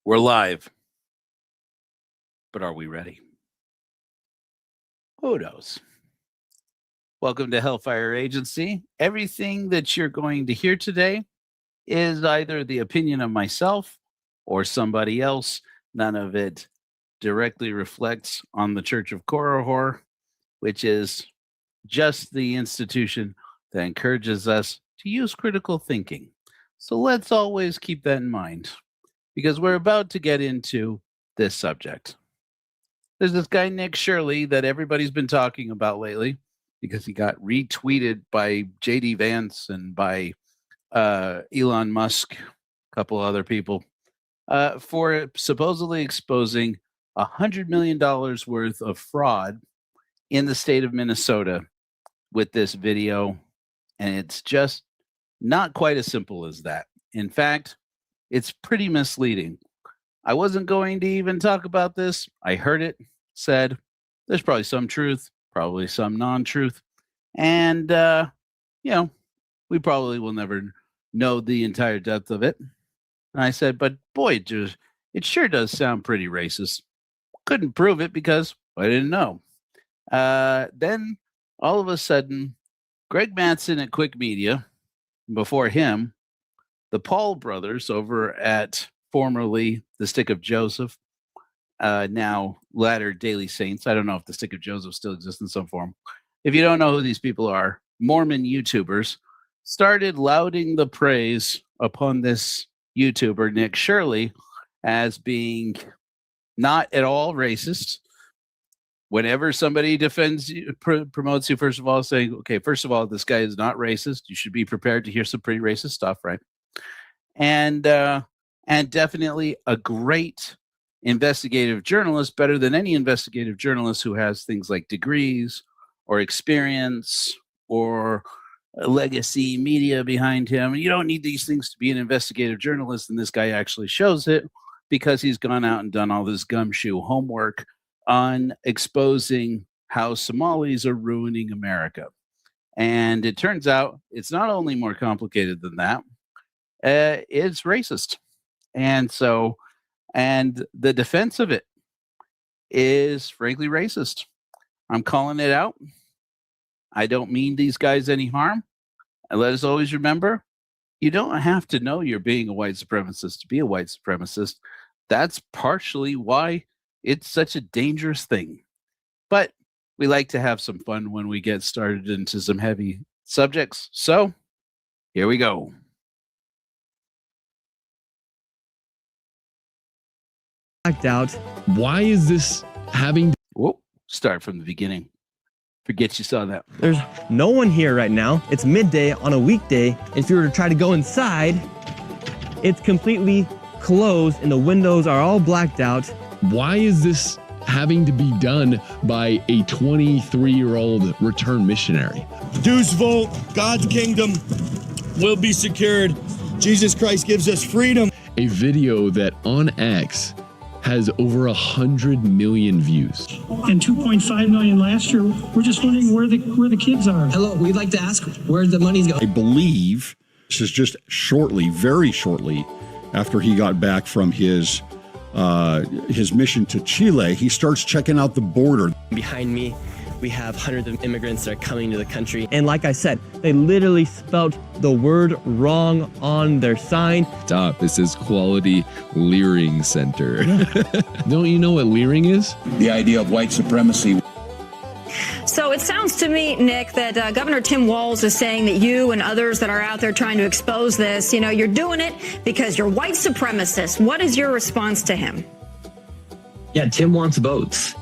We're live, but are we ready? Who knows? Welcome to Hellfire Agency. Everything that you're going to hear today is either the opinion of myself or somebody else. None of it directly reflects on the Church of Korihor, which is just the institution that encourages us to use critical thinking. So let's always keep that in mind, because we're about to get into this subject. There's this guy, Nick Shirley, that everybody's been talking about lately because he got retweeted by J.D. Vance and by Elon Musk, a couple other people, for supposedly exposing $100 million worth of fraud in the state of Minnesota with this video. And it's just not quite as simple as that. In fact, it's pretty misleading. I wasn't going to even talk about this. I heard it said. There's probably some truth, probably some non-truth. And, we probably will never know the entire depth of it. And I said, but boy, it sure does sound pretty racist. Couldn't prove it because I didn't know. Then, all of a sudden, Greg Mattson at Quick Media, before him, the Paul brothers over at formerly the Stick of Joseph, now Latter Daily Saints. I don't know if the Stick of Joseph still exists in some form. If you don't know who these people are, Mormon YouTubers started lauding the praise upon this YouTuber, Nick Shirley, as being not at all racist. Whenever somebody defends you, promotes you, first of all, saying, okay, first of all, this guy is not racist. You should be prepared to hear some pretty racist stuff, right? And definitely a great investigative journalist, better than any investigative journalist who has things like degrees or experience or a legacy media behind him. You don't need these things to be an investigative journalist, and this guy actually shows it because he's gone out and done all this gumshoe homework on exposing how Somalis are ruining America. And it turns out it's not only more complicated than that, it's racist. And the defense of it is frankly racist. I'm calling it out. I don't mean these guys any harm. And let us always remember, you don't have to know you're being a white supremacist to be a white supremacist. That's partially why it's such a dangerous thing. But we like to have some fun when we get started into some heavy subjects. So here we go. Blacked out. Why is this having? Whoa, start from the beginning. Forget you saw that. There's no one here right now. It's midday on a weekday. If you were to try to go inside, it's completely closed and the windows are all blacked out. Why is this having to be done by a 23-year-old return missionary? Dues vote, God's kingdom will be secured. Jesus Christ gives us freedom. A video that on X has over 100 million views. And 2.5 million last year. We're just wondering where the kids are. Hello, we'd like to ask where the money's going. I believe this is just shortly, very shortly, after he got back from his mission to Chile, he starts checking out the border. Behind me, we have hundreds of immigrants that are coming to the country. And like I said, they literally spelled the word wrong on their sign. Stop, it says Quality Learing Center. Don't you know what Learing is? The idea of white supremacy. So it sounds to me, Nick, that Governor Tim Walz is saying that you and others that are out there trying to expose this, you're doing it because you're white supremacists. What is your response to him? Yeah, Tim wants votes.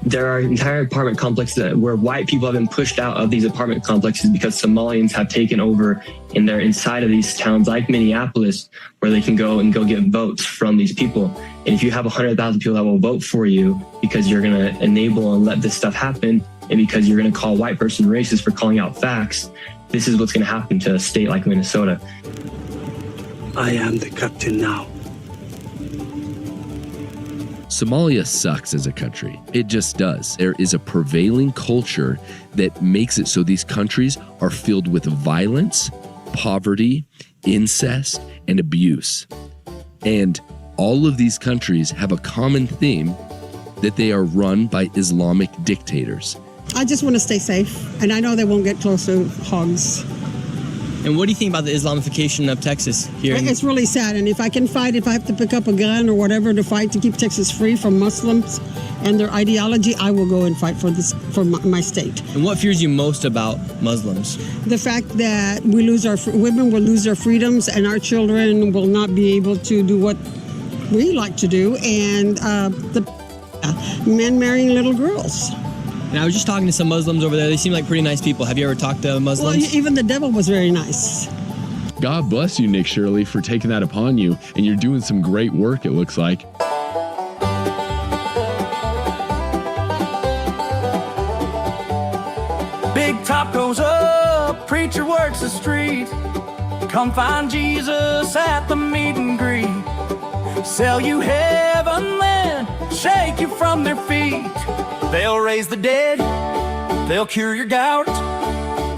There are entire apartment complexes where white people have been pushed out of these apartment complexes because Somalians have taken over and they're inside of these towns like Minneapolis where they can go get votes from these people. And if you have 100,000 people that will vote for you because you're going to enable and let this stuff happen and because you're going to call a white person racist for calling out facts, this is what's going to happen to a state like Minnesota. I am the captain now. Somalia sucks as a country. It just does. There is a prevailing culture that makes it so these countries are filled with violence, poverty, incest, and abuse. And all of these countries have a common theme that they are run by Islamic dictators. I just want to stay safe, and I know they won't get close to hogs. And what do you think about the Islamification of Texas here? It's really sad, and if I can fight, if I have to pick up a gun or whatever to fight to keep Texas free from Muslims and their ideology, I will go and fight for my state. And what fears you most about Muslims? The fact that women will lose their freedoms and our children will not be able to do what we like to do, and the men marrying little girls. And I was just talking to some Muslims over there. They seem like pretty nice people. Have you ever talked to Muslims? Well, even the devil was very nice. God bless you, Nick Shirley, for taking that upon you. And you're doing some great work, it looks like. Big top goes up, preacher works the street. Come find Jesus at the meet and greet. Sell you heaven, then shake you from their feet. They'll raise the dead, they'll cure your gout.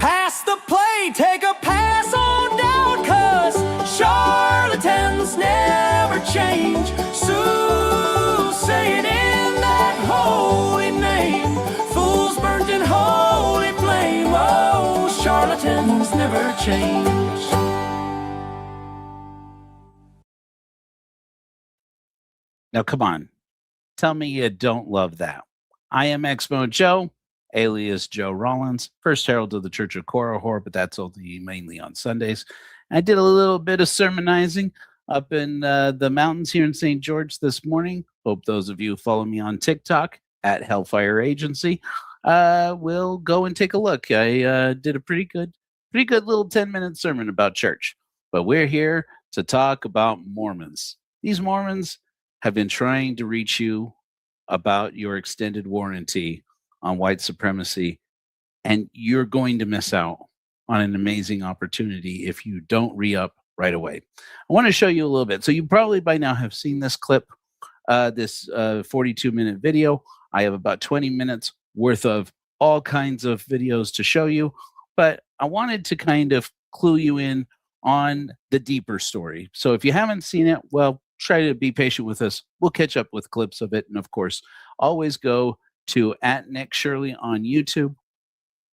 Pass the plate, take a pass on down, 'cause charlatans never change. Soothsaying in that holy name, fools burnt in holy flame. Oh, charlatans never change. Now, come on. Tell me you don't love that. I am Exmo Joe, alias Joe Rollins, first herald of the Church of Korihor, but that's only mainly on Sundays. I did a little bit of sermonizing up in the mountains here in St. George this morning. Hope those of you who follow me on TikTok at Hellfire Agency will go and take a look. I did a pretty good little 10-minute sermon about church. But we're here to talk about Mormons. These Mormons have been trying to reach you about your extended warranty on white supremacy, and you're going to miss out on an amazing opportunity if you don't re-up right away. I want to show you a little bit. So you probably by now have seen this clip, this 42-minute video. I have about 20 minutes worth of all kinds of videos to show you, but I wanted to kind of clue you in on the deeper story. So if you haven't seen it, well, try to be patient with us. We'll catch up with clips of it. And of course, always go to @Nick Shirley on YouTube.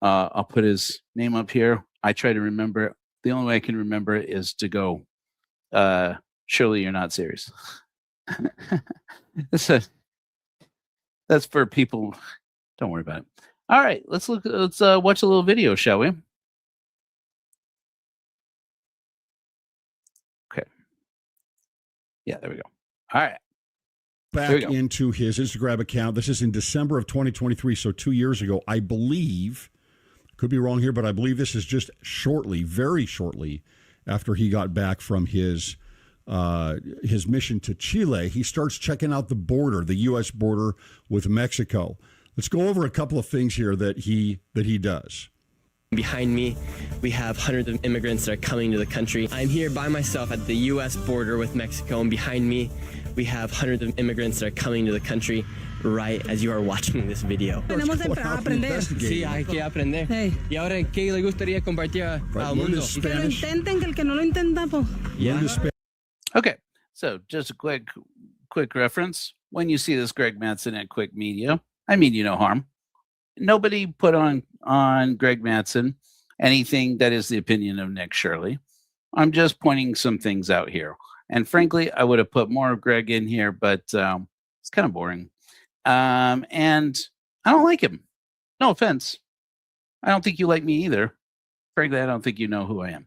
I'll put his name up here. I try to remember it. The only way I can remember it is to go, Shirley, you're not serious. That's for people. Don't worry about it. All right, let's watch a little video, shall we? Yeah, there we go. All right. Back into his Instagram account. This is in December of 2023, so 2 years ago. I believe, could be wrong here, but I believe this is just shortly, very shortly, after he got back from his mission to Chile. He starts checking out the border, the U.S. border with Mexico. Let's go over a couple of things here that he does. Behind me, we have hundreds of immigrants that are coming to the country. I'm here by myself at the U.S. border with Mexico, and behind me, we have hundreds of immigrants that are coming to the country right as you are watching this video. Tenemos que aprender. Sí, hay que aprender. Hey. Y ahora, ¿qué le gustaría compartir al mundo? Que lo intenten, que el que no lo intenta, pues. Yeah. Okay, so just a quick reference. When you see this Greg Mattson at Quick Media, I mean you no harm. Nobody put on Greg Mattson anything that is the opinion of Nick Shirley. I'm just pointing some things out here. And frankly, I would have put more of Greg in here, but it's kind of boring. And I don't like him. No offense. I don't think you like me either. Frankly, I don't think you know who I am.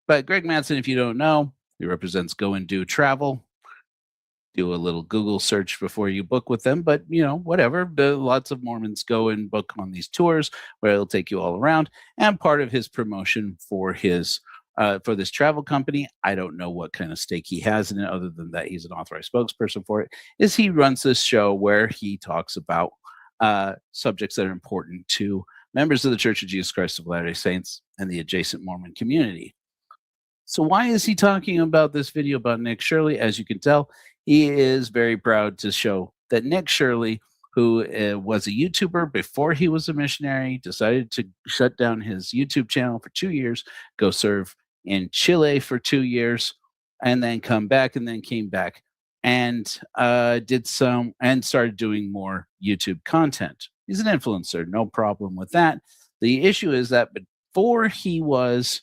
But Greg Mattson, if you don't know, he represents Go and Do Travel. Do a little Google search before you book with them, but whatever. Lots of Mormons go and book on these tours where it'll take you all around. And part of his promotion for his for this travel company, I don't know what kind of stake he has in it, other than that he's an authorized spokesperson for it. Is he runs this show where he talks about subjects that are important to members of the Church of Jesus Christ of Latter-day Saints and the adjacent Mormon community. So why is he talking about this video about Nick Shirley? As you can tell, he is very proud to show that Nick Shirley, who was a YouTuber before he was a missionary, decided to shut down his YouTube channel for 2 years, go serve in Chile for 2 years, and then come back, and then came back and started doing more YouTube content. He's an influencer, no problem with that. The issue is that before he was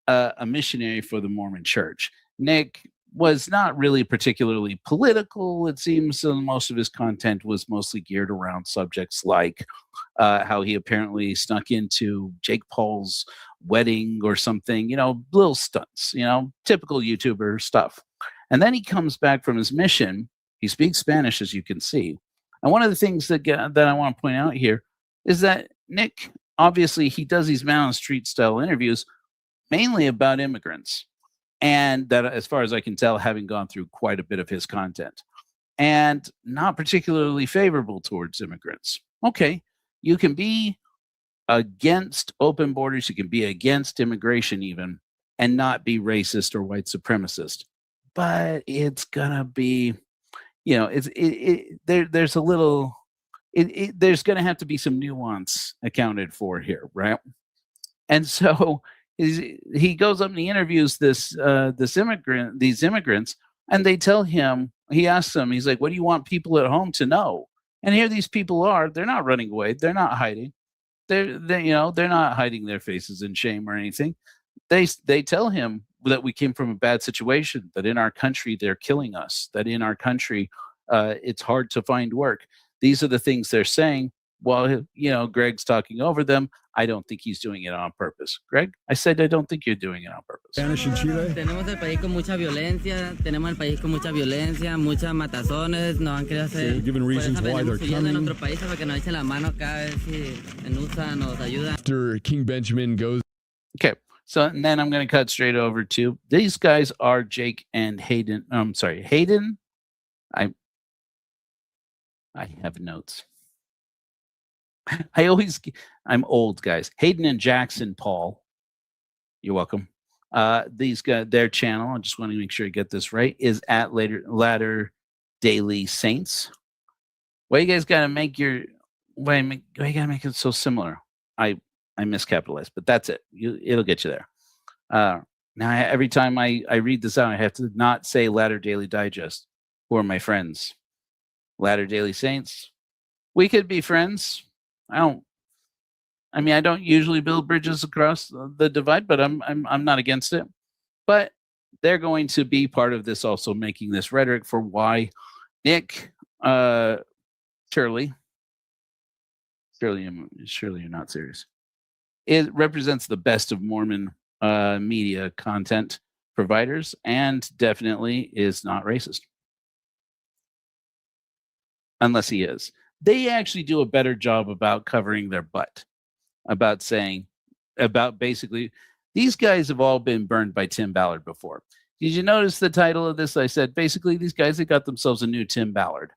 a missionary for the Mormon Church, Nick was not really particularly political. It seems most of his content was mostly geared around subjects like how he apparently snuck into Jake Paul's wedding or something, little stunts, typical YouTuber stuff. And then he comes back from his mission. He speaks Spanish, as you can see. And one of the things that I want to point out here is that Nick, obviously, he does these man on the street style interviews mainly about immigrants. And that, as far as I can tell, having gone through quite a bit of his content, and not particularly favorable towards immigrants. Okay, you can be against open borders, you can be against immigration even, and not be racist or white supremacist. But it's gonna be, there's a little, there's gonna have to be some nuance accounted for here, right? And so he goes up and he interviews these immigrants, and they tell him, he asks them, he's like, what do you want people at home to know? And here these people are, they're not running away, they're not hiding, they're not hiding their faces in shame or anything. They tell him that we came from a bad situation, that in our country they're killing us, that in our country it's hard to find work. These are the things they're saying. Well, Greg's talking over them. I don't think he's doing it on purpose. Greg, I said I don't think you're doing it on purpose. Spanish in Chile? Tenemos el país con mucha violencia, tenemos el país con mucha violencia, muchas matazones, nos han querido hacer. So given reasons why they're coming. Nuestro país para que nos echen la mano acá, a ver si en USA nos ayuda. After King Benjamin goes. Okay, so and then I'm going to cut straight over to these guys are Jake and Hayden. I'm sorry, Hayden. I have notes. I'm old, guys. Hayden and Jackson Paul. You're welcome. These guys, their channel, I just want to make sure I get this right, is at Latter Daily Saints. Why you guys gotta make why you gotta make it so similar? I miscapitalized, but that's it. It'll get you there. Now every time I read this out, I have to not say Latter Daily Digest. Who are my friends? Latter Daily Saints. We could be friends. I don't usually build bridges across the divide, but I'm not against it. But they're going to be part of this, also making this rhetoric for why Nick, Shirley, you're not serious. It represents the best of Mormon media content providers, and definitely is not racist, unless he is. They actually do a better job about covering their butt, about basically, these guys have all been burned by Tim Ballard before. Did you notice the title of this? I said, basically, these guys have got themselves a new Tim Ballard.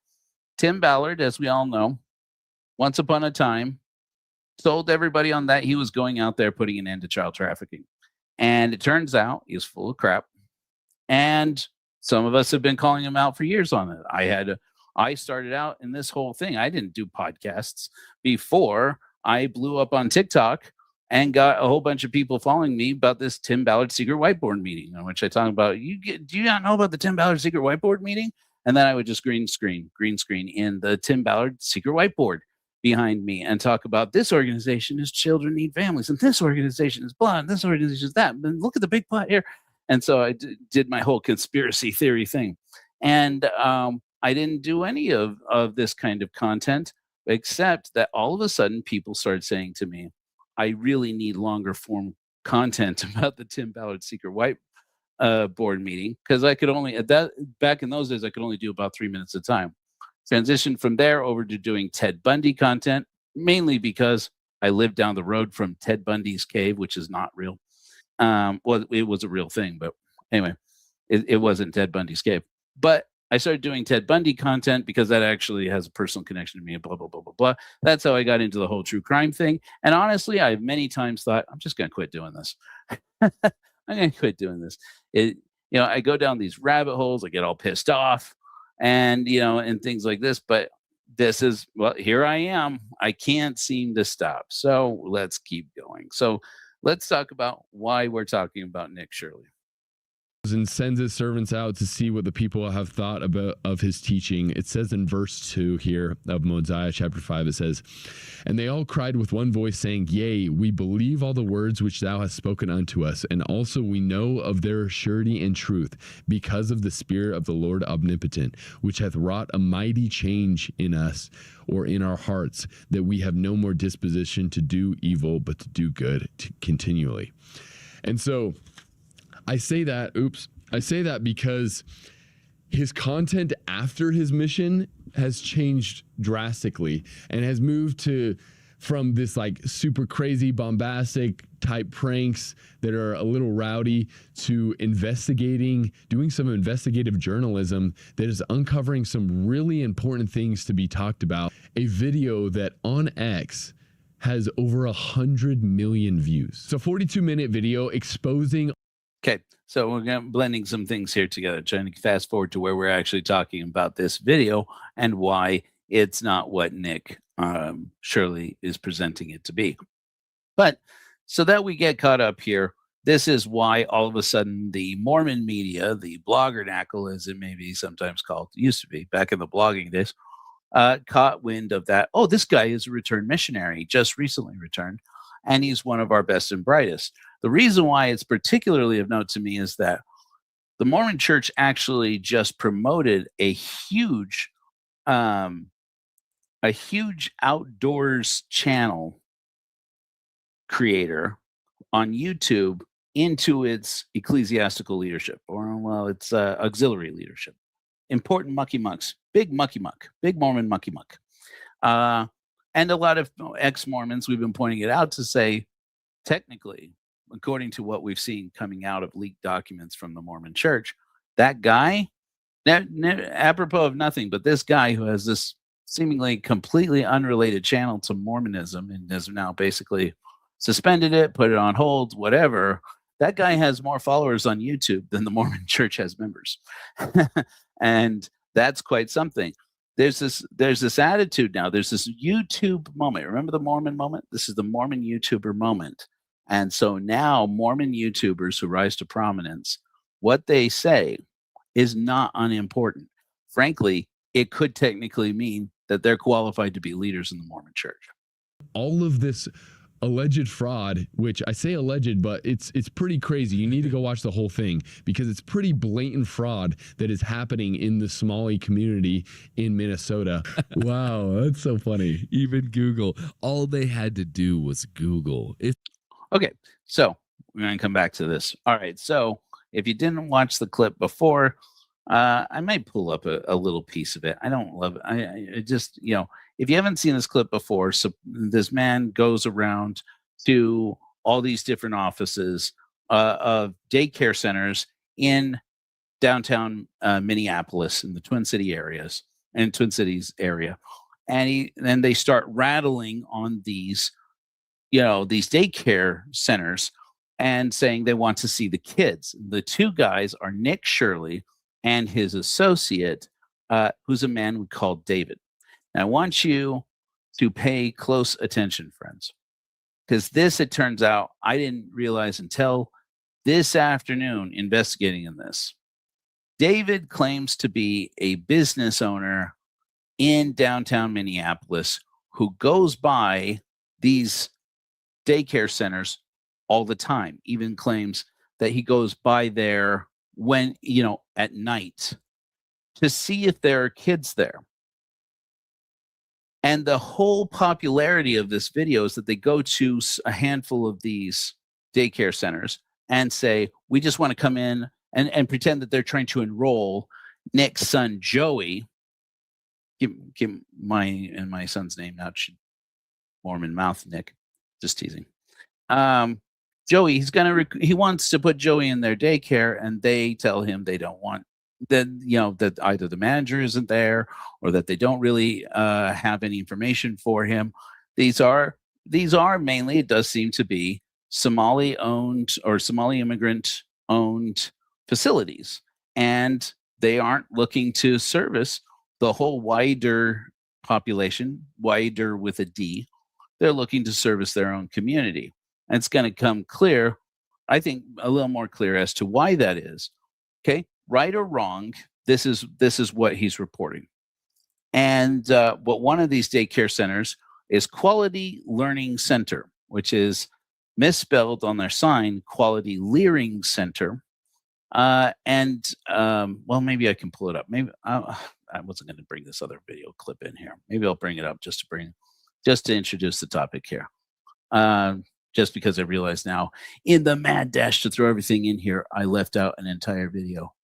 Tim Ballard, as we all know, once upon a time, told everybody on that he was going out there putting an end to child trafficking. And it turns out he's full of crap. And some of us have been calling him out for years on it. I started out in this whole thing. I didn't do podcasts before I blew up on TikTok and got a whole bunch of people following me about this Tim Ballard secret whiteboard meeting, in which I talk about, do you not know about the Tim Ballard secret whiteboard meeting? And then I would just green screen in the Tim Ballard secret whiteboard behind me and talk about this organization is Children Need Families, and this organization is blah, and this organization is that. And look at the big pot here. And so I did my whole conspiracy theory thing. And I didn't do any of this kind of content, except that all of a sudden people started saying to me, I really need longer form content about the Tim Ballard secret whiteboard meeting, because I could only, back in those days, I could only do about 3 minutes at a time. Transitioned from there over to doing Ted Bundy content, mainly because I lived down the road from Ted Bundy's cave, which is not real. Well, it was a real thing, but anyway, it wasn't Ted Bundy's cave. But I started doing Ted Bundy content because that actually has a personal connection to me, blah, blah, blah, blah, blah. That's how I got into the whole true crime thing. And honestly, I've many times thought, I'm just going to quit doing this. I'm going to quit doing this. I go down these rabbit holes. I get all pissed off and things like this. But this is, well, here I am. I can't seem to stop. So let's keep going. So let's talk about why we're talking about Nick Shirley. and sends his servants out to see what the people have thought of his teaching. It says in verse 2 here of Mosiah chapter 5, it says, "And they all cried with one voice, saying, Yea, we believe all the words which thou hast spoken unto us, and also we know of their surety and truth, because of the Spirit of the Lord omnipotent, which hath wrought a mighty change in us, or in our hearts, that we have no more disposition to do evil, but to do good continually." And so I say that because his content after his mission has changed drastically and has moved from this like super crazy bombastic type pranks that are a little rowdy to doing some investigative journalism that is uncovering some really important things to be talked about. A video that on X has over 100 million views. It's a 42-minute video exposing. Okay, so we're blending some things here together, trying to fast forward to where we're actually talking about this video and why it's not what Nick Shirley is presenting it to be. But so that we get caught up here, this is why all of a sudden the Mormon media, the bloggernacle as it may be sometimes called, used to be back in the blogging days, caught wind of that. Oh, this guy is a returned missionary, just recently returned, and he's one of our best and brightest. The reason why it's particularly of note to me is that the Mormon Church actually just promoted a huge outdoors channel creator on YouTube into its ecclesiastical leadership, or its auxiliary leadership. Important mucky mucks, big Mormon mucky muck. And a lot of ex-Mormons, we've been pointing it out to say, technically, according to what we've seen coming out of leaked documents from the Mormon Church, that guy, apropos of nothing, but this guy who has this seemingly completely unrelated channel to Mormonism and has now basically suspended it, put it on hold, whatever, that guy has more followers on YouTube than the Mormon Church has members. And that's quite something. There's this attitude now. There's this YouTube moment. Remember the Mormon moment? This is the Mormon YouTuber moment. And so now Mormon YouTubers who rise to prominence, what they say is not unimportant. Frankly, it could technically mean that they're qualified to be leaders in the Mormon Church. All of this alleged fraud, which I say alleged, but it's pretty crazy. You need to go watch the whole thing because it's pretty blatant fraud that is happening in the Somali community in Minnesota. Wow, that's so funny. Even Google, all they had to do was Google. Okay, so we're going to come back to this. All right, so if you didn't watch the clip before, I might pull up a little piece of it. I don't love it. I just, if you haven't seen this clip before, so this man goes around to all these different offices of daycare centers in downtown Minneapolis in the Twin Cities area. And then they start rattling on these, these daycare centers and saying they want to see the kids. The two guys are Nick Shirley and his associate, who's a man we call David. Now, I want you to pay close attention, friends, because this, it turns out, I didn't realize until this afternoon investigating in this. David claims to be a business owner in downtown Minneapolis who goes by these daycare centers all the time, even claims that he goes by there when, at night to see if there are kids there. And the whole popularity of this video is that they go to a handful of these daycare centers and say, we just want to come in and pretend that they're trying to enroll Nick's son, Joey. Give my son's name, not Mormon mouth, Nick. Just teasing. Joey, he wants to put Joey in their daycare, and they tell him they don't want that either the manager isn't there or that they don't really have any information for him. These are mainly, it does seem to be Somali owned or Somali immigrant owned facilities, and they aren't looking to service the whole wider population, wider with a D. They're looking to service their own community. And it's going to come clear, I think, a little more clear as to why that is Okay, right or wrong, this is what he's reporting. And but one of these daycare centers is Quality Learning Center, which is misspelled on their sign, Quality Learing Center. Well, maybe I can pull it up. Maybe I wasn't going to bring this other video clip in here. Maybe I'll bring it up just to introduce the topic here. Just because I realize now, in the mad dash to throw everything in here, I left out an entire video.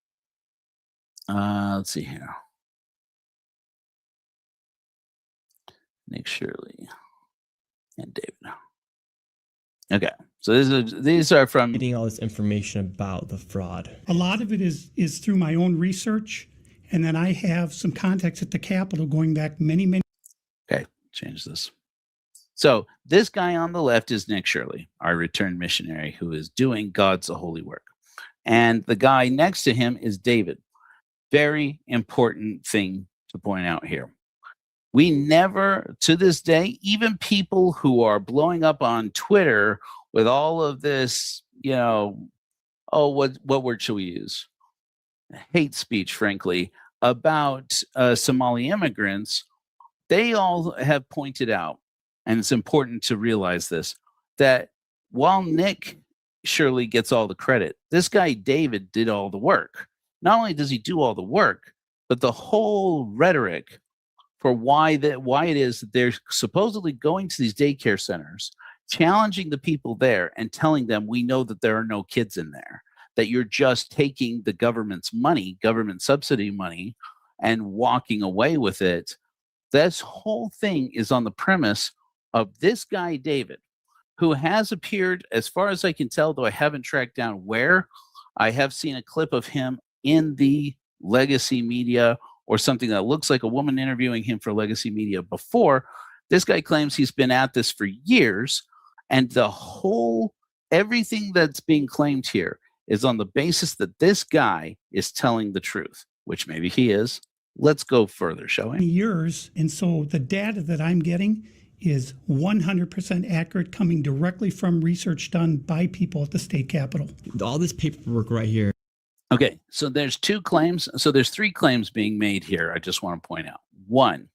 Let's see here. Nick, Shirley, and David. Okay, so these are from getting all this information about the fraud. A lot of it is through my own research, and then I have some contacts at the Capitol going back many. Okay, change this. So this guy on the left is Nick Shirley, our returned missionary who is doing God's holy work. And the guy next to him is David. Very important thing to point out here. We never, to this day, even people who are blowing up on Twitter with all of this, what word should we use? Hate speech, frankly, about Somali immigrants, they all have pointed out, and it's important to realize this, that while Nick Shirley gets all the credit, this guy David did all the work. Not only does he do all the work, but the whole rhetoric for why it is that they're supposedly going to these daycare centers, challenging the people there and telling them, we know that there are no kids in there, that you're just taking the government's money, government subsidy money, and walking away with it. This whole thing is on the premise of this guy, David, who has appeared, as far as I can tell, though I haven't tracked down where, I have seen a clip of him in the Legacy Media or something that looks like a woman interviewing him for Legacy Media before. This guy claims he's been at this for years, and everything that's being claimed here is on the basis that this guy is telling the truth, which maybe he is. Let's go further, shall we? Years, and so the data that I'm getting is 100% accurate, coming directly from research done by people at the state capitol. All this paperwork right here. Okay, so there's two claims. So there's three claims being made here. I just want to point out. One,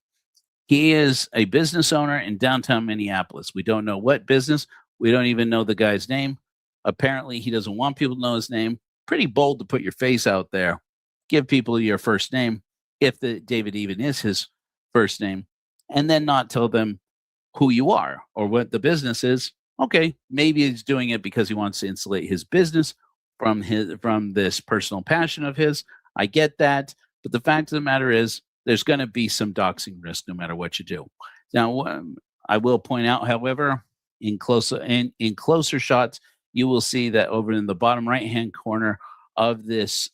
he is a business owner in downtown Minneapolis. We don't know what business. We don't even know the guy's name. Apparently, he doesn't want people to know his name. Pretty bold to put your face out there. Give people your first name, if David even is his first name, and then not tell them who you are or what the business is. Okay, maybe he's doing it because he wants to insulate his business from this personal passion of his. I get that, but the fact of the matter is there's going to be some doxing risk no matter what you do. Now, I will point out, however, in closer shots, you will see that over in the bottom right-hand corner of this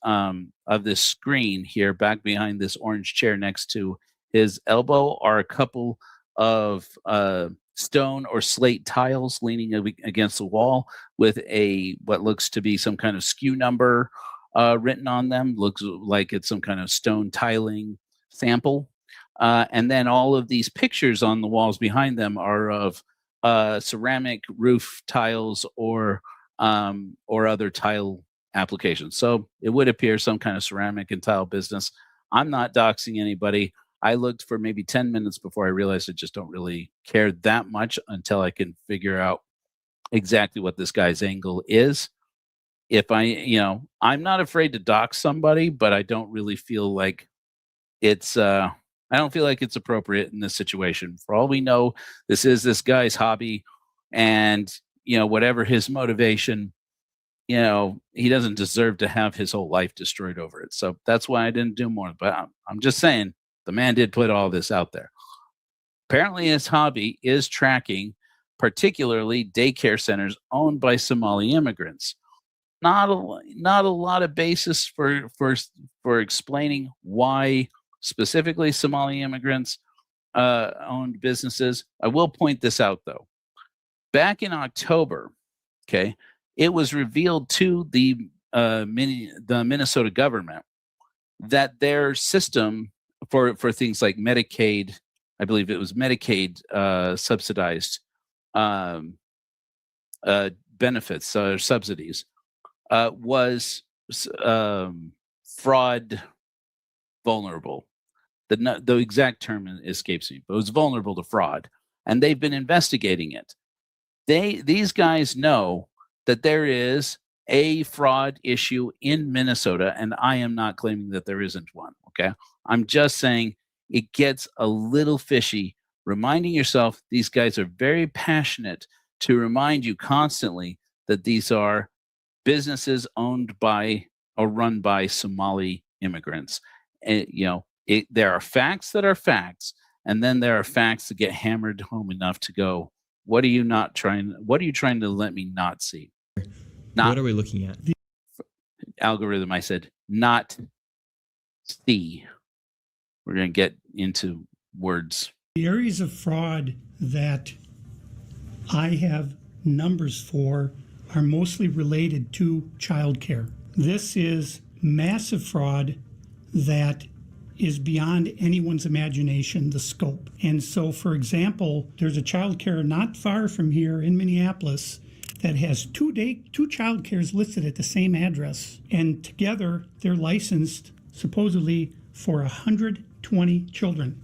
screen here, back behind this orange chair next to his elbow, are a couple of stone or slate tiles leaning against the wall with what looks to be some kind of SKU number written on them. Looks like it's some kind of stone tiling sample. And then all of these pictures on the walls behind them are of ceramic roof tiles or other tile applications. So it would appear some kind of ceramic and tile business. I'm not doxing anybody. I looked for maybe 10 minutes before I realized I just don't really care that much until I can figure out exactly what this guy's angle is. If I'm not afraid to dox somebody, but I don't really feel like I don't feel like it's appropriate in this situation. For all we know, this is this guy's hobby, and whatever his motivation, he doesn't deserve to have his whole life destroyed over it. So that's why I didn't do more. But I'm just saying, the man did put all this out there. Apparently, his hobby is tracking, particularly daycare centers owned by Somali immigrants. Not a lot of basis for explaining why specifically Somali immigrants owned businesses. I will point this out, though. Back in October, okay, it was revealed to the Minnesota government that their system for things like Medicaid, I believe it was Medicaid subsidized benefits or subsidies, was fraud vulnerable. The exact term escapes me, but it was vulnerable to fraud, and they've been investigating it. These guys know that there is a fraud issue in Minnesota, and I am not claiming that there isn't one. Okay, I'm just saying it gets a little fishy. Reminding yourself, these guys are very passionate to remind you constantly that these are businesses owned by or run by Somali immigrants. And, there are facts that are facts, and then there are facts that get hammered home enough to go, what are you trying to let me not see? What are we looking at? Algorithm, I said, not see. We're going to get into words. The areas of fraud that I have numbers for are mostly related to childcare. This is massive fraud that is beyond anyone's imagination, the scope. And so, for example, there's a childcare not far from here in Minneapolis that has two childcares listed at the same address. And together, they're licensed supposedly for 120 children.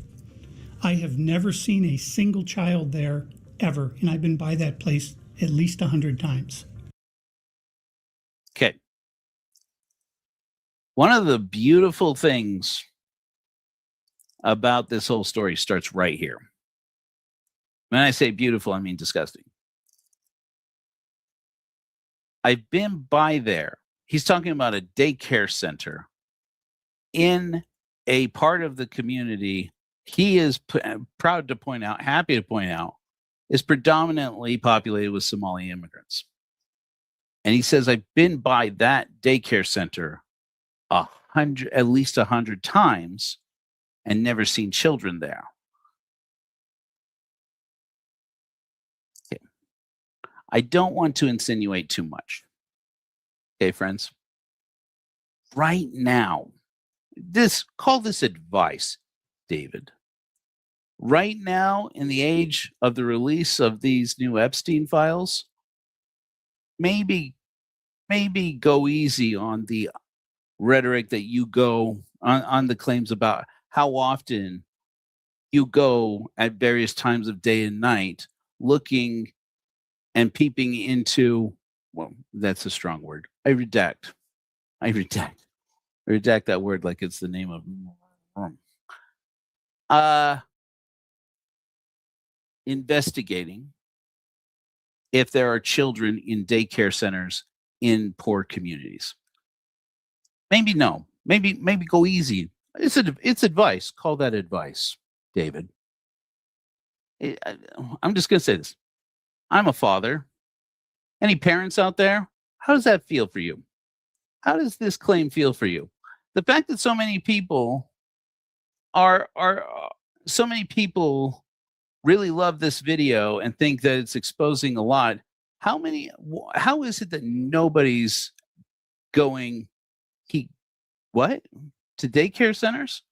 I have never seen a single child there ever, and I've been by that place at least 100 times. Okay. One of the beautiful things about this whole story starts right here. When I say beautiful, I mean disgusting. I've been by there. He's talking about a daycare center in a part of the community he is proud to point out, happy to point out, is predominantly populated with Somali immigrants. And he says, I've been by that daycare center at least 100 times and never seen children there. Okay. I don't want to insinuate too much. Okay, friends. Right now, call this advice, David. Right now, in the age of the release of these new Epstein files, maybe go easy on the rhetoric that you go on the claims about how often you go at various times of day and night looking and peeping into, well, that's a strong word. I redact that word like it's the name of investigating if there are children in daycare centers in poor communities. Maybe no. Maybe go easy. It's advice. Call that advice, David. I'm just going to say this. I'm a father. Any parents out there? How does that feel for you? How does this claim feel for you? The fact that so many people really love this video and think that it's exposing a lot. How is it that nobody's going to daycare centers?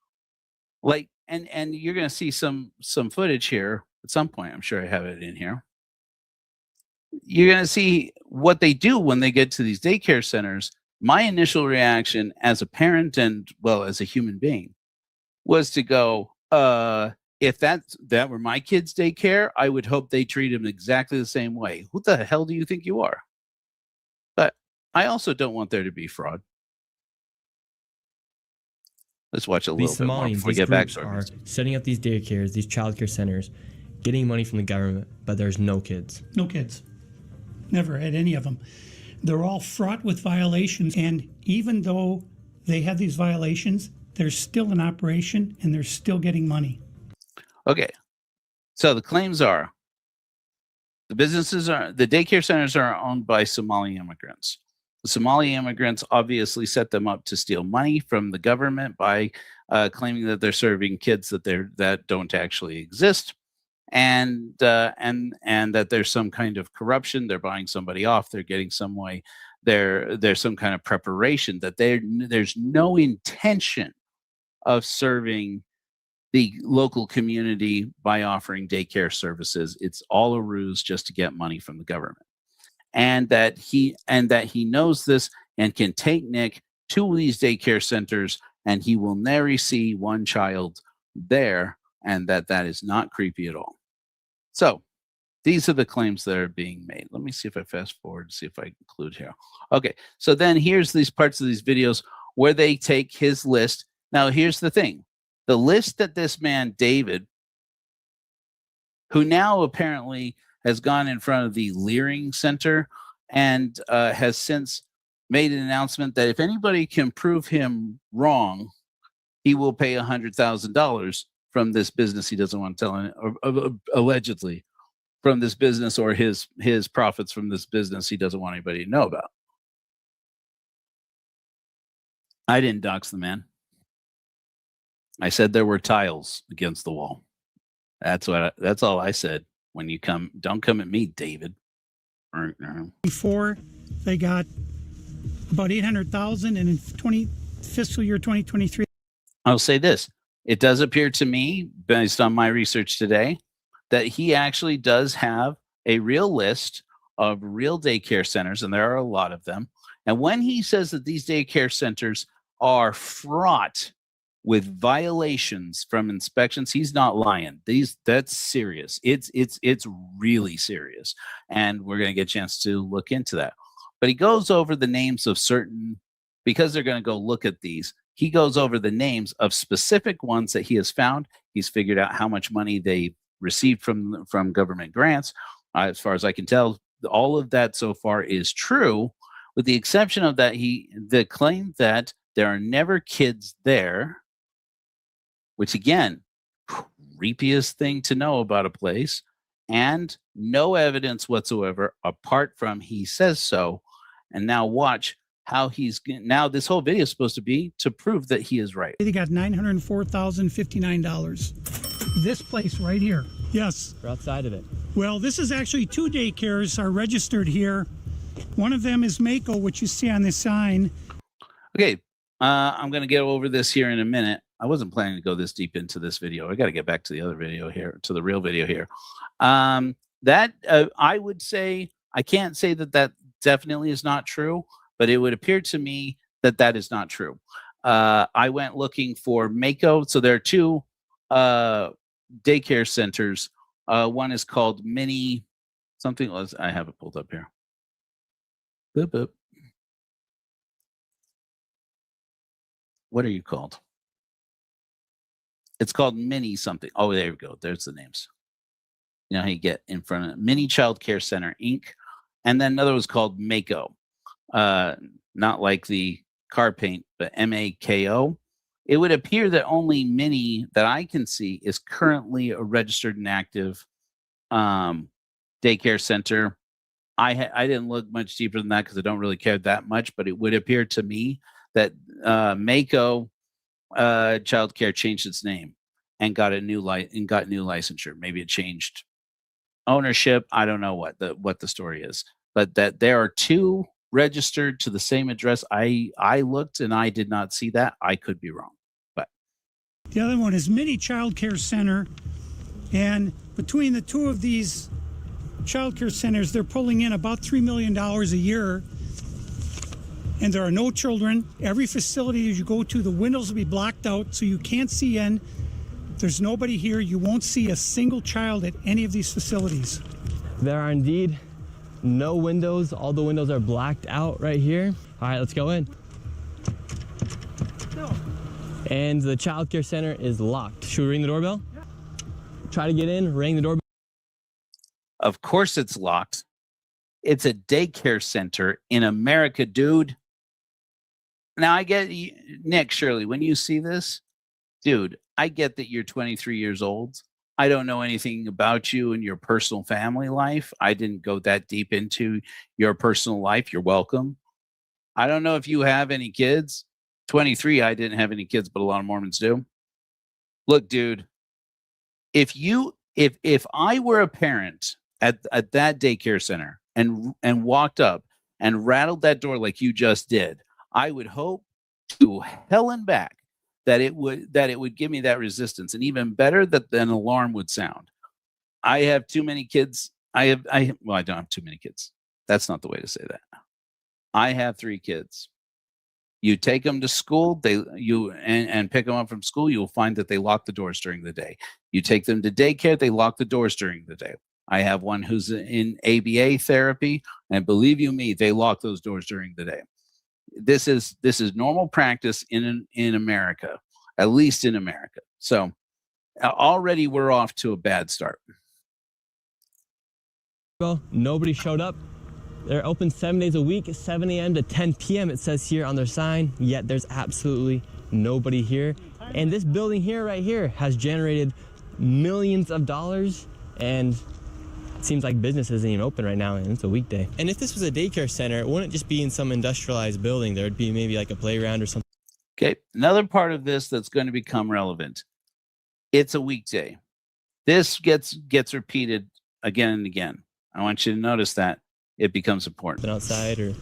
Like, and you're going to see some footage here at some point. I'm sure I have it in here. You're going to see what they do when they get to these daycare centers. My initial reaction as a parent and, well, as a human being was to go, if that were my kid's daycare, I would hope they treat him exactly the same way. Who the hell do you think you are? But I also don't want there to be fraud. Let's watch a little bit more before we get back to are setting up these daycares, these childcare centers, getting money from the government, but there's no kids. No kids. Never had any of them. They're all fraught with violations, and even though they have these violations, they're still in operation and they're still getting money. Okay. So the claims are the daycare centers are owned by Somali immigrants. The Somali immigrants obviously set them up to steal money from the government by claiming that they're serving kids that don't actually exist, and that there's some kind of corruption. They're buying somebody off. They're getting some way. There's some kind of preparation that there's no intention of serving the local community by offering daycare services. It's all a ruse just to get money from the government. And that he knows this and can take Nick 2 of these daycare centers, and he will never see one child there, and that is not creepy at all. So these are the claims that are being made. Let me see if I fast forward to see if I include here. Okay, so then here's these parts of these videos where they take his list. Now, here's the thing. The list that this man, David, who now apparently has gone in front of the Learing Center and has since made an announcement that if anybody can prove him wrong, he will pay $100,000 from this business he doesn't want to tell, or allegedly from this business, or his profits from this business he doesn't want anybody to know about. I didn't dox the man. I said there were tiles against the wall. That's all I said. When you come, don't come at me, David. Before they got about 800,000, and in fiscal year 2023. I'll say this. It does appear to me, based on my research today, that he actually does have a real list of real daycare centers, and there are a lot of them. And when he says that these daycare centers are fraught with violations from inspections, he's not lying. That's serious. It's really serious, and we're going to get a chance to look into that. But he goes over the names of certain, because they're going to go look at these. He goes over the names of specific ones that he has found. He's figured out how much money they received from government grants. As far as I can tell, all of that so far is true, with the exception of that the claim that there are never kids there, which again, creepiest thing to know about a place, and no evidence whatsoever apart from he says so. And now watch how now this whole video is supposed to be to prove that he is right. They got $904,059. This place right here. Yes. We're outside of it. Well, this is actually 2 daycares are registered here. One of them is Mako, which you see on this sign. Okay, I'm going to get over this here in a minute. I wasn't planning to go this deep into this video. I got to get back to the other video here, to the real video here. I would say, I can't say that definitely is not true, but it would appear to me that is not true. I went looking for Mako. So there are 2 daycare centers. One is called Mini something. I have it pulled up here. Boop, boop. What are you called? It's called Mini something. Oh, there we go. There's the names. You know how you get in front of Mini Child Care Center, Inc. And then another was called Mako. Not like the car paint, but Mako. It would appear that only Mini that I can see is currently a registered and active daycare center. I didn't look much deeper than that because I don't really care that much, but it would appear to me that Mako Child Care changed its name and got new licensure. Maybe it changed ownership. I don't know what the story is, but that there are 2 registered to the same address. I looked and I did not see that. I could be wrong, but the other one is Mini Child Care Center, and between the 2 of these child care centers, they're pulling in about $3 million a year, and there are no children. Every facility as you go to, the windows will be blocked out so you can't see in. There's nobody here. You won't see a single child at any of these facilities. There are indeed no windows. All the windows are blacked out right here. All right, let's go in. No. And the child care center is locked. Should we ring the doorbell? Yeah. Try to get in, ring the doorbell. Of course it's locked. It's a daycare center in America, dude. Now I get you, Nick, Shirley, when you see this, dude, I get that you're 23 years old. I don't know anything about you and your personal family life. I didn't go that deep into your personal life. You're welcome. I don't know if you have any kids. 23, I didn't have any kids, but a lot of Mormons do. Look, dude, if I were a parent at that daycare center and walked up and rattled that door like you just did, I would hope to hell and back that it would give me that resistance, and even better that an alarm would sound. I have too many kids. I don't have too many kids. That's not the way to say that. I have 3 kids. You take them to school, and pick them up from school, you will find that they lock the doors during the day. You take them to daycare, they lock the doors during the day. I have one who's in ABA therapy, and believe you me, they lock those doors during the day. This is normal practice in America, at least in America. So already we're off to a bad start. Well, nobody showed up. They're open 7 days a week, 7 a.m. to 10 p.m. it says here on their sign, yet there's absolutely nobody here. And this building here, right here, has generated millions of dollars, and it seems like business isn't even open right now, and it's a weekday. And if this was a daycare center, it wouldn't just be in some industrialized building. There would be maybe like a playground or something. Okay, another part of this that's going to become relevant. It's a weekday. This gets repeated again and again. I want you to notice that. It becomes important. Outside, or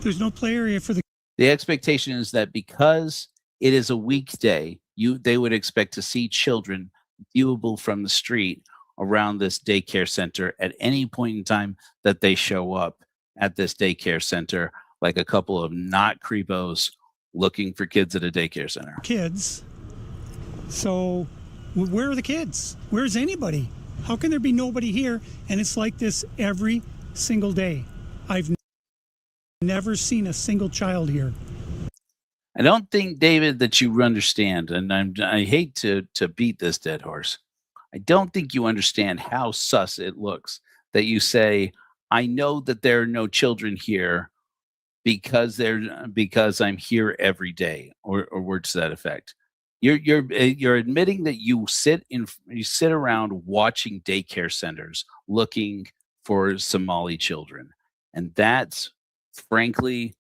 there's no play area for the expectation is that because it is a weekday, they would expect to see children viewable from the street around this daycare center at any point in time that they show up at this daycare center, like a couple of not creepos looking for kids at a daycare center. Kids. So where are the kids? Where's anybody? How can there be nobody here? And it's like this every single day. I've never seen a single child here. I don't think, David, that you understand, and I hate to beat this dead horse. I don't think you understand how sus it looks that you say, I know that there are no children here because I'm here every day, or words to that effect. You're admitting that you sit around watching daycare centers looking for Somali children, and that's frankly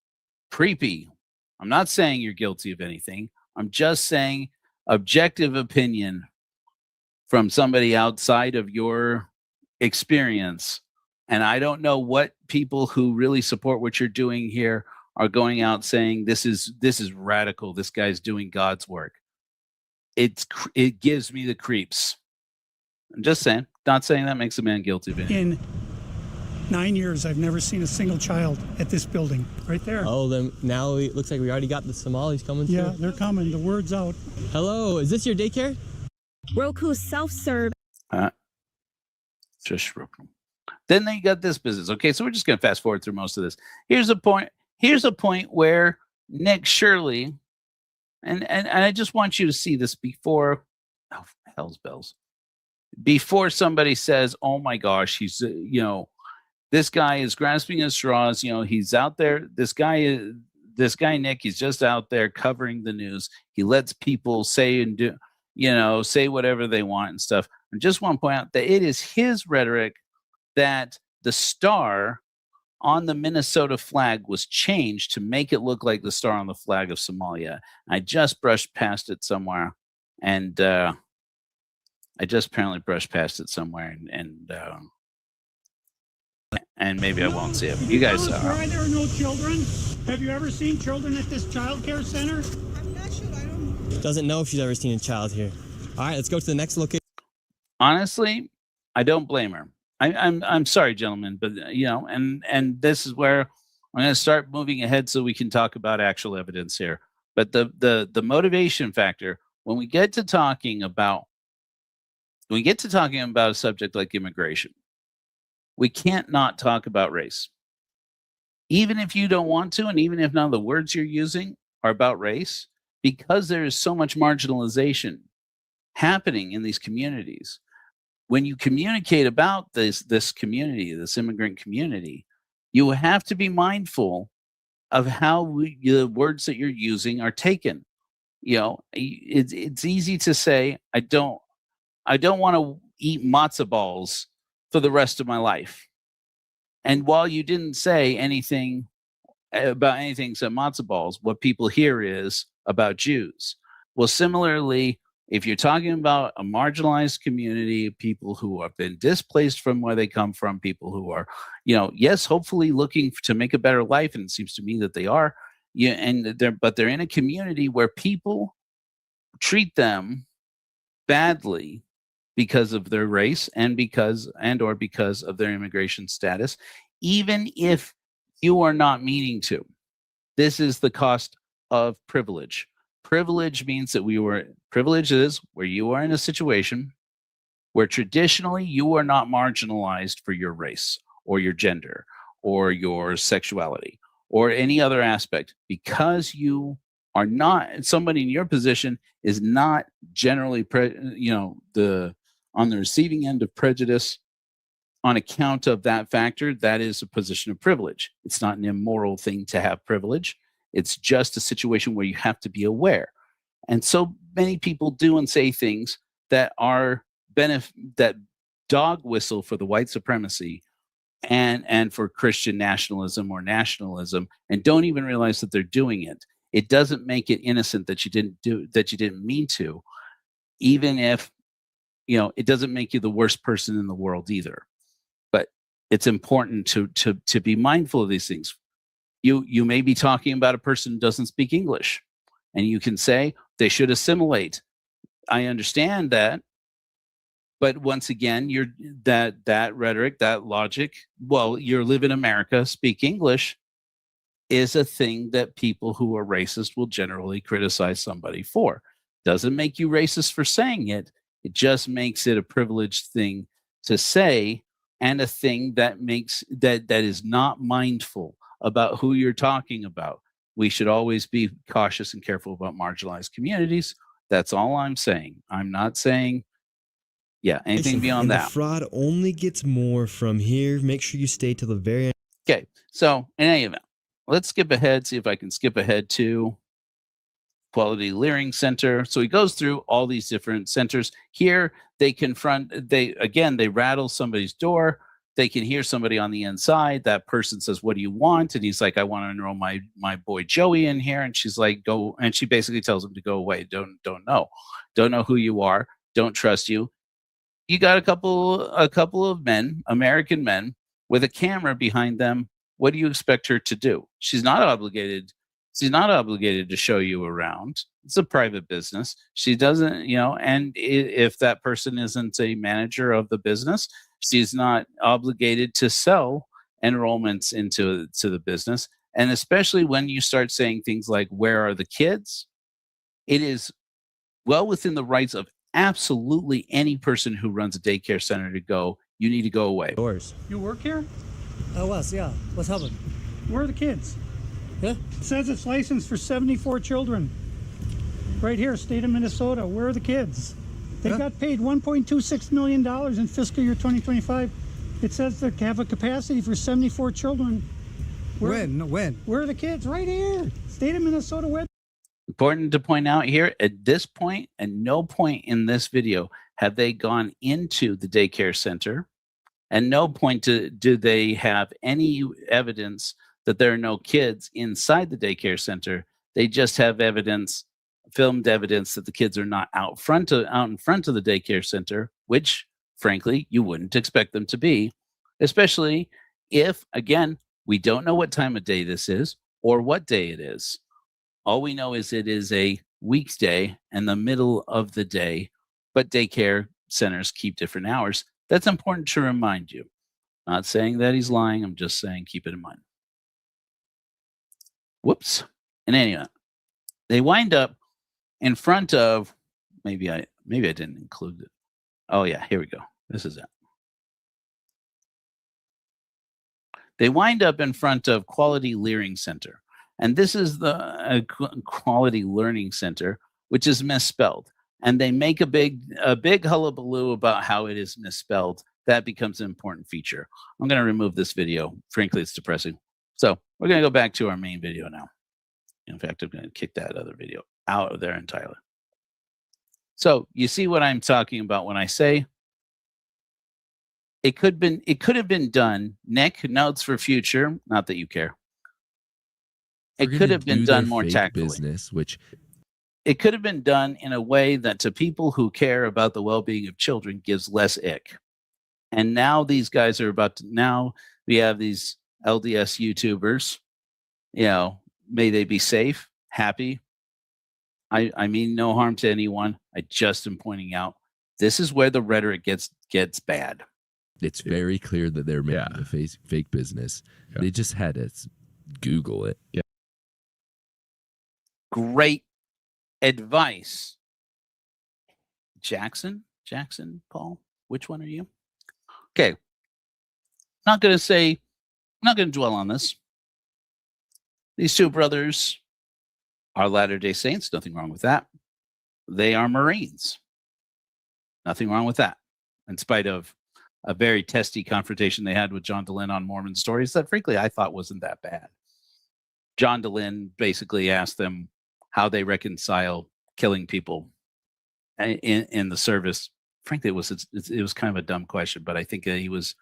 creepy. I'm not saying you're guilty of anything. I'm just saying objective opinion from somebody outside of your experience. And I don't know what people who really support what you're doing here are going out saying this is radical. This guy's doing God's work. It gives me the creeps. I'm just saying, not saying that makes a man guilty of anything. In 9 years, I've never seen a single child at this building. Right there. Oh, then now it looks like we already got the Somalis coming through. Yeah, they're coming. The word's out. Hello, is this your daycare? Roku self-serve. Just Roku. Then they got this business. Okay, so we're just going to fast forward through most of this. Here's a point where Nick Shirley, and I just want you to see this before, oh, hell's bells, before somebody says, oh my gosh, he's, this guy is grasping at straws. He's out there. This guy, Nick, he's just out there covering the news. He lets people say and do, say whatever they want and stuff. I just want to point out that it is his rhetoric that the star on the Minnesota flag was changed to make it look like the star on the flag of Somalia. I just brushed past it somewhere, and I just apparently brushed past it somewhere, and maybe I won't see it. You guys are. Why there are no children? Have you ever seen children at this child care center? I'm not sure. I don't. Doesn't know if she's ever seen a child here. All right, let's go to the next location. Honestly, I don't blame her. I'm sorry, gentlemen, but and this is where I'm going to start moving ahead so we can talk about actual evidence here. But the motivation factor, when we get to talking about a subject like immigration, we can't not talk about race. Even if you don't want to, and even if none of the words you're using are about race, because there is so much marginalization happening in these communities. When you communicate about this community, this immigrant community, you have to be mindful of how the words that you're using are taken. It's easy to say, I don't want to eat matzo balls for the rest of my life. And while you didn't say anything about anything except matzo balls, what people hear is about Jews. Well, similarly, if you're talking about a marginalized community, people who have been displaced from where they come from, people who are, yes, hopefully looking to make a better life, and it seems to me that they are, but they're in a community where people treat them badly because of their race and because of their immigration status, even if you are not meaning to. This is the cost of privilege. Privilege means that privilege is where you are in a situation where traditionally you are not marginalized for your race or your gender or your sexuality or any other aspect, because you are not, somebody in your position is not generally on the receiving end of prejudice on account of that factor. That is a position of privilege. It's not an immoral thing to have privilege. It's just a situation where you have to be aware. And so many people do and say things that are that dog whistle for the white supremacy and for Christian nationalism or nationalism, and don't even realize that they're doing it. It doesn't make it innocent that you didn't mean to, even if it doesn't make you the worst person in the world either. But it's important to be mindful of these things. You may be talking about a person who doesn't speak English, and you can say they should assimilate. I understand that. But once again, you're that rhetoric, that logic, well, you live in America, speak English, is a thing that people who are racist will generally criticize somebody for. Doesn't make you racist for saying it. It just makes it a privileged thing to say, and a thing that makes that is not mindful about who you're talking about. We should always be cautious and careful about marginalized communities. That's all I'm saying. I'm not saying anything beyond that. The fraud only gets more from here. Make sure you stay till the very end. Okay, so in any event, let's skip ahead, see if I can skip ahead to Quality Learing Center. So he goes through all these different centers. Here, they rattle somebody's door. They can hear somebody on the inside. That person says, "What do you want?" And he's like, "I want to enroll my boy Joey in here." And she's like, "Go." And she basically tells him to go away. Don't know who you are. Don't trust you. You got a couple of men, American men, with a camera behind them. What do you expect her to do? She's not obligated to show you around. It's a private business. She doesn't, and if that person isn't a manager of the business, she's not obligated to sell enrollments into the business. And especially when you start saying things like, "Where are the kids?" It is well within the rights of absolutely any person who runs a daycare center to go, "You need to go away." You work here? I was, yeah. What's happened? Where are the kids? Yeah? It says it's licensed for 74 children. Right here, state of Minnesota. Where are the kids? They got paid $1.26 million in fiscal year 2025. It says they have a capacity for 74 children. When? Where are the kids? Right here. State of Minnesota. Where? Important to point out here, at this point, at no point in this video have they gone into the daycare center. At no point do they have any evidence that there are no kids inside the daycare center. They just have filmed evidence that the kids are not out in front of the daycare center, which, frankly, you wouldn't expect them to be, especially if, again, we don't know what time of day this is or what day it is. All we know is it is a weekday in the middle of the day, but daycare centers keep different hours. That's important to remind you. Not saying that he's lying. I'm just saying keep it in mind. Whoops. In any event, they wind up in front of, maybe I didn't include it. Oh yeah, here we go. This is it. They wind up in front of Quality Learing Center. And this is the Quality Learning Center, which is misspelled. And they make a big hullabaloo about how it is misspelled. That becomes an important feature. I'm going to remove this video. Frankly, it's depressing. So we're going to go back to our main video now. In fact, I'm going to kick that other video out of there entirely. So you see what I'm talking about when I say it could have been done. Nick, notes for future. Not that you care. It could have been done more tactfully. It could have been done in a way that to people who care about the well-being of children gives less ick. And now these guys are now we have these LDS YouTubers, may they be safe, happy. I mean no harm to anyone. I just am pointing out this is where the rhetoric gets bad. It's very clear that they're making a fake business. Yeah. They just had to Google it. Yeah. Great advice. Jackson, Paul, which one are you? Okay. Not going to dwell on this. These two brothers are Latter-day Saints. Nothing wrong with that. They are Marines. Nothing wrong with that. In spite of a very testy confrontation they had with John DeLynn on Mormon stories that, frankly, I thought wasn't that bad. John DeLynn basically asked them how they reconcile killing people in the service. Frankly, it was kind of a dumb question, but I think he was.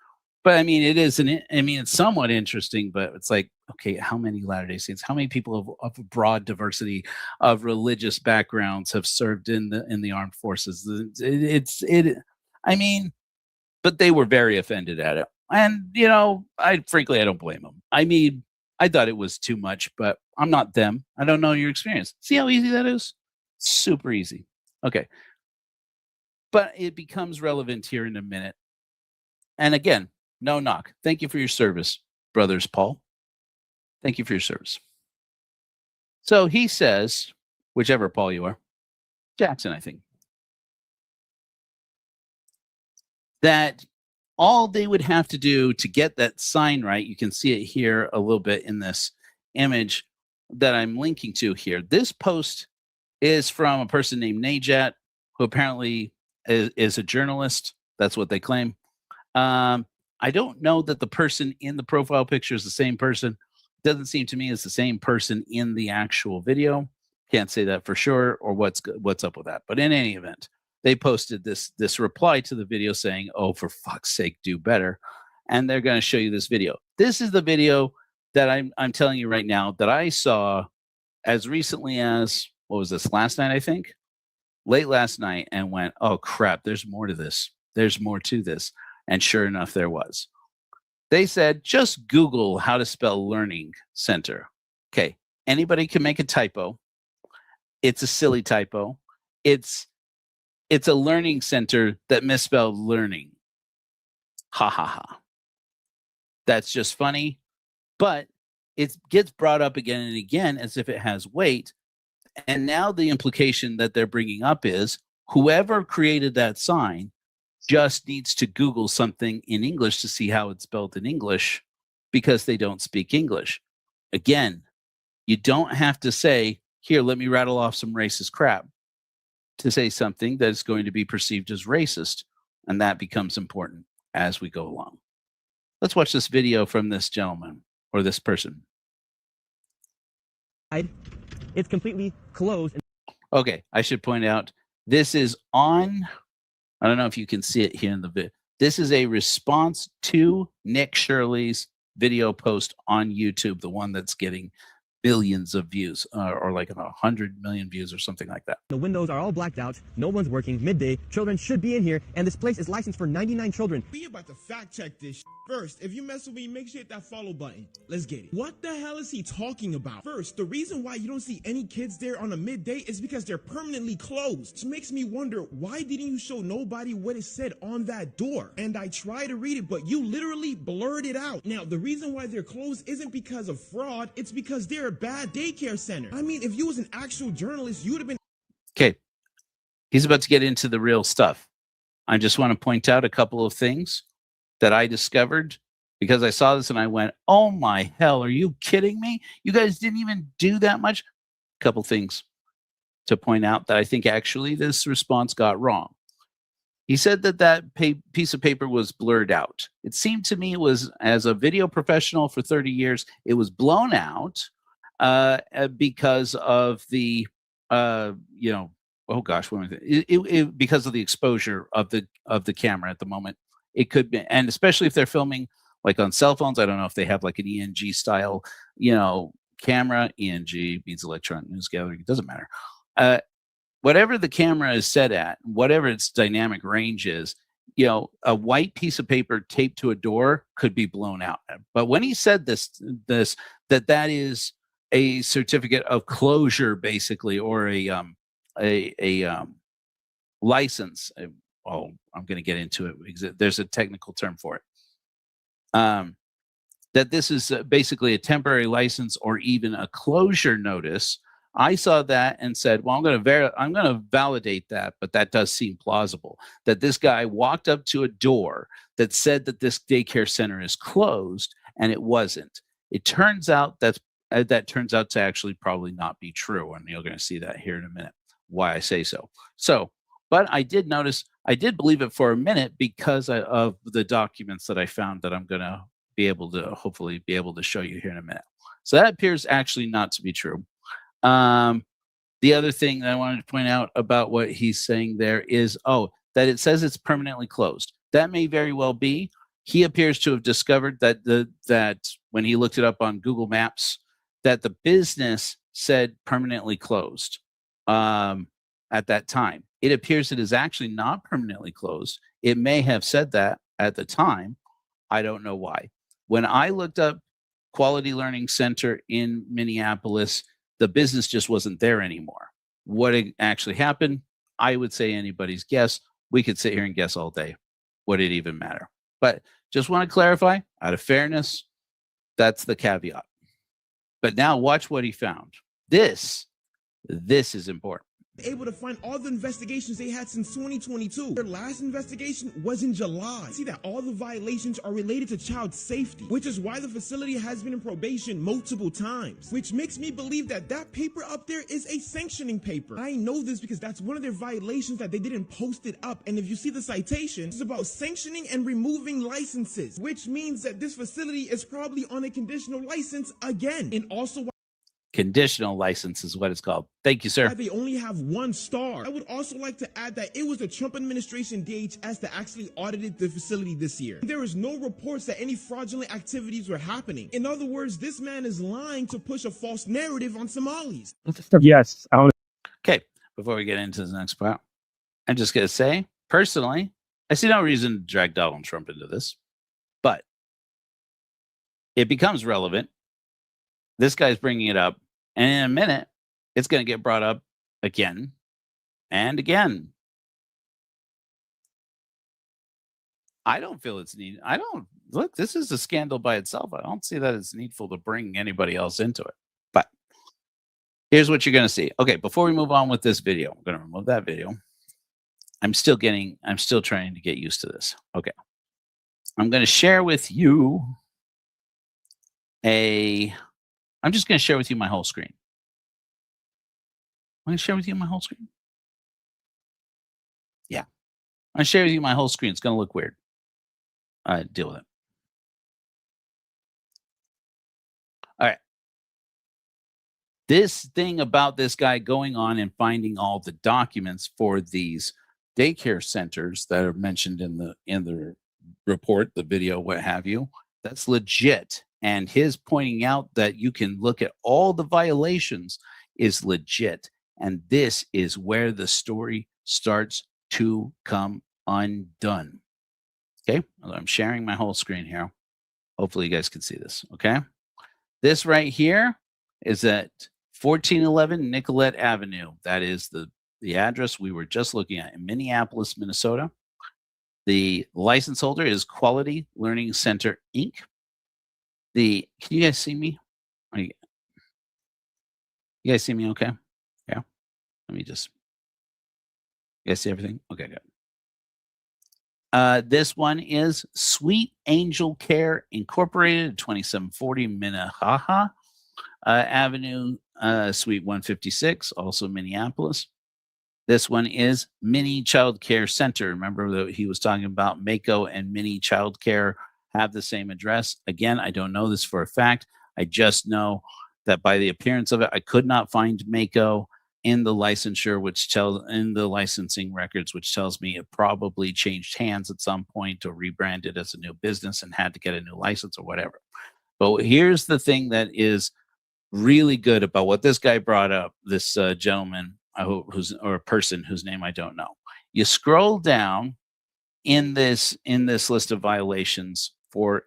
But I mean, it's somewhat interesting. But it's like, okay, how many Latter-day Saints, how many people of a broad diversity of religious backgrounds have served in the armed forces? I mean, but they were very offended at it, and I don't blame them. I mean, I thought it was too much, but I'm not them. I don't know your experience. See how easy that is? Super easy. Okay. But it becomes relevant here in a minute. And again, no knock. Thank you for your service, brothers Paul. Thank you for your service. So he says, whichever Paul you are, Jackson, I think, that all they would have to do to get that sign right, you can see it here a little bit in this image that I'm linking to here. This post is from a person named Najat, who apparently is a journalist. That's what they claim. I don't know that the person in the profile picture is the same person. Doesn't seem to me it's the same person in the actual video. Can't say that for sure, or what's up with that. But in any event, they posted this reply to the video saying, "Oh, for fuck's sake, do better." And they're going to show you this video. This is the video that I'm telling you right now that I saw as recently as, what was this, last night, I think? Late last night, and went, oh crap, there's more to this. There's more to this. And sure enough, there was. They said, just Google how to spell Learning Center. Okay, anybody can make a typo. It's a silly typo. It's a learning center that misspelled learning. Ha ha ha. That's just funny. But it gets brought up again and again as if it has weight. And now the implication that they're bringing up is whoever created that sign just needs to Google something in English to see how it's spelled in English because they don't speak English. Again, you don't have to say, here, let me rattle off some racist crap to say something that is going to be perceived as racist. And that becomes important as we go along. Let's watch this video from this gentleman or this person. It's completely closed. Okay, I should point out, this is on, I don't know if you can see it here in the video. This is a response to Nick Shirley's video post on YouTube, the one that's getting billions of views, or like 100 million views or something like that. The windows are all blacked out. No one's working. Midday. Children should be in here, and this place is licensed for 99 children. We about to fact check this first. If you mess with me, make sure you hit that follow button. Let's get it. What the hell is he talking about? First, the reason why you don't see any kids there on a midday is because they're permanently closed. Which makes me wonder, why didn't you show nobody what it said on that door? And I tried to read it, but you literally blurred it out. Now, the reason why they're closed isn't because of fraud. It's because they're a bad daycare center. I mean, if you was an actual journalist, you would have been... Okay. He's about to get into the real stuff. I just want to point out a couple of things that I discovered because I saw this and I went, oh my hell, are you kidding me? You guys didn't even do that much? A couple things to point out that I think actually this response got wrong. He said that piece of paper was blurred out. It seemed to me it was, as a video professional for 30 years, it was blown out because of the, oh gosh, because of the exposure of the camera at the moment. It could be, and especially if they're filming like on cell phones, I don't know if they have like an ENG style, camera. ENG means electronic news gathering. It doesn't matter. Whatever the camera is set at, whatever its dynamic range is, a white piece of paper taped to a door could be blown out. But when he said that is a certificate of closure, basically, or a license. I'm going to get into it. There's a technical term for it. That this is basically a temporary license or even a closure notice I saw that and said, well, I'm going to validate that, but that does seem plausible that this guy walked up to a door that said that this daycare center is closed, and it wasn't. It turns out that turns out to actually probably not be true, and you're going to see that here in a minute, why I say so. But I did believe it for a minute because of the documents that I found that I'm going to hopefully be able to show you here in a minute. So that appears actually not to be true. The other thing that I wanted to point out about what he's saying there is, that it says it's permanently closed. That may very well be. He appears to have discovered that when he looked it up on Google Maps, that the business said permanently closed at that time. It appears it is actually not permanently closed. It may have said that at the time. I don't know why. When I looked up Quality Learning Center in Minneapolis, the business just wasn't there anymore. What actually happened, I would say anybody's guess. We could sit here and guess all day. Would it even matter? But just want to clarify, out of fairness, that's the caveat. But now watch what he found. This is important. Able to find all the investigations they had since 2022. Their last investigation was in July. See that all the violations are related to child safety, which is why the facility has been in probation multiple times, which makes me believe that paper up there is a sanctioning paper. I know this because that's one of their violations that they didn't post it up. And if you see the citation, it's about sanctioning and removing licenses, which means that this facility is probably on a conditional license again. And also conditional license is what it's called. Thank you, sir. They only have 1 star. I would also like to add that it was the Trump administration DHS that actually audited the facility this year. There is no reports that any fraudulent activities were happening. In other words, this man is lying to push a false narrative on Somalis. Yes. Okay, before we get into the next part, I'm just going to say, personally, I see no reason to drag Donald Trump into this, but it becomes relevant. This guy's bringing it up, and in a minute, it's going to get brought up again and again. I don't feel it's needed. Look, this is a scandal by itself. I don't see that it's needful to bring anybody else into it. But here's what you're going to see. Okay, before we move on with this video, I'm going to remove that video. I'm still trying to get used to this. Okay. I'm going to share with you I'm just going to share with you my whole screen. I'm going to share with you my whole screen. Yeah. I'm going to share with you my whole screen. It's going to look weird. Deal with it. All right. This thing about this guy going on and finding all the documents for these daycare centers that are mentioned in the report, the video, what have you, that's legit. And his pointing out that you can look at all the violations is legit. And this is where the story starts to come undone. Okay, I'm sharing my whole screen here. Hopefully you guys can see this. Okay, this right here is at 1411 Nicollet Avenue. That is the address we were just looking at in Minneapolis, Minnesota. The license holder is Quality Learning Center, Inc. Can you guys see me? You guys see me okay? Yeah. Let me just. You guys see everything? Okay, good. This one is Sweet Angel Care Incorporated, 2740 Minnehaha Avenue, Suite 156, also Minneapolis. This one is Mini Child Care Center. Remember that he was talking about Mako and Mini Child Care have the same address. Again, I don't know this for a fact. I just know that by the appearance of it, I could not find Mako in the licensure, in the licensing records, which tells me it probably changed hands at some point or rebranded as a new business and had to get a new license or whatever. But here's the thing that is really good about what this guy brought up, this gentleman, or a person whose name I don't know. You scroll down in this list of violations for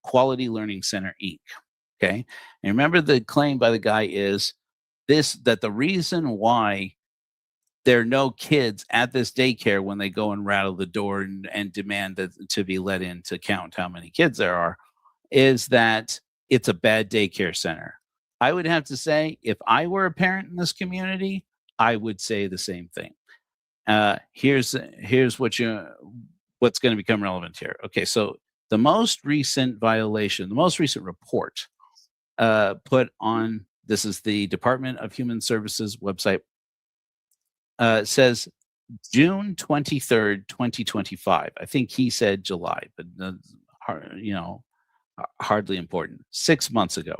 Quality Learning Center, Inc. Okay, and remember the claim by the guy is that the reason why there are no kids at this daycare when they go and rattle the door and demand to be let in to count how many kids there are is that it's a bad daycare center. I would have to say, if I were a parent in this community, I would say the same thing. Here's what's going to become relevant here. Okay, so the most recent violation, the most recent report put on, this is the Department of Human Services website, says June 23rd, 2025. I think he said July, but hardly important. 6 months ago.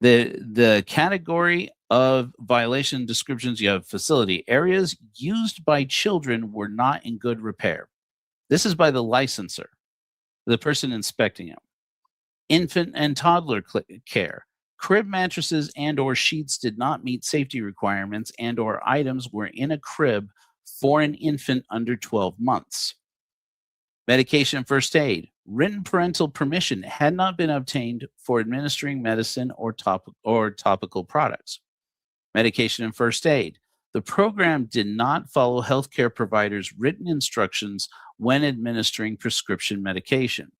The category of violation descriptions, you have facility. Areas used by children were not in good repair. This is by the licensor, the person inspecting it. Infant and toddler care. Crib mattresses and or sheets did not meet safety requirements and or items were in a crib for an infant under 12 months. Medication and first aid. Written parental permission had not been obtained for administering medicine or topical products. Medication and first aid. The program did not follow healthcare providers' written instructions when administering prescription medication.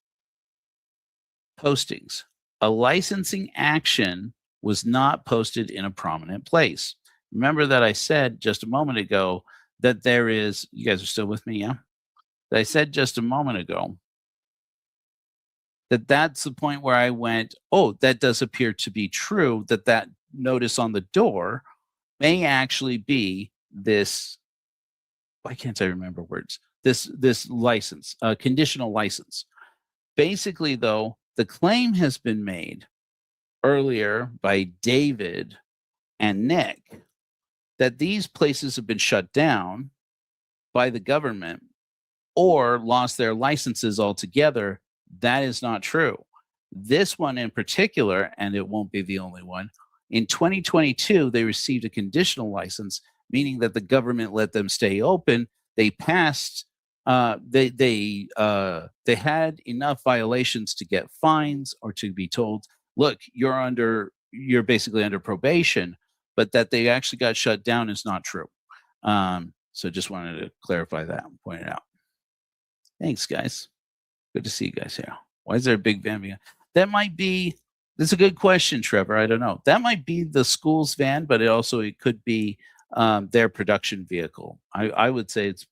Postings. A licensing action was not posted in a prominent place. Remember that I said just a moment ago that there is, you guys are still with me, yeah? That I said just a moment ago that that's the point where I went, oh, that does appear to be true, that notice on the door may actually be this, why can't I remember words? This license, conditional license. Basically, though, the claim has been made earlier by David and Nick that these places have been shut down by the government or lost their licenses altogether. That is not true. This one in particular, and it won't be the only one, in 2022, they received a conditional license, meaning that the government let them stay open. They passed, they had enough violations to get fines or to be told, look, you're basically under probation, but that they actually got shut down is not true. So just wanted to clarify that and point it out. Thanks, guys. Good to see you guys here. Why is there a big van behind? That's a good question, Trevor. I don't know. That might be the school's van, but it could be their production vehicle. I would say it's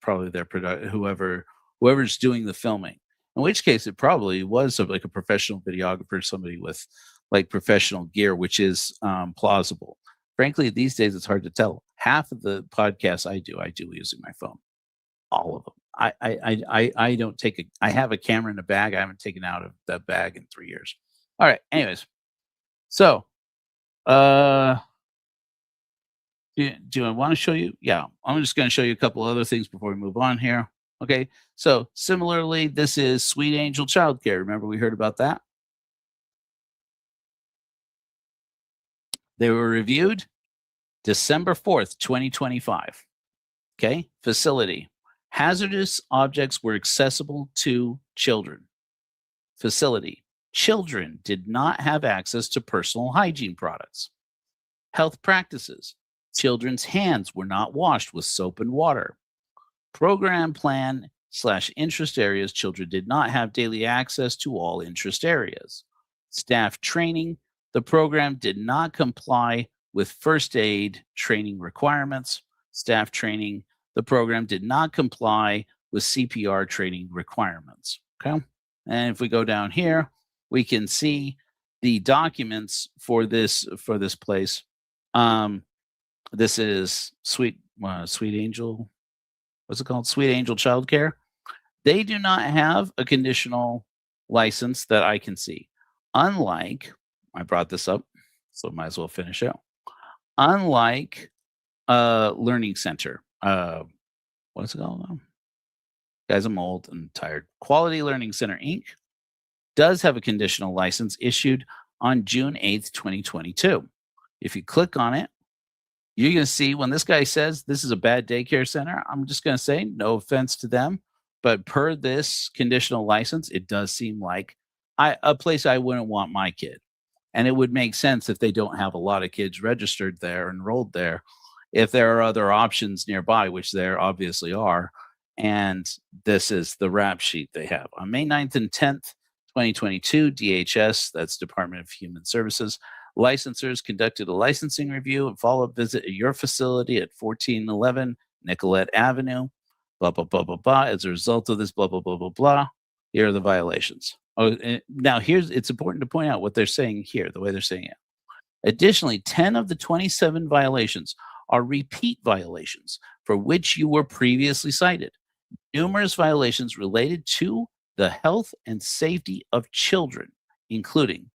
probably their whoever's doing the filming. In which case, it probably was like a professional videographer, somebody with like professional gear, which is plausible. Frankly, these days it's hard to tell. Half of the podcasts I do using my phone. All of them. I don't take I have a camera in a bag. I haven't taken out of that bag in 3 years. All right. Anyways, so do I want to show you? Yeah, I'm just going to show you a couple other things before we move on here. Okay. So similarly, this is Sweet Angel Childcare. Remember we heard about that? They were reviewed December 4th, 2025. Okay. Facility. Hazardous objects were accessible to children. Facility. Children did not have access to personal hygiene products. Health practices. Children's hands were not washed with soap and water. Program plan / interest areas. Children did not have daily access to all interest areas. Staff training. The program did not comply with first aid training requirements. Staff training. The program did not comply with CPR training requirements. Okay. And if we go down here, we can see the documents for this place. This is Sweet Angel. What's it called? Sweet Angel Childcare. They do not have a conditional license that I can see. Unlike, I brought this up, so might as well finish out. Unlike Learning Center. What's it called? Guys, I'm old and tired. Quality Learning Center, Inc. does have a conditional license issued on June 8th, 2022. If you click on it, you're going to see when this guy says this is a bad daycare center, I'm just going to say no offense to them, but per this conditional license, it does seem like a place I wouldn't want my kid. And it would make sense if they don't have a lot of kids registered there, enrolled there, if there are other options nearby, which there obviously are. And this is the rap sheet they have. On May 9th and 10th, 2022, DHS, that's Department of Human Services, licensors conducted a licensing review and follow-up visit at your facility at 1411 Nicollet Avenue, blah, blah, blah, blah, blah. As a result of this, blah, blah, blah, blah, blah, here are the violations. Oh, now it's important to point out what they're saying here, the way they're saying it. Additionally, 10 of the 27 violations are repeat violations for which you were previously cited. Numerous violations related to the health and safety of children, including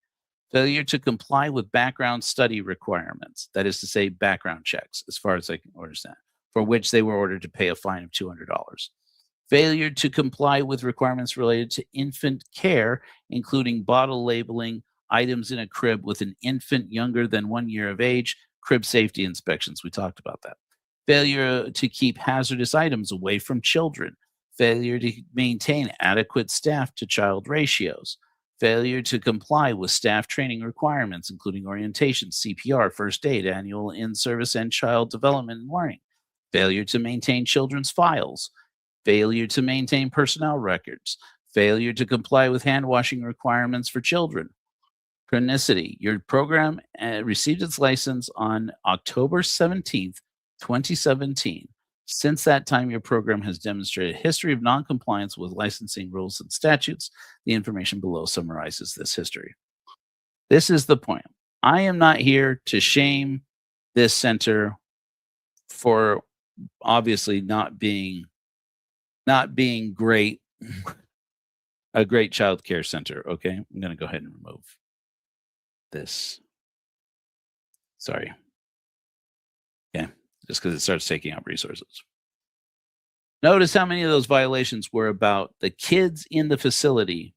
failure to comply with background study requirements, that is to say, background checks, as far as I can understand, for which they were ordered to pay a fine of $200. Failure to comply with requirements related to infant care, including bottle labeling, items in a crib with an infant younger than 1 year of age, crib safety inspections. We talked about that. Failure to keep hazardous items away from children. Failure to maintain adequate staff to child ratios. Failure to comply with staff training requirements, including orientation, CPR, first aid, annual in-service and child development and learning. Failure to maintain children's files. Failure to maintain personnel records. Failure to comply with hand washing requirements for children. Chronicity. Your program received its license on October 17th, 2017. Since that time, your program has demonstrated a history of noncompliance with licensing rules and statutes. The information below summarizes this history. This is the point. I am not here to shame this center for obviously not being great, a great child care center. Okay, I'm going to go ahead and remove this. Sorry. Okay, just because it starts taking up resources. Notice how many of those violations were about the kids in the facility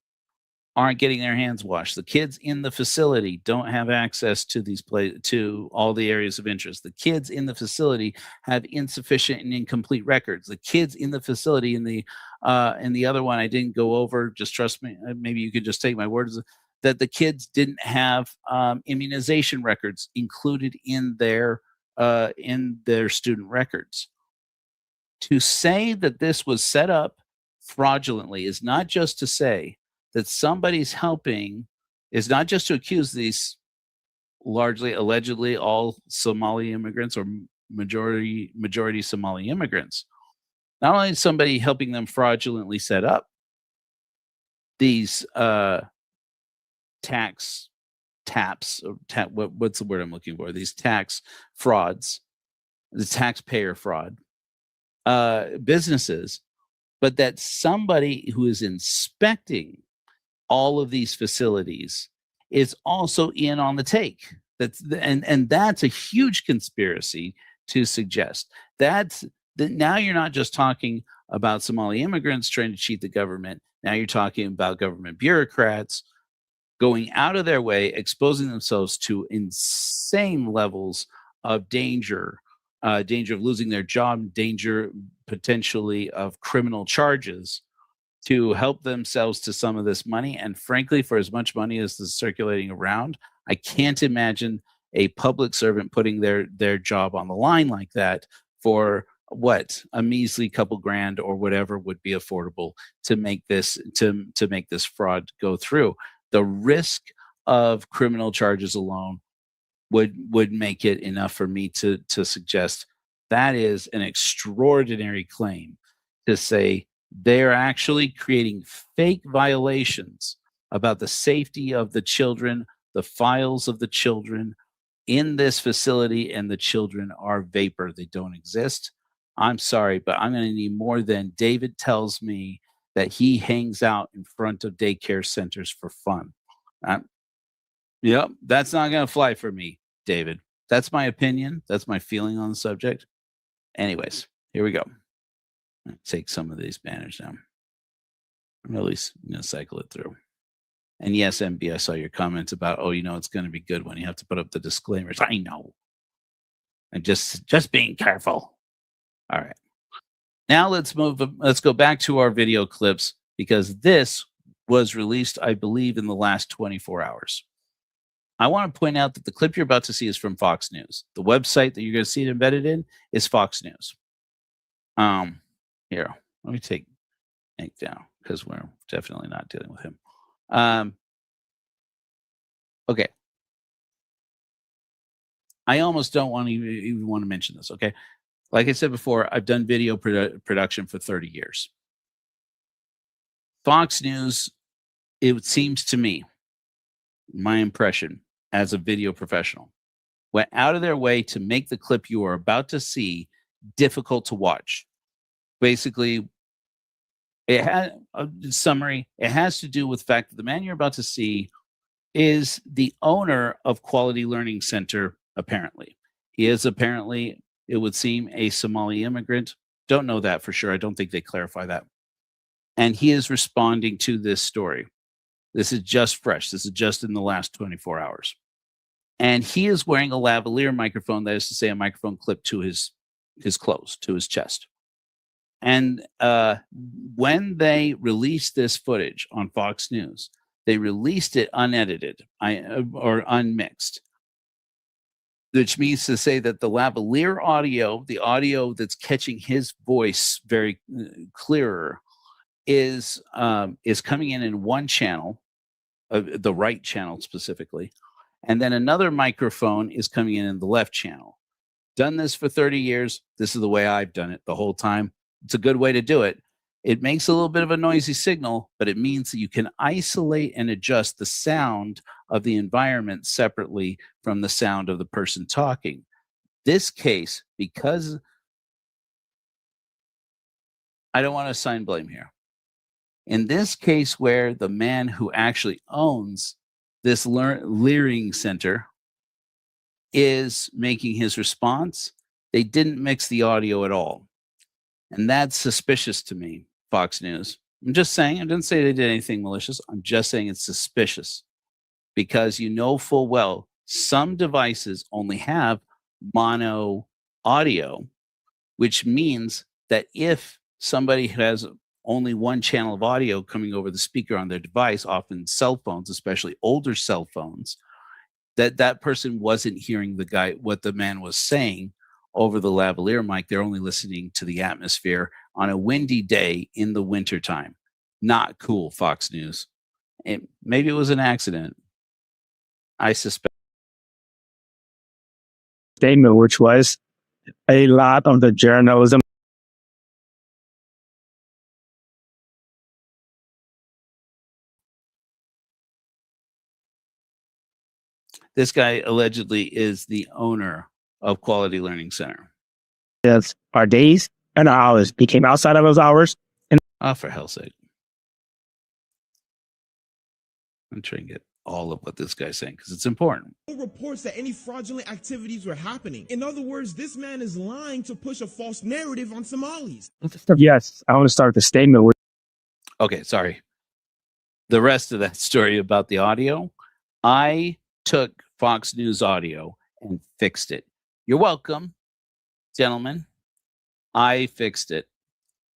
aren't getting their hands washed. The kids in the facility don't have access to to all the areas of interest. The kids in the facility have insufficient and incomplete records. The kids in the facility in the other one I didn't go over. Just trust me. Maybe you could just take my word that the kids didn't have immunization records included in their student records. To say that this was set up fraudulently is not just to say that somebody's helping, is not just to accuse these largely, allegedly, all Somali immigrants or majority Somali immigrants. Not only is somebody helping them fraudulently set up these tax taps, or what's the word I'm looking for? These tax frauds, the taxpayer fraud businesses, but that somebody who is inspecting all of these facilities is also in on the take. And that's a huge conspiracy to suggest that now you're not just talking about Somali immigrants trying to cheat the government. Now you're talking about government bureaucrats going out of their way, exposing themselves to insane levels of danger of losing their job, danger potentially of criminal charges, to help themselves to some of this money. And frankly, for as much money as is circulating around, I can't imagine a public servant putting their job on the line like that for what, a measly couple grand or whatever would be affordable to make this to make this fraud go through. The risk of criminal charges alone would make it enough for me to suggest that is an extraordinary claim to say they're actually creating fake violations about the safety of the children, the files of the children in this facility, and the children are vapor. They don't exist. I'm sorry, but I'm going to need more than David tells me that he hangs out in front of daycare centers for fun. Yep, that's not going to fly for me, David. That's my opinion. That's my feeling on the subject. Anyways, here we go. Take some of these banners down. I'm at least going to cycle it through. And yes, MB, I saw your comments about, it's going to be good when you have to put up the disclaimers. I know. And just being careful. All right. Now let's go back to our video clips, because this was released, I believe, in the last 24 hours. I want to point out that the clip you're about to see is from Fox News. The website that you're going to see it embedded in is Fox News. Here, let me take Hank down, because we're definitely not dealing with him. Okay. I almost don't want to even want to mention this. Okay. Like I said before, I've done video production for 30 years. Fox News, it seems to me, my impression as a video professional, went out of their way to make the clip you are about to see difficult to watch. Basically, it had a summary. It has to do with the fact that the man you're about to see is the owner of Quality Learning Center, apparently. He is apparently, it would seem, a Somali immigrant. Don't know that for sure. I don't think they clarify that. And he is responding to this story. This is just fresh. This is just in the last 24 hours. And he is wearing a lavalier microphone, that is to say, a microphone clipped to his clothes, to his chest. And when they released this footage on Fox News, they released it unedited or unmixed, which means to say that the lavalier audio, the audio that's catching his voice very clearer, is coming in one channel, the right channel specifically, and then another microphone is coming in the left channel. Done this for 30 years. This is the way I've done it the whole time. It's a good way to do it. It makes a little bit of a noisy signal, but it means that you can isolate and adjust the sound of the environment separately from the sound of the person talking. This case, because I don't want to assign blame here. In this case, where the man who actually owns this Learing Center is making his response, they didn't mix the audio at all. And that's suspicious to me, Fox News. I'm just saying, I didn't say they did anything malicious. I'm just saying it's suspicious because you know full well some devices only have mono audio, which means that if somebody has only one channel of audio coming over the speaker on their device, often cell phones, especially older cell phones, that person wasn't hearing what the man was saying over the lavalier mic. They're only listening to the atmosphere on a windy day in the wintertime. Not cool, Fox News. Maybe it was an accident. I suspect. Statement, which was a lot of the journalism. This guy allegedly is the owner of Quality Learning Center. Yes, our days and our hours became outside of those hours. And for hell's sake. I'm trying to get all of what this guy's saying because it's important. No reports that any fraudulent activities were happening. In other words, this man is lying to push a false narrative on Somalis. Yes, I want to start the statement with. Okay, sorry. The rest of that story about the audio, I took Fox News audio and fixed it. You're welcome, gentlemen. I fixed it.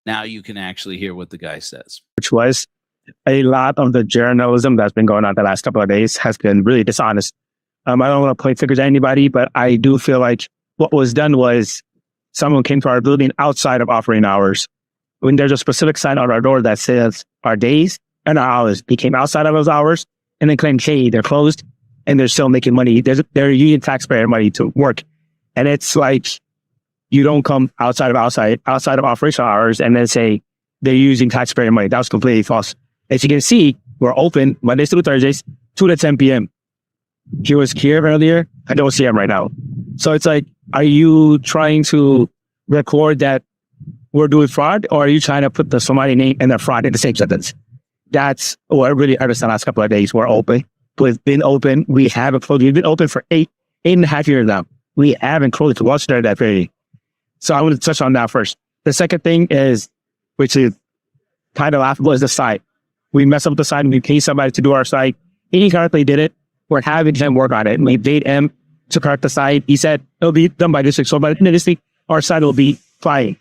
Now you can actually hear what the guy says. Which was a lot of the journalism that's been going on the last couple of days has been really dishonest. I don't want to point fingers at anybody, but I do feel like what was done was someone came to our building outside of operating hours. When there's a specific sign on our door that says our days and our hours became outside of those hours, and then claimed, hey, they're closed and they're still making money. They're using taxpayer money to work. And it's like, you don't come outside of operational hours and then say they're using taxpayer money. That was completely false. As you can see, we're open Mondays through Thursdays, 2 to 10 p.m. He was here earlier. I don't see him right now. So it's like, are you trying to record that we're doing fraud, or are you trying to put the Somali name and the fraud in the same sentence? That's what I really understand. The last couple of days, we're open. We've been open. We haven't closed. We've been open for eight and a half years now. We haven't closed once during that period. So I want to touch on that first. The second thing is, which is kind of laughable, is the site. We messed up the site and we paid somebody to do our site. He correctly did it. We're having him work on it. We paid him to correct the site. He said it'll be done by this week. So by the end of this week, our site will be flying.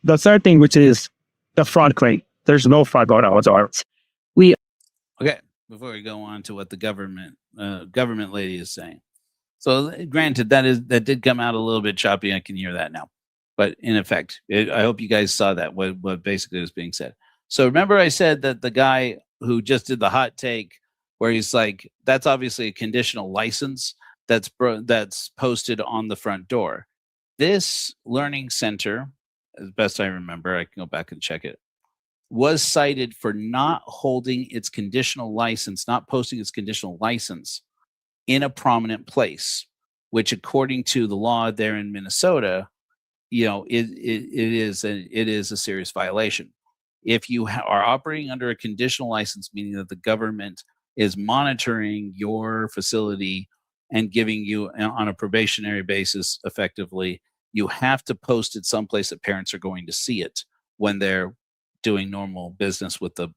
The third thing, which is the fraud claim. There's no fraud going on whatsoever. Okay, before we go on to what the government lady is saying. So granted, that did come out a little bit choppy. I can hear that now. But in effect, I hope you guys saw that, what basically was being said. So remember I said that the guy who just did the hot take where he's like, that's obviously a conditional license that's posted on the front door. This learning center, as best I remember, I can go back and check it, was cited for not holding its conditional license, not posting its conditional license in a prominent place, which according to the law there in Minnesota, it is a serious violation. If you are operating under a conditional license, meaning that the government is monitoring your facility and giving you on a probationary basis, effectively, you have to post it someplace that parents are going to see it when they're doing normal business with the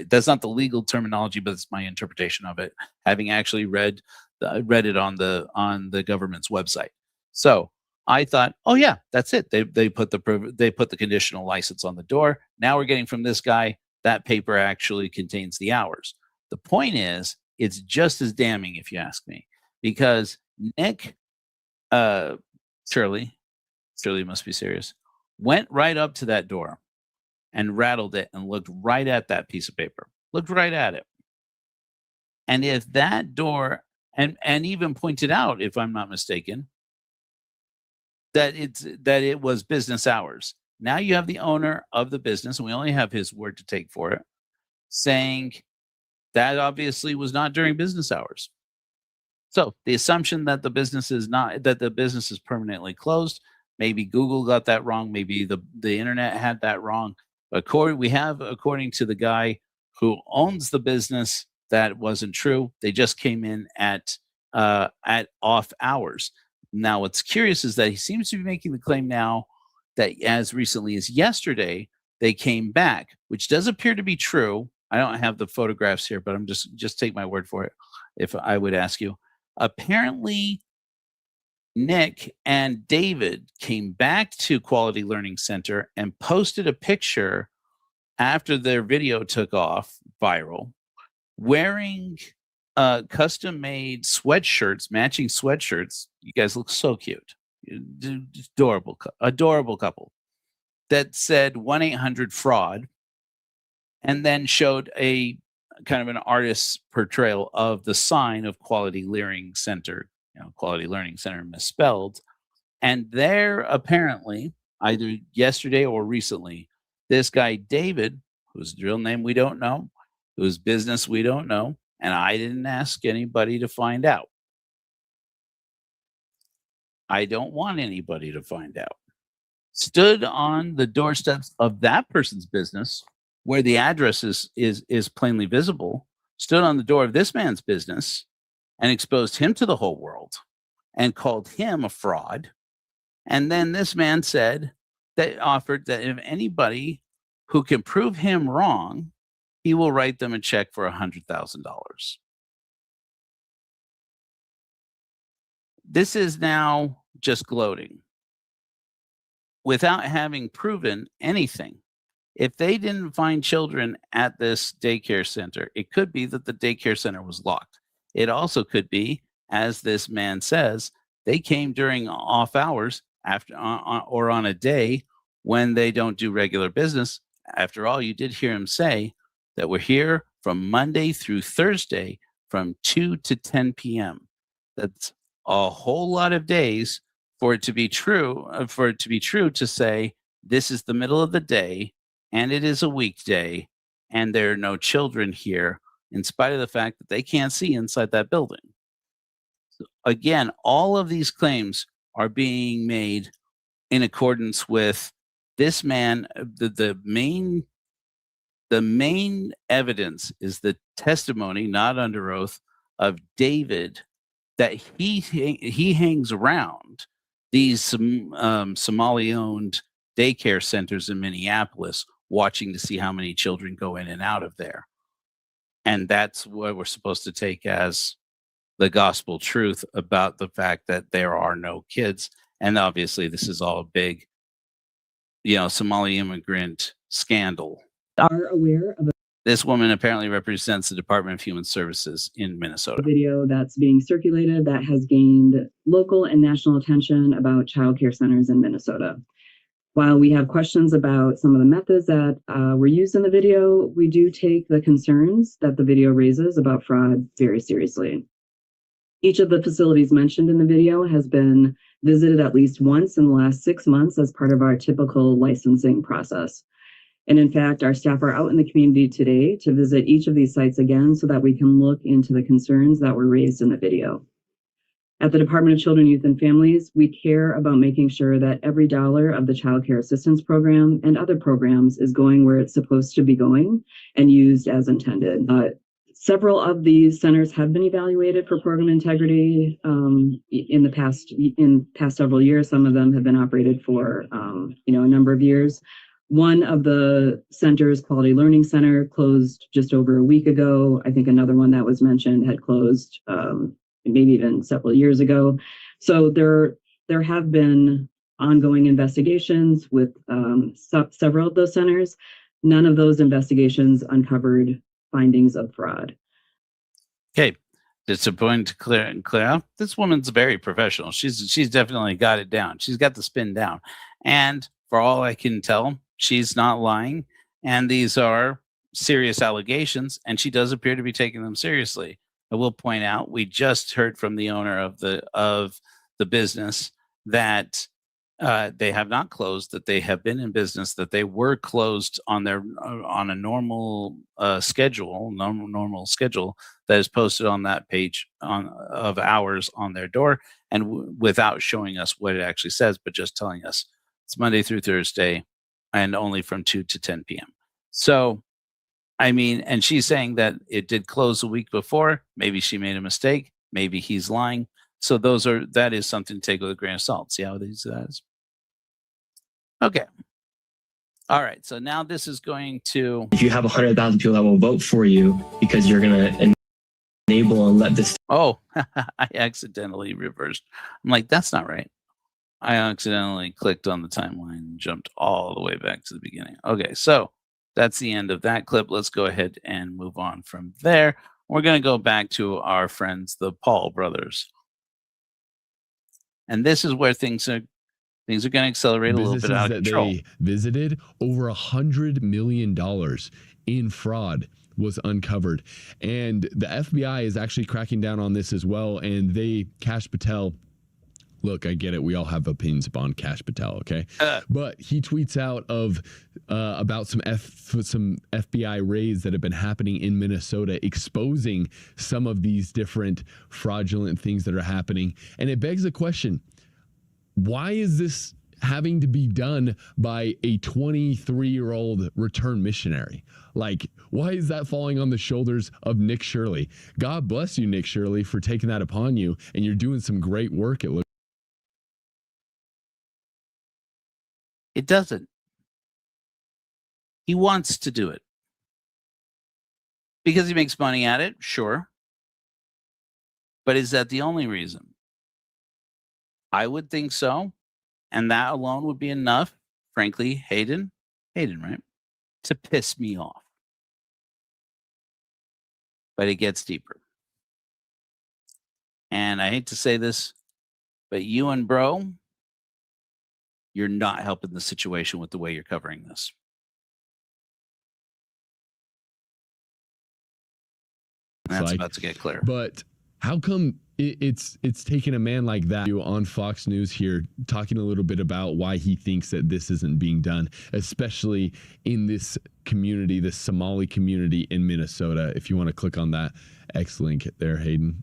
that's not the legal terminology, but it's my interpretation of it, having actually read it on the government's website. So I thought, oh yeah, that's it. They put the conditional license on the door. Now we're getting from this guy that paper actually contains the hours. The point is, it's just as damning, if you ask me, because Nick, Shirley must be serious, went right up to that door and rattled it and looked right at that piece of paper, looked right at it. And if that door, and even pointed out, if I'm not mistaken, that it was business hours. Now you have the owner of the business, and we only have his word to take for it, saying that obviously was not during business hours. So the assumption that the business is permanently closed, maybe Google got that wrong, maybe the internet had that wrong. According to the guy who owns the business, that wasn't true. They just came in at off hours. Now, what's curious is that he seems to be making the claim now that as recently as yesterday, they came back, which does appear to be true. I don't have the photographs here, but I'm just take my word for it if I would ask you. Apparently, Nick and David came back to Quality Learning Center and posted a picture after their video took off viral, wearing custom-made sweatshirts, matching sweatshirts. You guys look so cute. Adorable couple. That said 1-800-FRAUD, and then showed a kind of an artist's portrayal of the sign of Quality Learing Center, Quality Learning Center misspelled. And there, apparently, either yesterday or recently, this guy David, whose real name we don't know, whose business we don't know, and I didn't ask anybody to find out. I don't want anybody to find out. Stood on the doorsteps of that person's business, where the address is plainly visible, stood on the door of this man's business and exposed him to the whole world and called him a fraud. And then this man offered that if anybody who can prove him wrong, he will write them a check for $100,000. This is now just gloating without having proven anything. If they didn't find children at this daycare center, it could be that the daycare center was locked. It also could be, as this man says, they came during off hours or on a day when they don't do regular business. After all, you did hear him say that we're here from Monday through Thursday from 2 to 10 p.m. That's a whole lot of days for it to be true, to say this is the middle of the day and it is a weekday and there are no children here, in spite of the fact that they can't see inside that building. So again, all of these claims are being made in accordance with this man. The main evidence is the testimony, not under oath, of David, that he hangs around these Somali-owned daycare centers in Minneapolis, watching to see how many children go in and out of there. And that's what we're supposed to take as the gospel truth about the fact that there are no kids. And obviously this is all a big, Somali immigrant scandal. Are aware of this woman apparently represents the Department of Human Services in Minnesota. A video that's being circulated that has gained local and national attention about child care centers in Minnesota. While we have questions about some of the methods that were used in the video, we do take the concerns that the video raises about fraud very seriously. Each of the facilities mentioned in the video has been visited at least once in the last 6 months as part of our typical licensing process. And in fact, our staff are out in the community today to visit each of these sites again so that we can look into the concerns that were raised in the video. At the Department of Children, Youth, and Families, we care about making sure that every dollar of the Child Care Assistance Program and other programs is going where it's supposed to be going and used as intended. Several of these centers have been evaluated for program integrity in past several years. Some of them have been operated for a number of years. One of the centers, Quality Learning Center, closed just over a week ago. I think another one that was mentioned had closed maybe even several years ago. So there have been ongoing investigations with several of those centers. None of those investigations uncovered findings of fraud. Okay, it's important to clear out. This woman's very professional. She's definitely got it down. She's got the spin down, and for all I can tell, she's not lying. And these are serious allegations, and she does appear to be taking them seriously. I will point out we just heard from the owner of the business that they have not closed, that they have been in business, that they were closed on a normal schedule that is posted on that page of hours on their door, and without showing us what it actually says, but just telling us it's Monday through Thursday and only from 2 to 10 p.m. So, I mean, and she's saying that it did close a week before. Maybe she made a mistake. Maybe he's lying. So that is something to take with a grain of salt. See how these guys. Okay. All right. So now this is going to. If you have 100,000 people that will vote for you because you're going to enable and let this. Oh, I accidentally reversed. I'm like, that's not right. I accidentally clicked on the timeline and jumped all the way back to the beginning. Okay. So that's the end of that clip. Let's go ahead and move on from there. We're going to go back to our friends, the Paul brothers. And this is where things are going to accelerate a little bit out of control. They visited, over $100 million in fraud was uncovered. And the FBI is actually cracking down on this as well. And Kash Patel, look, I get it. We all have opinions upon Kash Patel, okay? But he tweets out about some FBI raids that have been happening in Minnesota, exposing some of these different fraudulent things that are happening. And it begs the question, why is this having to be done by a 23-year-old return missionary? Like, why is that falling on the shoulders of Nick Shirley? God bless you, Nick Shirley, for taking that upon you, and you're doing some great work. It doesn't. He wants to do it. Because he makes money at it, sure. But is that the only reason? I would think so. And that alone would be enough, frankly, Hayden, right? To piss me off. But it gets deeper. And I hate to say this, but you and bro, you're not helping the situation with the way you're covering this. And that's about to get clear. But how come it's taking a man like that on Fox News here, talking a little bit about why he thinks that this isn't being done, especially in this community, the Somali community in Minnesota? If you want to click on that X link there, Hayden.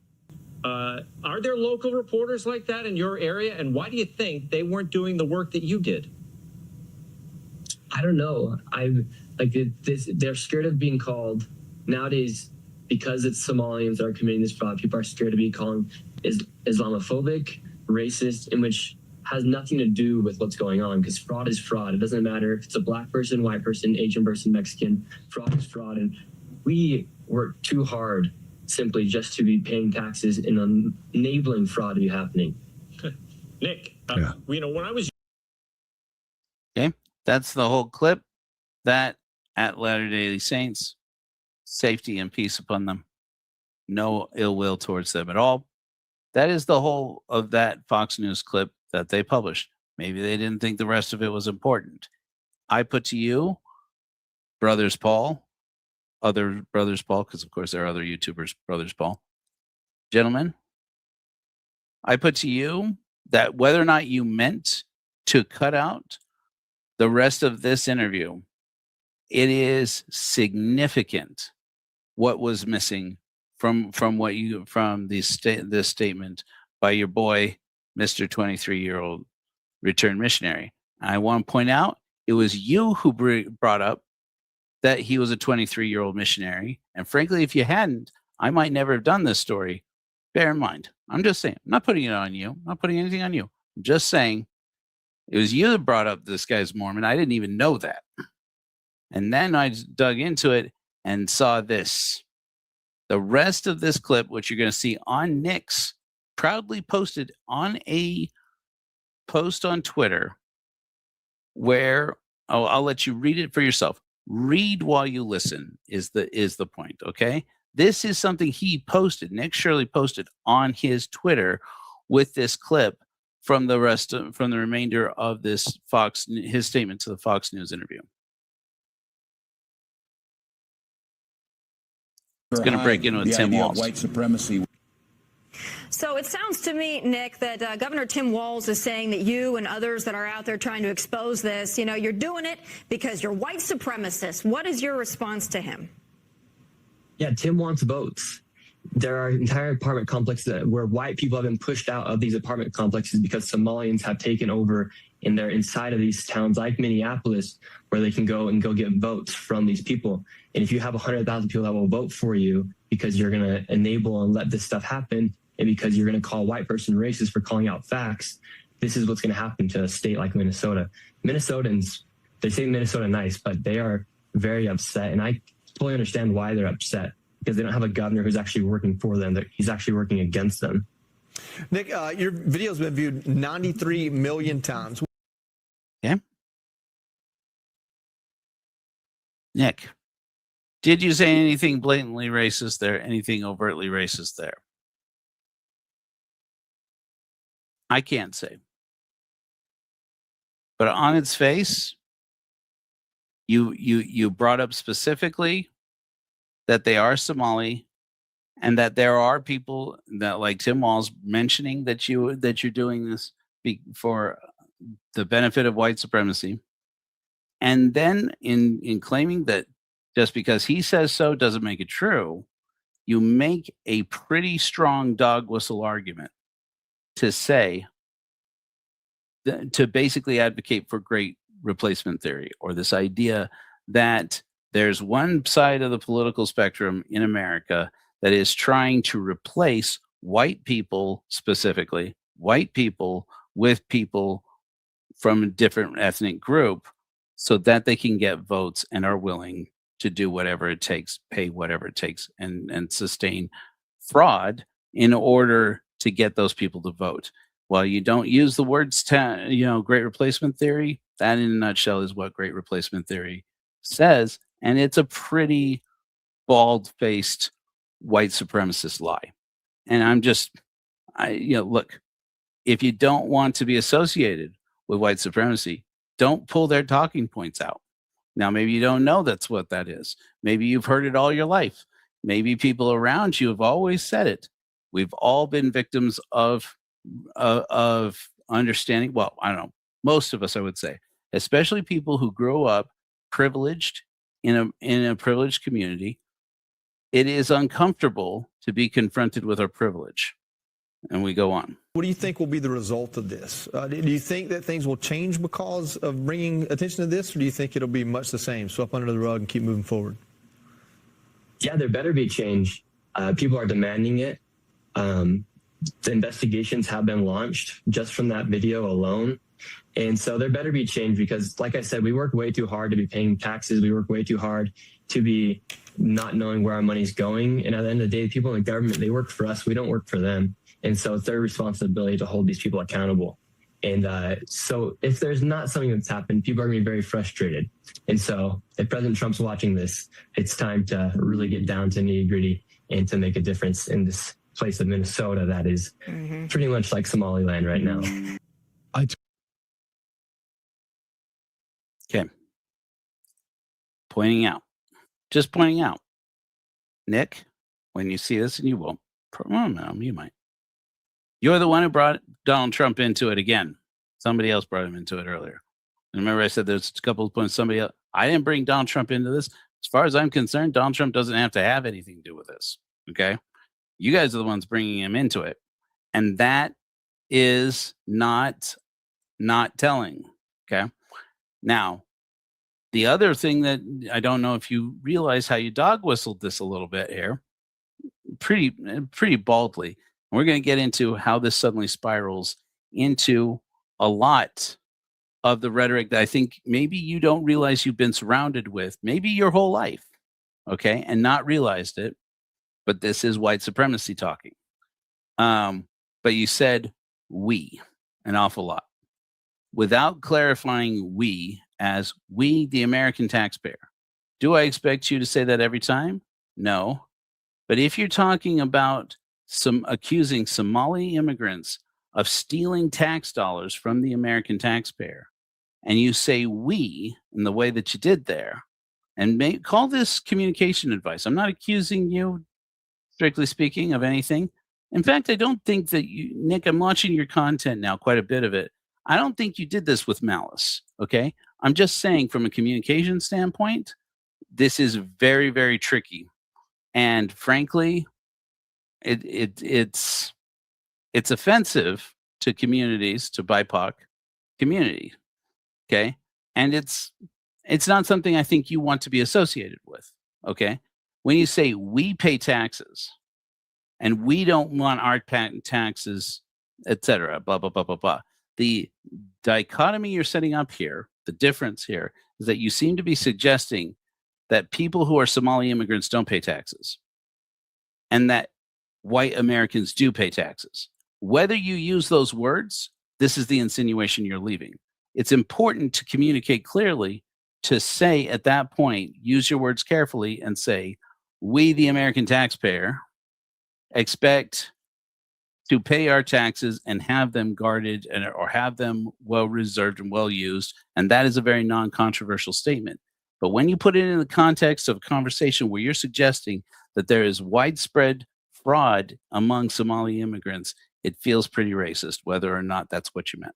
Are there local reporters like that in your area? And why do you think they weren't doing the work that you did? I don't know. They're scared of being called nowadays because it's Somalians that are committing this fraud. People are scared to be called Islamophobic, racist, in which has nothing to do with what's going on, because fraud is fraud. It doesn't matter if it's a black person, white person, Asian person, Mexican. Fraud is fraud. And we work too hard simply just to be paying taxes and enabling fraud to be happening. Nick, when I was... Okay, that's the whole clip. That at Latter-day Saints, safety and peace upon them. No ill will towards them at all. That is the whole of that Fox News clip that they published. Maybe they didn't think the rest of it was important. I put to you, Brothers Paul, other Brothers Paul, because of course there are other YouTubers, Brothers Paul. Gentlemen, I put to you that whether or not you meant to cut out the rest of this interview, it is significant what was missing from this statement by your boy, Mr. 23-year-old returned missionary. I want to point out it was you who brought up that he was a 23-year-old missionary. And frankly, if you hadn't, I might never have done this story. Bear in mind, I'm just saying, I'm not putting it on you. I'm not putting anything on you. I'm just saying it was you that brought up this guy's Mormon. I didn't even know that. And then I dug into it and saw this. The rest of this clip, which you're going to see on Nick's, proudly posted on a post on Twitter, where I'll let you read it for yourself. Read while you listen is the point, okay? This is something he posted. Nick Shirley posted on his Twitter with this clip from the remainder of this his statement to the Fox News interview. It's going to break in with Tim Walz. White supremacy. So it sounds to me, Nick, that Governor Tim Walz is saying that you and others that are out there trying to expose this, you're doing it because you're white supremacists. What is your response to him? Yeah, Tim wants votes. There are entire apartment complexes where white people have been pushed out of these apartment complexes because Somalians have taken over and they're inside of these towns like Minneapolis where they can go get votes from these people. And if you have 100,000 people that will vote for you because you're going to enable and let this stuff happen, and because you're going to call a white person racist for calling out facts, this is what's going to happen to a state like Minnesota. Minnesotans, they say Minnesota nice, but they are very upset. And I totally understand why they're upset, because they don't have a governor who's actually working for them. He's actually working against them. Nick, your video's been viewed 93 million times. Yeah. Nick, did you say anything blatantly racist there? Anything overtly racist there? I can't say. But on its face, you brought up specifically that they are Somali, and that there are people that, like Tim Walz, mentioning that you're doing this for the benefit of white supremacy, and then in claiming that just because he says so doesn't make it true, you make a pretty strong dog whistle argument to say, to basically advocate for great replacement theory, or this idea that there's one side of the political spectrum in America that is trying to replace white people, specifically white people, with people from a different ethnic group so that they can get votes and are willing to do whatever it takes, pay whatever it takes, and sustain fraud in order to get those people to vote. While you don't use the words, great replacement theory, that in a nutshell is what great replacement theory says. And it's a pretty bald-faced white supremacist lie. And look, if you don't want to be associated with white supremacy, don't pull their talking points out. Now, maybe you don't know that's what that is. Maybe you've heard it all your life. Maybe people around you have always said it. We've all been victims of understanding. Well, I don't know. Most of us, I would say, especially people who grow up privileged in a privileged community. It is uncomfortable to be confronted with our privilege. And we go on. What do you think will be the result of this? Do you think that things will change because of bringing attention to this, or do you think it'll be much the same, swept under the rug and keep moving forward? Yeah, there better be change. People are demanding it. The investigations have been launched just from that video alone. And so there better be change because, like I said, we work way too hard to be paying taxes. We work way too hard to be not knowing where our money's going. And at the end of the day, people in the government, they work for us. We don't work for them. And so it's their responsibility to hold these people accountable. And so if there's not something that's happened, people are going to be very frustrated. And so if President Trump's watching this, it's time to really get down to nitty gritty and to make a difference in this place of Minnesota that is pretty much like Somaliland right now. Okay. Just pointing out. Nick, when you see this, and you won't, no, you might. You're the one who brought Donald Trump into it again. Somebody else brought him into it earlier. And remember, I said there's a couple of points. Somebody else. I didn't bring Donald Trump into this. As far as I'm concerned, Donald Trump doesn't have to have anything to do with this. Okay, you guys are the ones bringing him into it, and that is not telling. Okay, now the other thing that I don't know if you realize how you dog whistled this a little bit here, pretty baldly. We're going to get into how this suddenly spirals into a lot of the rhetoric that I think maybe you don't realize you've been surrounded with, maybe your whole life, okay, and not realized it. But this is white supremacy talking. But you said we an awful lot without clarifying we as we, the American taxpayer. Do I expect you to say that every time? No. But if you're talking about accusing Somali immigrants of stealing tax dollars from the American taxpayer, and you say we in the way that you did there, and call this communication advice. I'm not accusing you, strictly speaking, of anything. In fact, I don't think that you, Nick, I'm watching your content now, quite a bit of it. I don't think you did this with malice, okay? I'm just saying from a communication standpoint, this is very, very tricky. And frankly, it's offensive to communities, to BIPOC community, okay? And it's not something I think you want to be associated with, okay? When you say we pay taxes and we don't want our taxes, etc., blah, blah, blah, blah, blah. The dichotomy you're setting up here, the difference here, is that you seem to be suggesting that people who are Somali immigrants don't pay taxes and that white Americans do pay taxes. Whether you use those words, this is the insinuation you're leaving. It's important to communicate clearly, to say at that point, use your words carefully and say, we, the American taxpayer, expect to pay our taxes and have them guarded or have them well reserved and well used. And that is a very non-controversial statement. But when you put it in the context of a conversation where you're suggesting that there is widespread fraud among Somali immigrants, it feels pretty racist, whether or not that's what you meant.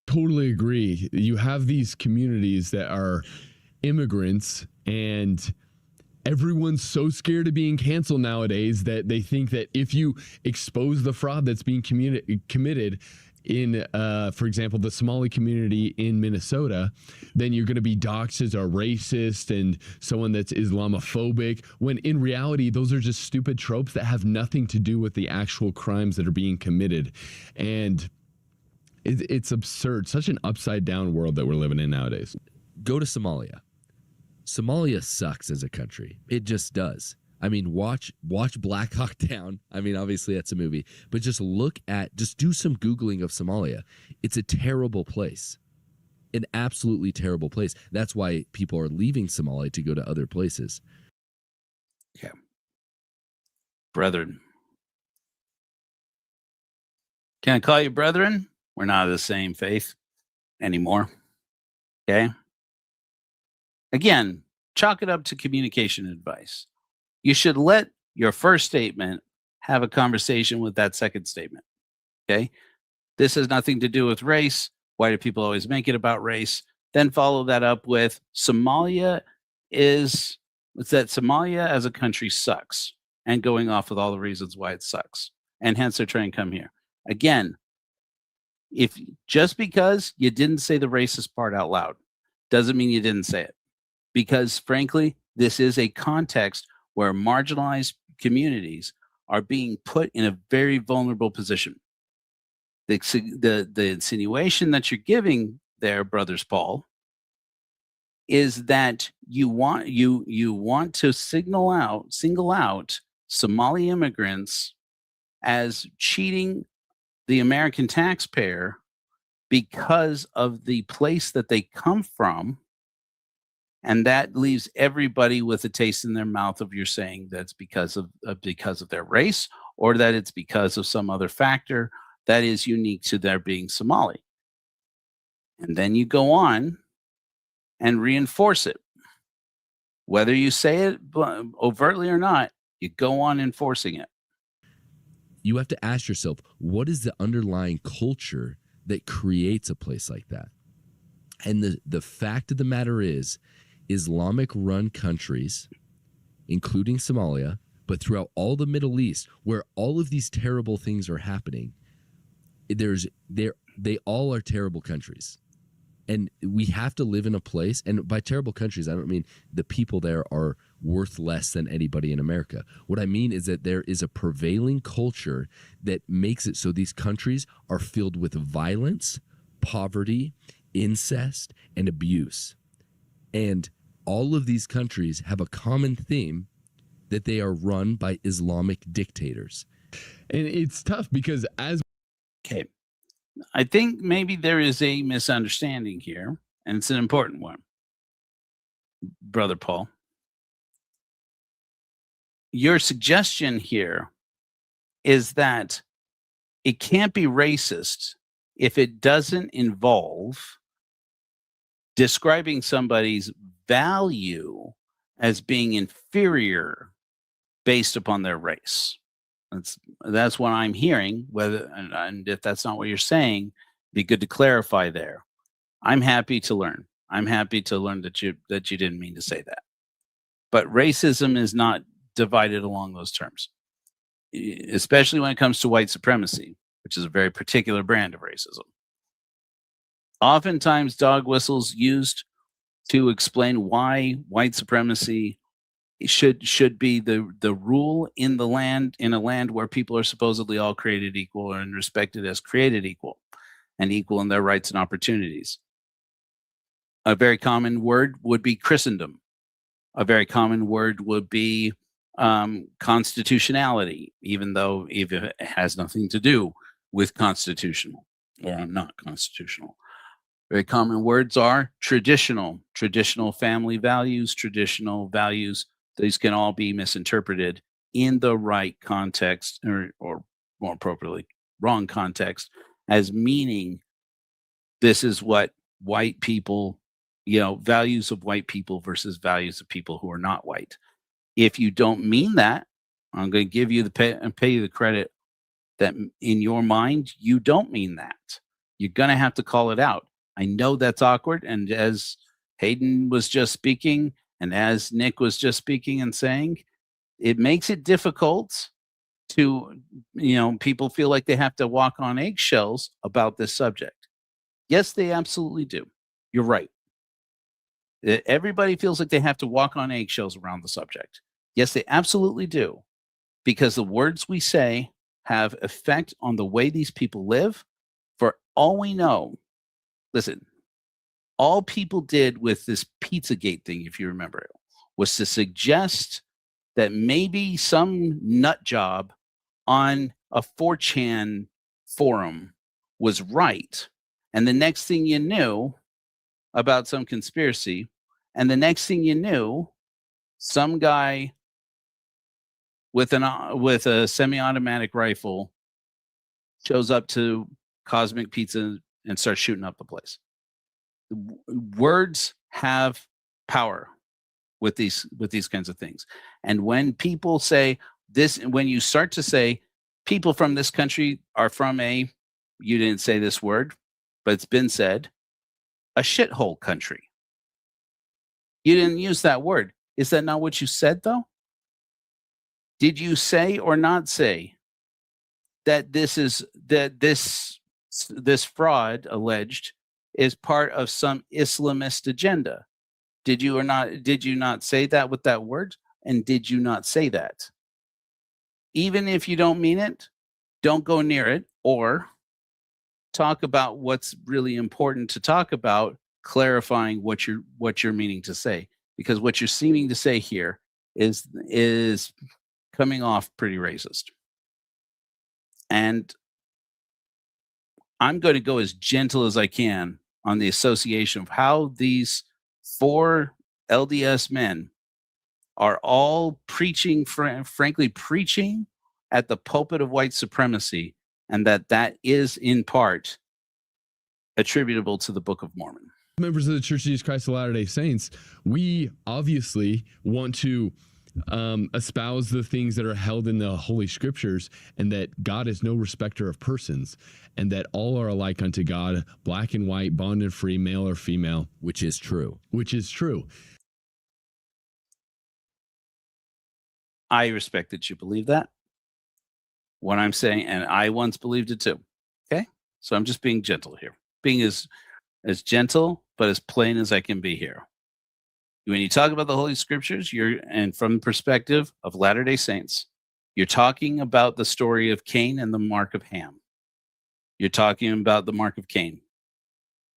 Totally agree. You have these communities that are immigrants, and everyone's so scared of being canceled nowadays that they think that if you expose the fraud that's being committed in, for example, the Somali community in Minnesota, then you're going to be doxxed as a racist and someone that's Islamophobic, when in reality, those are just stupid tropes that have nothing to do with the actual crimes that are being committed. And it's absurd. Such an upside down world that we're living in nowadays. Go to Somalia. Somalia sucks as a country. It just does. I mean, watch Black Hawk Down. I mean, obviously that's a movie, but just do some Googling of Somalia. It's a terrible place. An absolutely terrible place. That's why people are leaving Somalia to go to other places. Yeah. Brethren. Can I call you brethren? We're not of the same faith anymore. Okay? Again, chalk it up to communication advice. You should let your first statement have a conversation with that second statement. Okay? This has nothing to do with race. Why do people always make it about race? Then follow that up with Somalia as a country sucks, and going off with all the reasons why it sucks. And hence they're trying to come here. Again, if just because you didn't say the racist part out loud doesn't mean you didn't say it. Because frankly, this is a context where marginalized communities are being put in a very vulnerable position. The insinuation that you're giving there, Brothers Paul, is that you want to single out Somali immigrants as cheating the American taxpayer because of the place that they come from. And that leaves everybody with a taste in their mouth of you're saying that's because of their race, or that it's because of some other factor that is unique to their being Somali. And then you go on and reinforce it. Whether you say it overtly or not, you go on enforcing it. You have to ask yourself, what is the underlying culture that creates a place like that? And the fact of the matter is, Islamic-run countries, including Somalia, but throughout all the Middle East, where all of these terrible things are happening, they all are terrible countries. And we have to live in a place, and by terrible countries, I don't mean the people there are worth less than anybody in America. What I mean is that there is a prevailing culture that makes it so these countries are filled with violence, poverty, incest, and abuse. And all of these countries have a common theme that they are run by Islamic dictators. And it's tough because Okay. I think maybe there is a misunderstanding here, and it's an important one. Brother Paul, your suggestion here is that it can't be racist if it doesn't involve describing somebody's value as being inferior based upon their race. That's what I'm hearing. Whether and if that's not what you're saying, be good to clarify there. I'm happy to learn. I'm happy to learn that you didn't mean to say that. But racism is not divided along those terms, especially when it comes to white supremacy, which is a very particular brand of racism. Oftentimes, dog whistles used to explain why white supremacy should be the rule in the land, in a land where people are supposedly all created equal and respected as created equal and equal in their rights and opportunities. A very common word would be Christendom. A very common word would be constitutionality, even though it has nothing to do with constitutional or not constitutional. Very common words are traditional family values, traditional values. These can all be misinterpreted in the right context, or more appropriately, wrong context, as meaning this is what white people, values of white people versus values of people who are not white. If you don't mean that, I'm going to give you pay you the credit that in your mind, you don't mean that. You're going to have to call it out. I know that's awkward. And as Hayden was just speaking, and as Nick was just speaking and saying, it makes it difficult to, people feel like they have to walk on eggshells about this subject. Yes, they absolutely do. You're right. Everybody feels like they have to walk on eggshells around the subject. Yes, they absolutely do. Because the words we say have effect on the way these people live. For all we know, listen, all people did with this Pizzagate thing, if you remember it, was to suggest that maybe some nut job on a 4chan forum was right. And the next thing you knew about some conspiracy, and the next thing you knew, some guy with a semi-automatic rifle shows up to Cosmic Pizza and starts shooting up the place. Words have power with these kinds of things. And when people say this, when you start to say people from this country are from you didn't say this word, but it's been said, a shithole country. You didn't use that word. Is that not what you said, though? Did you say or not say that this fraud alleged is part of some Islamist agenda? Did you not say that with that word? And did you not say that? Even if you don't mean it, don't go near it, or talk about what's really important to talk about, clarifying what you're meaning to say, because what you're seeming to say here is coming off pretty racist. And I'm going to go as gentle as I can on the association of how these 4 LDS men are all preaching, frankly, preaching at the pulpit of white supremacy, and that is in part attributable to the Book of Mormon. Members of the Church of Jesus Christ of Latter-day Saints, we obviously want to espouse the things that are held in the Holy Scriptures, and that God is no respecter of persons, and that all are alike unto God, black and white, bond and free, male or female. Which is true. Which is true. I respect that you believe that. What I'm saying, and I once believed it too. Okay? So I'm just being gentle here. Being as gentle, but as plain as I can be here. When you talk about the Holy Scriptures, and from the perspective of Latter-day Saints, you're talking about the story of Cain and the mark of Ham. You're talking about the mark of Cain.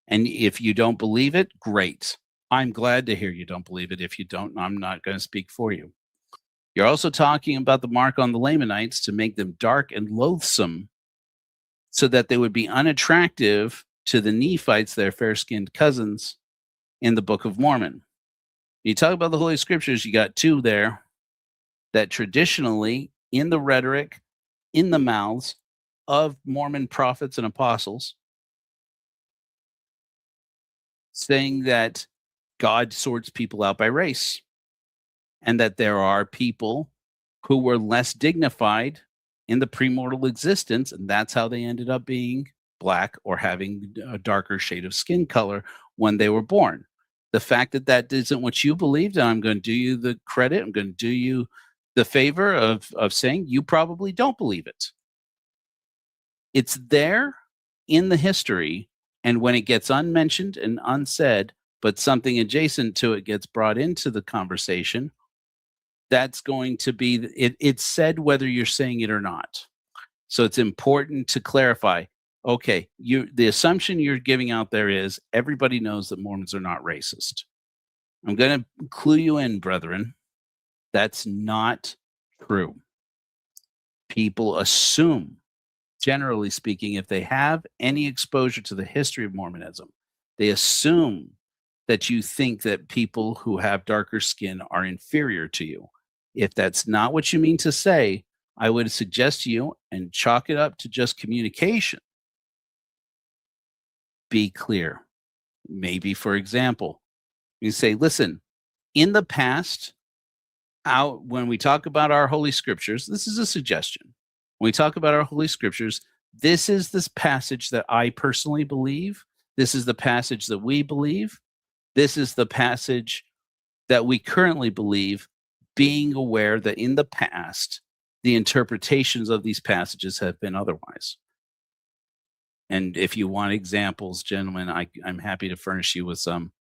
And if you don't believe it, great. I'm glad to hear you don't believe it. If you don't, I'm not going to speak for you. You're also talking about the mark on the Lamanites to make them dark and loathsome so that they would be unattractive to the Nephites, their fair-skinned cousins, in the Book of Mormon. You talk about the Holy Scriptures, you got two there that traditionally, in the rhetoric, in the mouths of Mormon prophets and apostles, saying that God sorts people out by race, and that there are people who were less dignified in the premortal existence, and that's how they ended up being black or having a darker shade of skin color when they were born. The fact that that isn't what you believed, and I'm going to do you the credit, I'm going to do you the favor of saying you probably don't believe it. It's there in the history, and when it gets unmentioned and unsaid, but something adjacent to it gets brought into the conversation, that's going to be, it's said whether you're saying it or not. So it's important to clarify, okay, the assumption you're giving out there is everybody knows that Mormons are not racist. I'm going to clue you in, brethren. That's not true. People assume, generally speaking, if they have any exposure to the history of Mormonism, they assume that you think that people who have darker skin are inferior to you. If that's not what you mean to say, I would suggest to you, and chalk it up to just communication, be clear. Maybe, for example, you say, listen, in the past, when we talk about our Holy Scriptures, this is a suggestion. When we talk about our Holy Scriptures, this is this passage that I personally believe. This is the passage that we believe. This is the passage that we currently believe, being aware that in the past, the interpretations of these passages have been otherwise. And if you want examples, gentlemen, I'm happy to furnish you with some.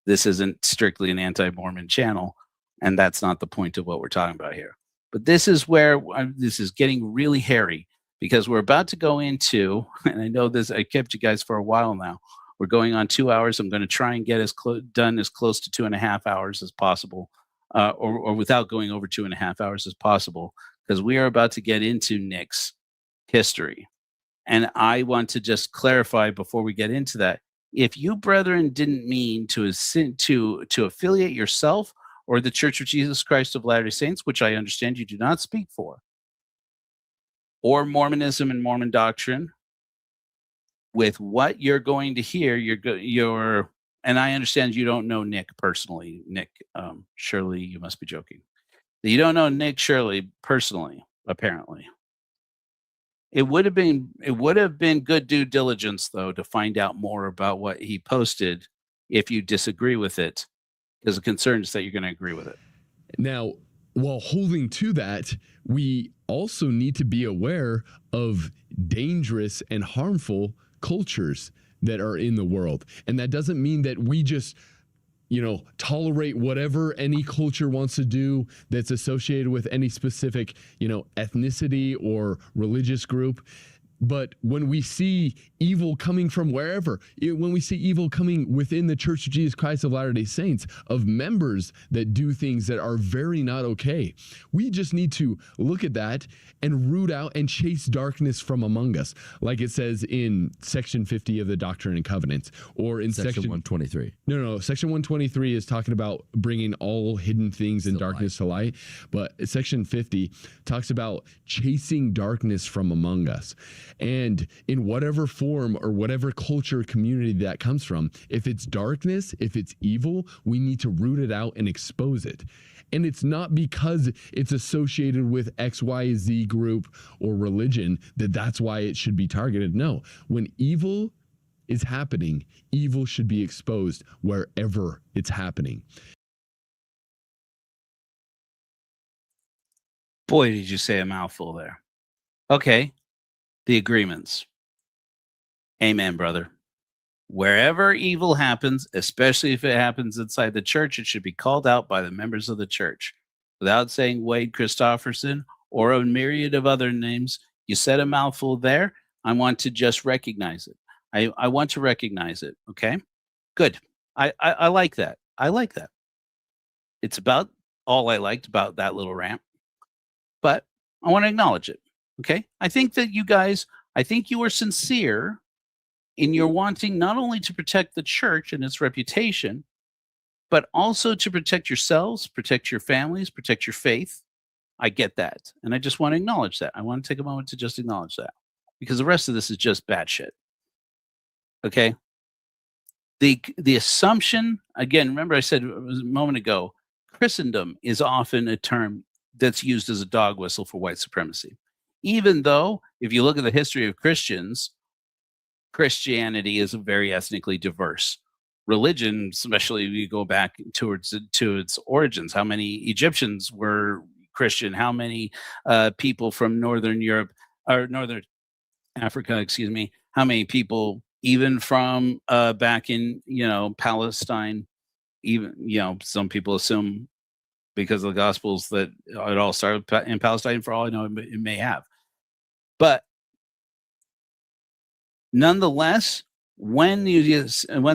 This isn't strictly an anti-Mormon channel, and that's not the point of what we're talking about here. But this is where this is getting really hairy, because we're about to go into, and I know this, I kept you guys for a while now. We're going on 2 hours. I'm going to try and get done as close to 2.5 hours as possible, or without going over 2.5 hours as possible, because we are about to get into Nick's history. And I want to just clarify before we get into that, if you, brethren, didn't mean to affiliate yourself or the Church of Jesus Christ of Latter-day Saints, which I understand you do not speak for, or Mormonism and Mormon doctrine, with what you're going to hear, you're, and I understand you don't know Nick personally. Nick, Shirley, you must be joking. You don't know Nick Shirley personally, apparently. It would have been good due diligence, though, to find out more about what he posted if you disagree with it, because the concern is that you're going to agree with it. Now, while holding to that, we also need to be aware of dangerous and harmful cultures that are in the world. And that doesn't mean that we just, tolerate whatever any culture wants to do that's associated with any specific, ethnicity or religious group. But when we see evil coming from wherever, when we see evil coming within the Church of Jesus Christ of Latter-day Saints, of members that do things that are very not okay, we just need to look at that and root out and chase darkness from among us, like it says in section 50 of the Doctrine and Covenants, or in section 123. No, section 123 is talking about bringing all hidden things in darkness to light, but section 50 talks about chasing darkness from among us. And in whatever form or whatever culture community that comes from, if it's darkness, if it's evil, we need to root it out and expose it. And it's not because it's associated with XYZ group or religion that's why it should be targeted. No, when evil is happening, evil should be exposed wherever it's happening. Boy, did you say a mouthful there. Okay, the agreements. Amen, brother. Wherever evil happens, especially if it happens inside the church, it should be called out by the members of the church. Without saying Wade Christofferson or a myriad of other names, you said a mouthful there. I want to just recognize it. I want to recognize it. Okay, good. I like that. I like that. It's about all I liked about that little rant, but I want to acknowledge it. Okay, I think that you guys, I think you are sincere in your wanting not only to protect the church and its reputation, but also to protect yourselves, protect your families, protect your faith. I get that, and I just want to acknowledge that. I want to take a moment to just acknowledge that, because the rest of this is just bad shit. Okay, the assumption, again, remember I said a moment ago, Christendom is often a term that's used as a dog whistle for white supremacy. Even though, if you look at the history of Christians, Christianity is a very ethnically diverse religion, especially if you go back to its origins. How many Egyptians were Christian? How many people from Northern Europe or Northern Africa, excuse me? How many people even from back in, Palestine? Even, some people assume because of the Gospels that it all started in Palestine. For all I know, it may have. But nonetheless, when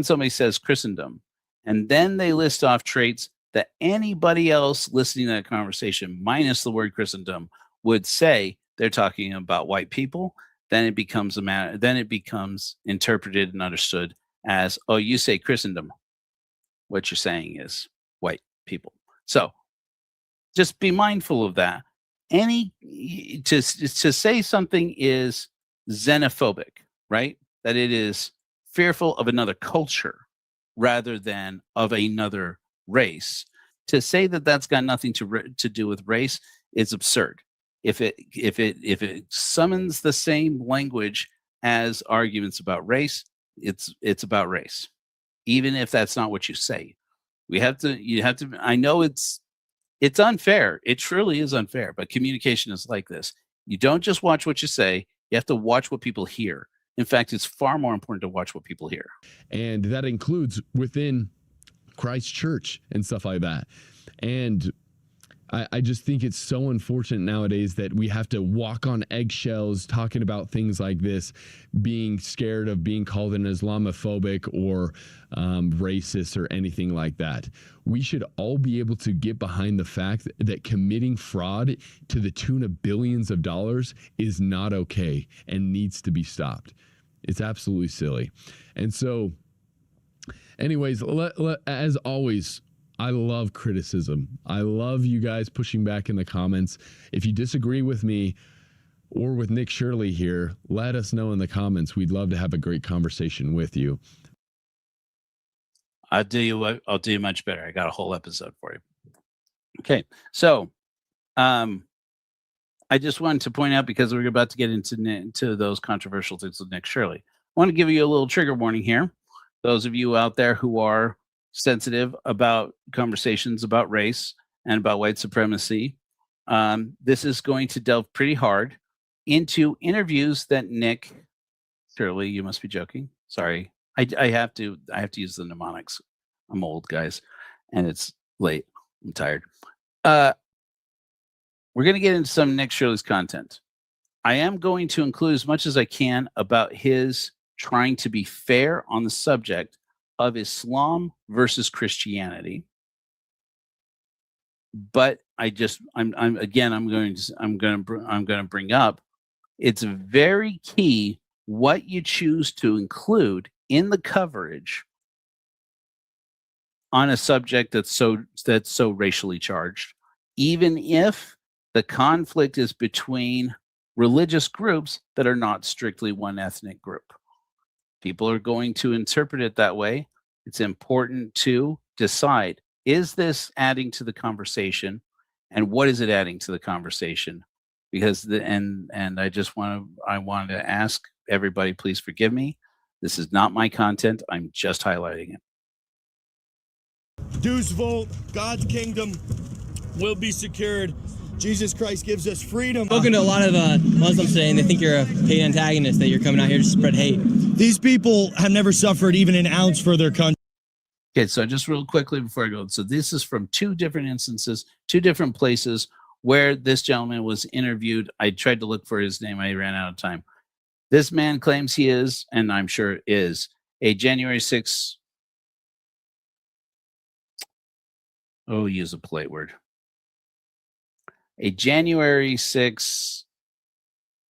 somebody says Christendom, and then they list off traits that anybody else listening to that conversation, minus the word Christendom, would say they're talking about white people, then it becomes a matter. Then it becomes interpreted and understood as, oh, you say Christendom. What you're saying is white people. So just be mindful of that. To say something is xenophobic, right? That it is fearful of another culture rather than of another race. To say that that's got nothing to do with race is absurd. If it summons the same language as arguments about race, it's about race. Even if that's not what you say, you have to. I know it's unfair. It truly is unfair. But communication is like this. You don't just watch what you say. You have to watch what people hear. In fact, it's far more important to watch what people hear. And that includes within Christ Church and stuff like that. And I just think it's so unfortunate nowadays that we have to walk on eggshells talking about things like this, being scared of being called an Islamophobic or racist or anything like that. We should all be able to get behind the fact that committing fraud to the tune of billions of dollars is not okay and needs to be stopped. It's absolutely silly. And so, anyways, as always, I love criticism. I love you guys pushing back in the comments. If you disagree with me or with Nick Shirley here, let us know in the comments. We'd love to have a great conversation with you. I'll do you much better. I got a whole episode for you. Okay, so I just wanted to point out, because we're about to get into those controversial things with Nick Shirley, I want to give you a little trigger warning here. Those of you out there who are sensitive about conversations about race and about white supremacy, this is going to delve pretty hard into interviews that Nick Shirley, you must be joking. Sorry, I have to use the mnemonics. I'm old, guys, and it's late. I'm tired. We're going to get into some Nick Shirley's content. I am going to include as much as I can about his trying to be fair on the subject of Islam versus Christianity. But I'm going to bring up, it's very key what you choose to include in the coverage on a subject that's so racially charged, even if the conflict is between religious groups that are not strictly one ethnic group. People are going to interpret it that way. It's important to decide, is this adding to the conversation, and what is it adding to the conversation? Because and I wanted to ask everybody, please forgive me. This is not my content. I'm just highlighting it. Deuce Volt, God's kingdom will be secured. Jesus Christ gives us freedom. Spoken to a lot of Muslims today, and they think you're a hate antagonist, that you're coming out here to spread hate. These people have never suffered even an ounce for their country. Okay, so just real quickly before I go. So this is from two different instances, two different places where this gentleman was interviewed. I tried to look for his name. I ran out of time. This man claims he is, and I'm sure is, a January 6th. Oh, use a polite word. A January 6th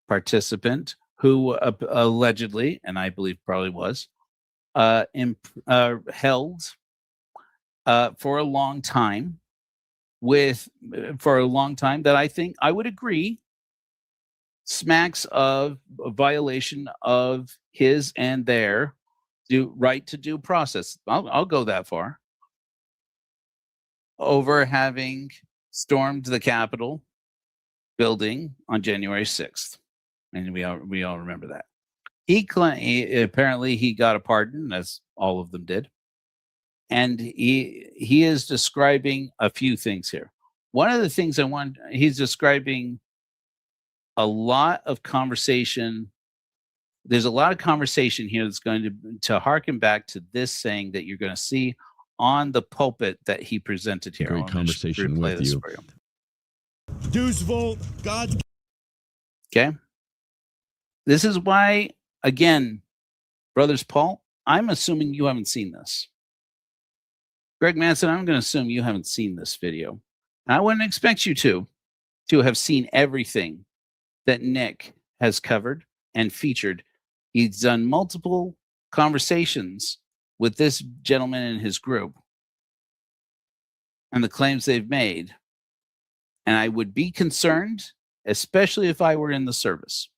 participant who allegedly, and I believe probably was, held for a long time that I think I would agree smacks of a violation of his and their right to due process. I'll go that far. Over having stormed the Capitol building on January 6th. And we all remember that. Apparently he got a pardon, as all of them did. And he is describing a few things here. One of the things he's describing a lot of conversation. There's a lot of conversation here that's going to harken back to this saying that you're going to see on the pulpit that he presented here. Great conversation with you. Deuce Volt, God's. Okay. This is why, again, Brothers Paul, I'm assuming you haven't seen this. Greg Manson, I'm going to assume you haven't seen this video. And I wouldn't expect you to have seen everything that Nick has covered and featured. He's done multiple conversations with this gentleman and his group and the claims they've made. And I would be concerned, especially if I were in the service.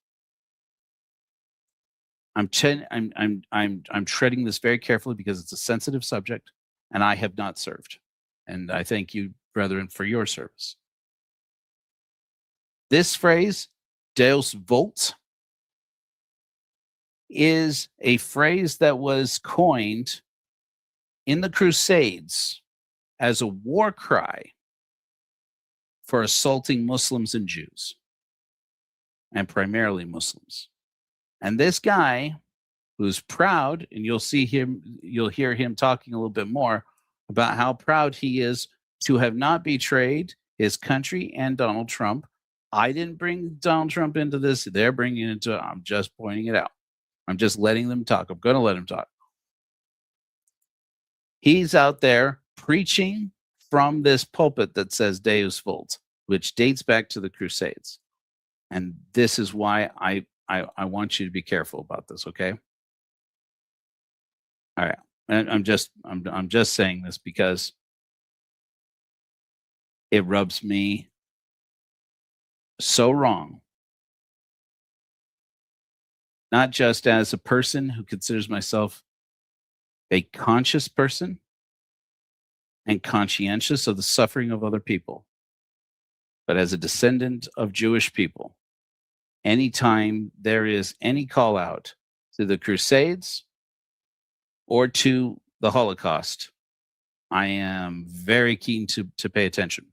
I'm treading this very carefully because it's a sensitive subject, and I have not served. And I thank you, brethren, for your service. This phrase, Deus Vult, is a phrase that was coined in the Crusades as a war cry for assaulting Muslims and Jews, and primarily Muslims. And this guy, who's proud, and you'll hear him talking a little bit more about how proud he is to have not betrayed his country and Donald Trump. I didn't bring Donald Trump into this. They're bringing it into it. I'm just pointing it out. I'm just letting them talk. I'm going to let him talk. He's out there preaching from this pulpit that says Deus Vult, which dates back to the Crusades. And this is why I want you to be careful about this, okay? All right. And I'm just saying this because it rubs me so wrong. Not just as a person who considers myself a conscious person and conscientious of the suffering of other people, but as a descendant of Jewish people. Anytime there is any call out to the Crusades or to the Holocaust, I am very keen to pay attention.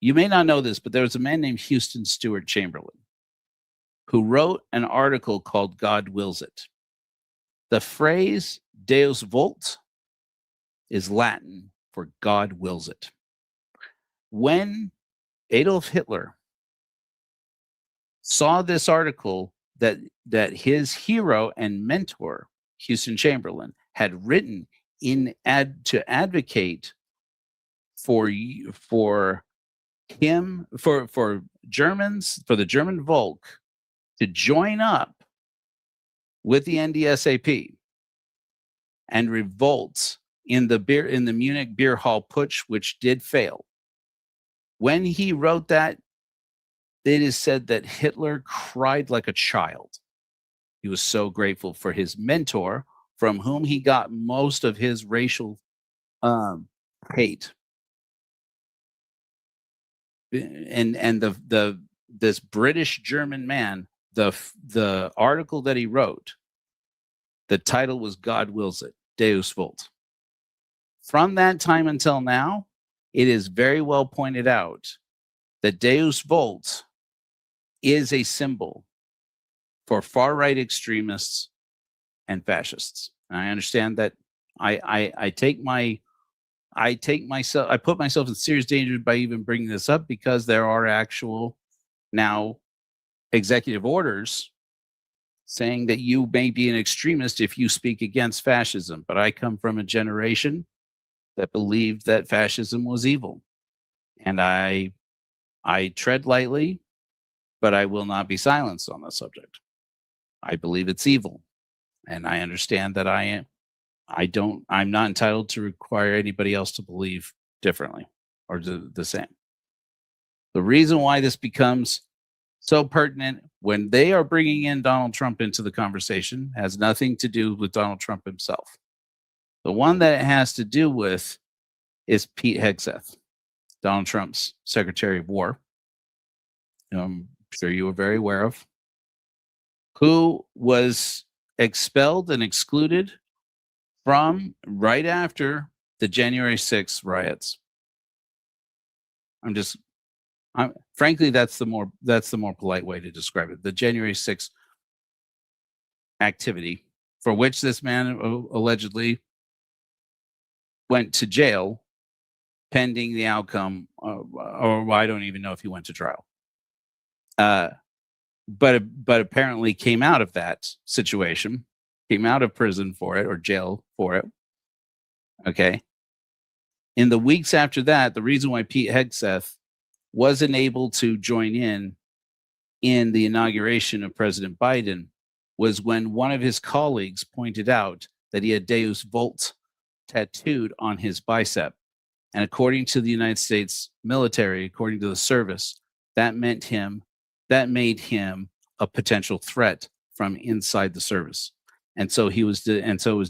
You may not know this, but there was a man named Houston Stewart Chamberlain who wrote an article called God Wills It. The phrase Deus Vult is Latin for God wills it. When Adolf Hitler saw this article that his hero and mentor, Houston Chamberlain, had written to advocate for Germans, for the German Volk to join up with the NDSAP and revolt in the Munich beer hall putsch, which did fail. When he wrote that it is said that Hitler cried like a child. He was so grateful for his mentor, from whom he got most of his racial hate. And this British German man, the article that he wrote, the title was "God Wills It," Deus Vult. From that time until now, it is very well pointed out that Deus Vult is a symbol for far-right extremists and fascists. And I understand that I put myself in serious danger by even bringing this up, because there are actual now executive orders saying that you may be an extremist if you speak against fascism. But I come from a generation that believed that fascism was evil. And I tread lightly, but I will not be silenced on the subject. I believe it's evil. And I understand that I'm not entitled to require anybody else to believe differently or the same. The reason why this becomes so pertinent when they are bringing in Donald Trump into the conversation has nothing to do with Donald Trump himself. The one that it has to do with is Pete Hegseth, Donald Trump's Secretary of War, who I'm sure you are very aware of, who was expelled and excluded from right after the January 6th riots. Frankly, that's the more polite way to describe it. The January 6th activity, for which this man allegedly went to jail pending the outcome, or I don't even know if he went to trial. But apparently came out of that situation, came out of prison for it or jail for it. Okay. In the weeks after that, the reason why Pete Hegseth wasn't able to join in the inauguration of President Biden was when one of his colleagues pointed out that he had Deus Vult tattooed on his bicep. And according to the United States military, according to the service, that made him a potential threat from inside the service. And so it was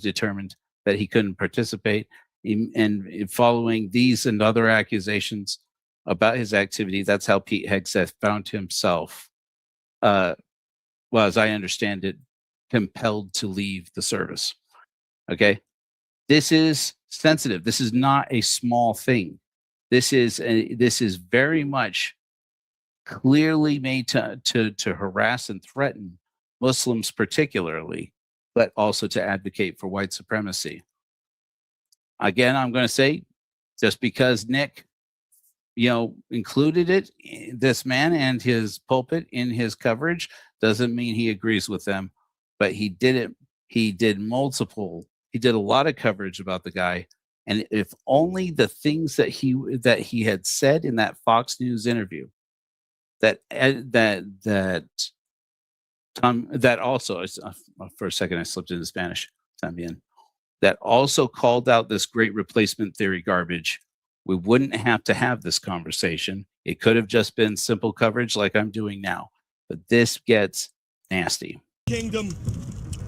determined that he couldn't participate. And following these and other accusations about his activity, that's how Pete Hegseth found himself, well, as I understand it, compelled to leave the service. Okay, this is sensitive. This is not a small thing. This is very much clearly made to harass and threaten Muslims particularly, but also to advocate for white supremacy. Again, I'm going to say, just because Nick, included this man and his pulpit in his coverage, doesn't mean he agrees with them. But he did it. He did a lot of coverage about the guy. And if only the things that he had said in that Fox News interview, that also, for a second I slipped into Spanish, también, that also called out this great replacement theory garbage, we wouldn't have to have this conversation. It could have just been simple coverage like I'm doing now. But this gets nasty. Kingdom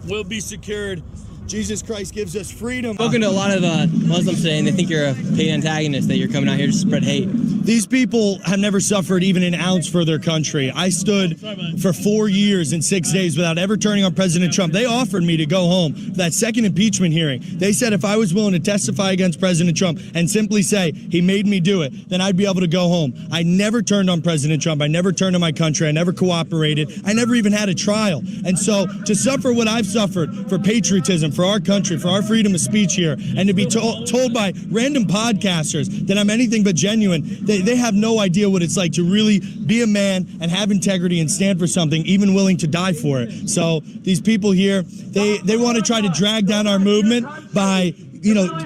will be secured. Jesus Christ gives us freedom. I've spoken to a lot of Muslims today, and they think you're a paid antagonist, that you're coming out here to spread hate. These people have never suffered even an ounce for their country. I stood for 4 years and 6 days without ever turning on President Trump. They offered me to go home for that second impeachment hearing. They said if I was willing to testify against President Trump and simply say he made me do it, then I'd be able to go home. I never turned on President Trump. I never turned on my country. I never cooperated. I never even had a trial. And so to suffer what I've suffered for patriotism, for our country, for our freedom of speech here, and to be told by random podcasters that I'm anything but genuine, they have no idea what it's like to really be a man and have integrity and stand for something, even willing to die for it. So these people here, they want to try to drag down our movement by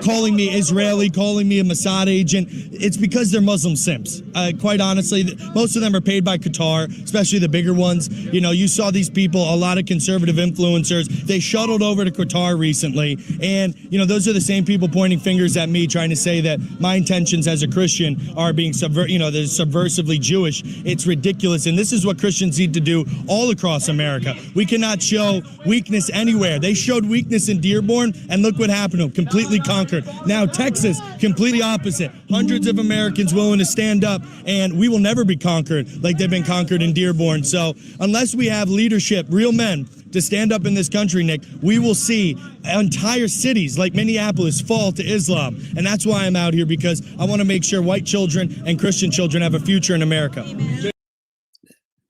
calling me Israeli, calling me a Mossad agent. It's because they're Muslim simps. Quite honestly, most of them are paid by Qatar, especially the bigger ones. You saw these people, a lot of conservative influencers. They shuttled over to Qatar recently, and those are the same people pointing fingers at me, trying to say that my intentions as a Christian are being they're subversively Jewish. It's ridiculous, and this is what Christians need to do all across America. We cannot show weakness anywhere. They showed weakness in Dearborn, and look what happened to them. Completely conquered. Now Texas, completely opposite. Hundreds of Americans willing to stand up, and we will never be conquered like they've been conquered in Dearborn. So unless we have leadership, real men, to stand up in this country, Nick, we will see entire cities like Minneapolis fall to Islam. And that's why I'm out here, because I want to make sure white children and Christian children have a future in America.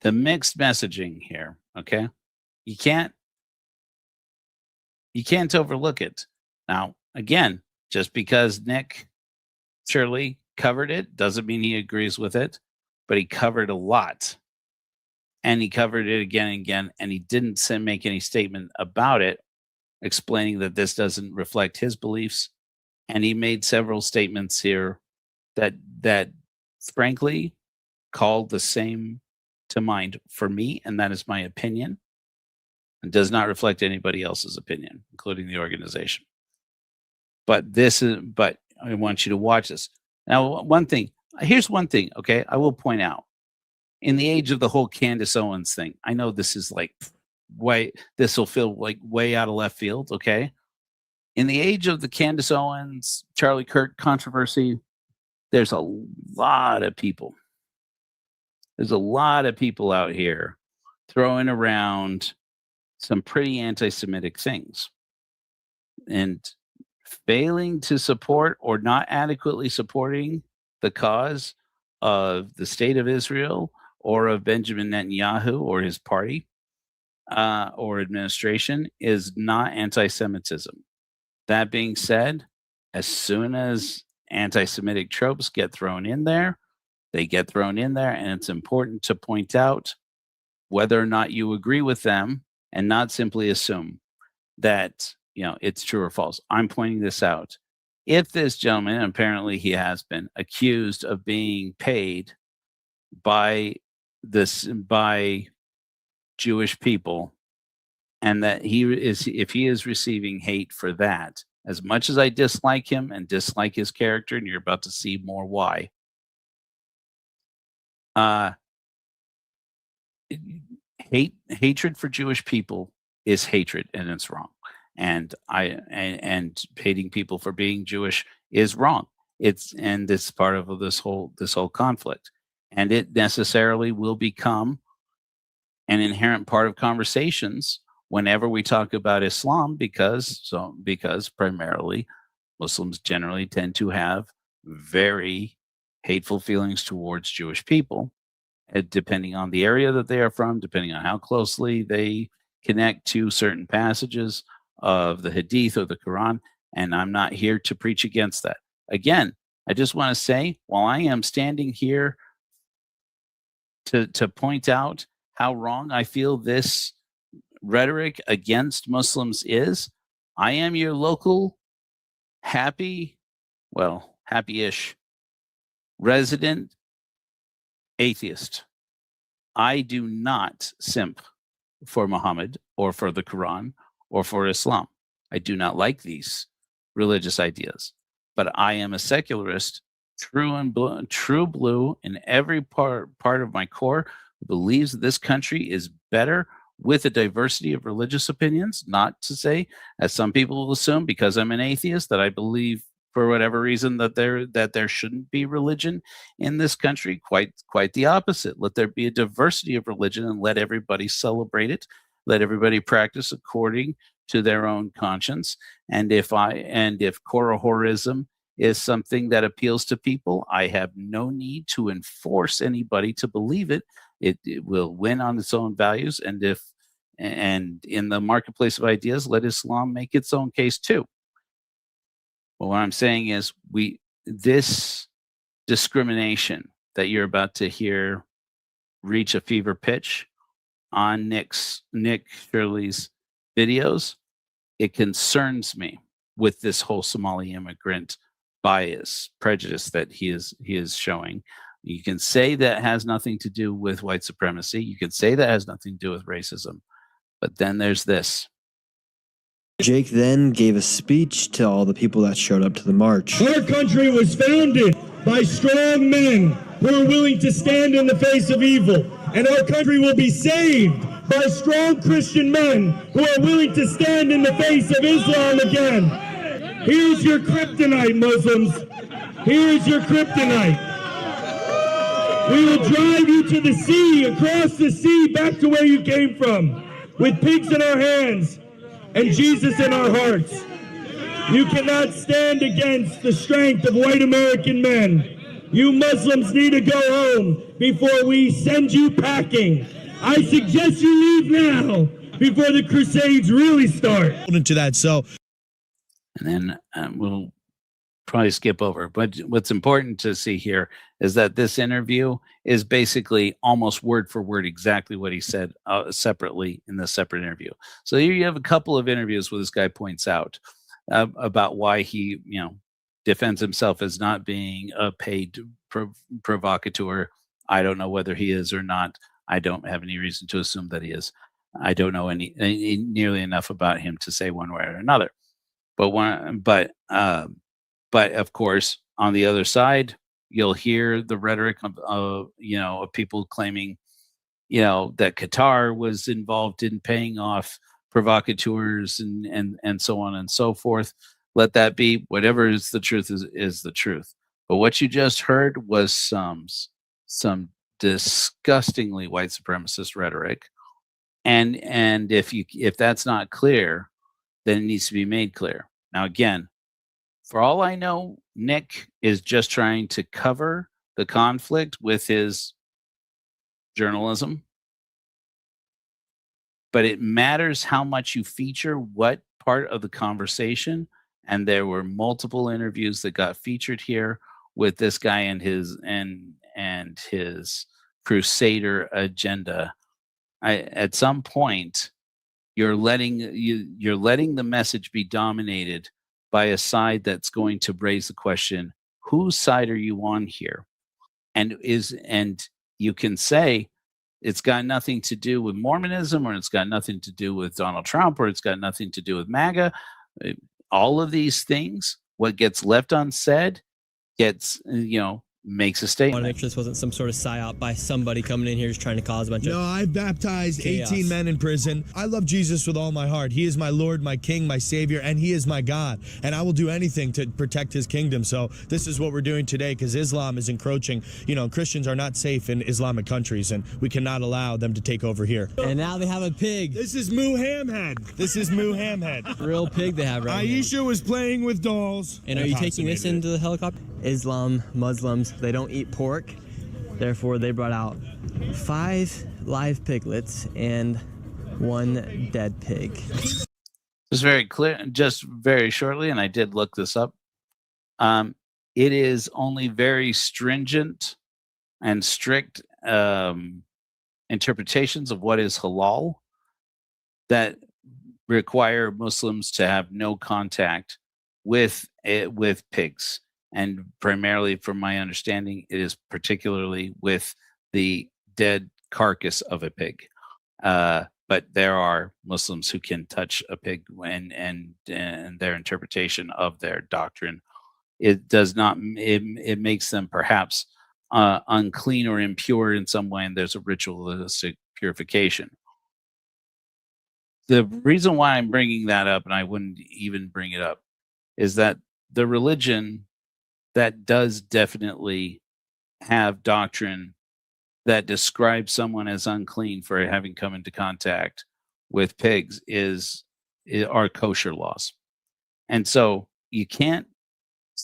The mixed messaging here, okay? You can't overlook it. Now, again, just because Nick Shirley covered it doesn't mean he agrees with it, but he covered a lot. And he covered it again and again, and he didn't make any statement about it, explaining that this doesn't reflect his beliefs. And he made several statements here that frankly called the same to mind for me, and that is my opinion. It does not reflect anybody else's opinion, including the organization. But I want you to watch this. Now, here's one thing, okay, I will point out. In the age of the whole Candace Owens thing, I know this is this will feel like way out of left field, okay? In the age of the Candace Owens, Charlie Kirk controversy, there's a lot of people. There's a lot of people out here throwing around some pretty anti-Semitic things. And failing to support or not adequately supporting the cause of the state of Israel or of Benjamin Netanyahu or his party or administration is not anti-Semitism. That being said, as soon as anti-Semitic tropes get thrown in there, they get thrown in there, and it's important to point out whether or not you agree with them and not simply assume that it's true or false. I'm pointing this out. If this gentleman, and apparently he has been accused of being paid by Jewish people, and that if he is receiving hate for that, as much as I dislike him and dislike his character, and you're about to see more why, hatred for Jewish people is hatred, and it's wrong. And hating people for being Jewish is wrong. It's part of this whole conflict, and it necessarily will become an inherent part of conversations whenever we talk about Islam, because primarily Muslims generally tend to have very hateful feelings towards Jewish people, depending on the area that they are from, depending on how closely they connect to certain passages of the Hadith or the Quran. And I'm not here to preach against that. Again, I just want to say, while I am standing here to point out how wrong I feel this rhetoric against Muslims is, I am your local happy-ish resident atheist. I do not simp for Muhammad or for the Quran or for Islam. I do not like these religious ideas, but I am a secularist, true blue in every part of my core, who believes that this country is better with a diversity of religious opinions. Not to say, as some people will assume, because I'm an atheist, that I believe for whatever reason that there shouldn't be religion in this country. Quite the opposite. Let there be a diversity of religion and let everybody celebrate it. Let everybody practice according to their own conscience. And if Korihorism is something that appeals to people, I have no need to enforce anybody to believe it. It will win on its own values. And in the marketplace of ideas, let Islam make its own case too. But what I'm saying is, this discrimination that you're about to hear reach a fever pitch on Nick Shirley's videos, it concerns me with this whole Somali immigrant bias, prejudice that he is showing. You can say that has nothing to do with white supremacy. You can say that has nothing to do with racism. But then there's this. Jake then gave a speech to all the people that showed up to the march. Our country was founded by strong men who are willing to stand in the face of evil. And our country will be saved by strong Christian men who are willing to stand in the face of Islam again. Here's your kryptonite, Muslims. Here's your kryptonite. We will drive you to the sea, across the sea, back to where you came from, with pigs in our hands and Jesus in our hearts. You cannot stand against the strength of white American men. You Muslims need to go home before we send you packing. I suggest you leave now before the crusades really start. Into that, so. And then we'll probably skip over. But what's important to see here is that this interview is basically almost word for word exactly what he said separately in the separate interview. So here you have a couple of interviews where this guy points out about why he, defends himself as not being a paid provocateur. I don't know whether he is or not. I don't have any reason to assume that he is. I don't know any nearly enough about him to say one way or another. But of course, on the other side, you'll hear the rhetoric of people claiming, that Qatar was involved in paying off provocateurs and so on and so forth. Let that be. Whatever is the truth is the truth. But what you just heard was some disgustingly white supremacist rhetoric, and if that's not clear, then it needs to be made clear. Now, again, for all I know, Nick is just trying to cover the conflict with his journalism. But it matters how much you feature what part of the conversation. And there were multiple interviews that got featured here with this guy and his crusader agenda. At some point, you're letting the message be dominated by a side that's going to raise the question, whose side are you on here? And you can say it's got nothing to do with Mormonism, or it's got nothing to do with Donald Trump, or it's got nothing to do with MAGA. All of these things, what gets left unsaid gets, makes a I want statement. to make sure this wasn't some sort of psyop by somebody coming in here just trying to cause a bunch of. No, I've baptized chaos. 18 men in prison. I love Jesus with all my heart. He is my Lord, my King, my Savior, and He is my God. And I will do anything to protect His kingdom. So this is what we're doing today, because Islam is encroaching. Christians are not safe in Islamic countries, and we cannot allow them to take over here. And now they have a pig. This is Moo Hamhead. This is Moo Hamhead. Real pig they have right here. Aisha was playing with dolls. And are you taking this into the helicopter? Islam, Muslims, they don't eat pork. Therefore, they brought out 5 live piglets and 1 dead pig. Just very clear, just very shortly, and I did look this up. It is only very stringent and strict interpretations of what is halal that require Muslims to have no contact with pigs. And primarily, from my understanding, it is particularly with the dead carcass of a pig. But there are Muslims who can touch a pig, and their interpretation of their doctrine, it does not. It makes them perhaps unclean or impure in some way, and there's a ritualistic purification. The reason why I'm bringing that up, and I wouldn't even bring it up, is that the religion that does definitely have doctrine that describes someone as unclean for having come into contact with pigs are kosher laws. And so you can't,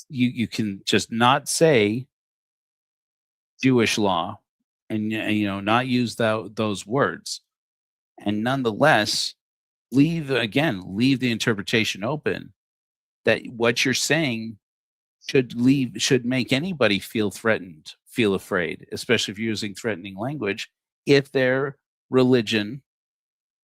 you can just not say Jewish law and not use those words, and nonetheless leave the interpretation open that what you're saying should make anybody feel threatened, feel afraid, especially if you're using threatening language, if their religion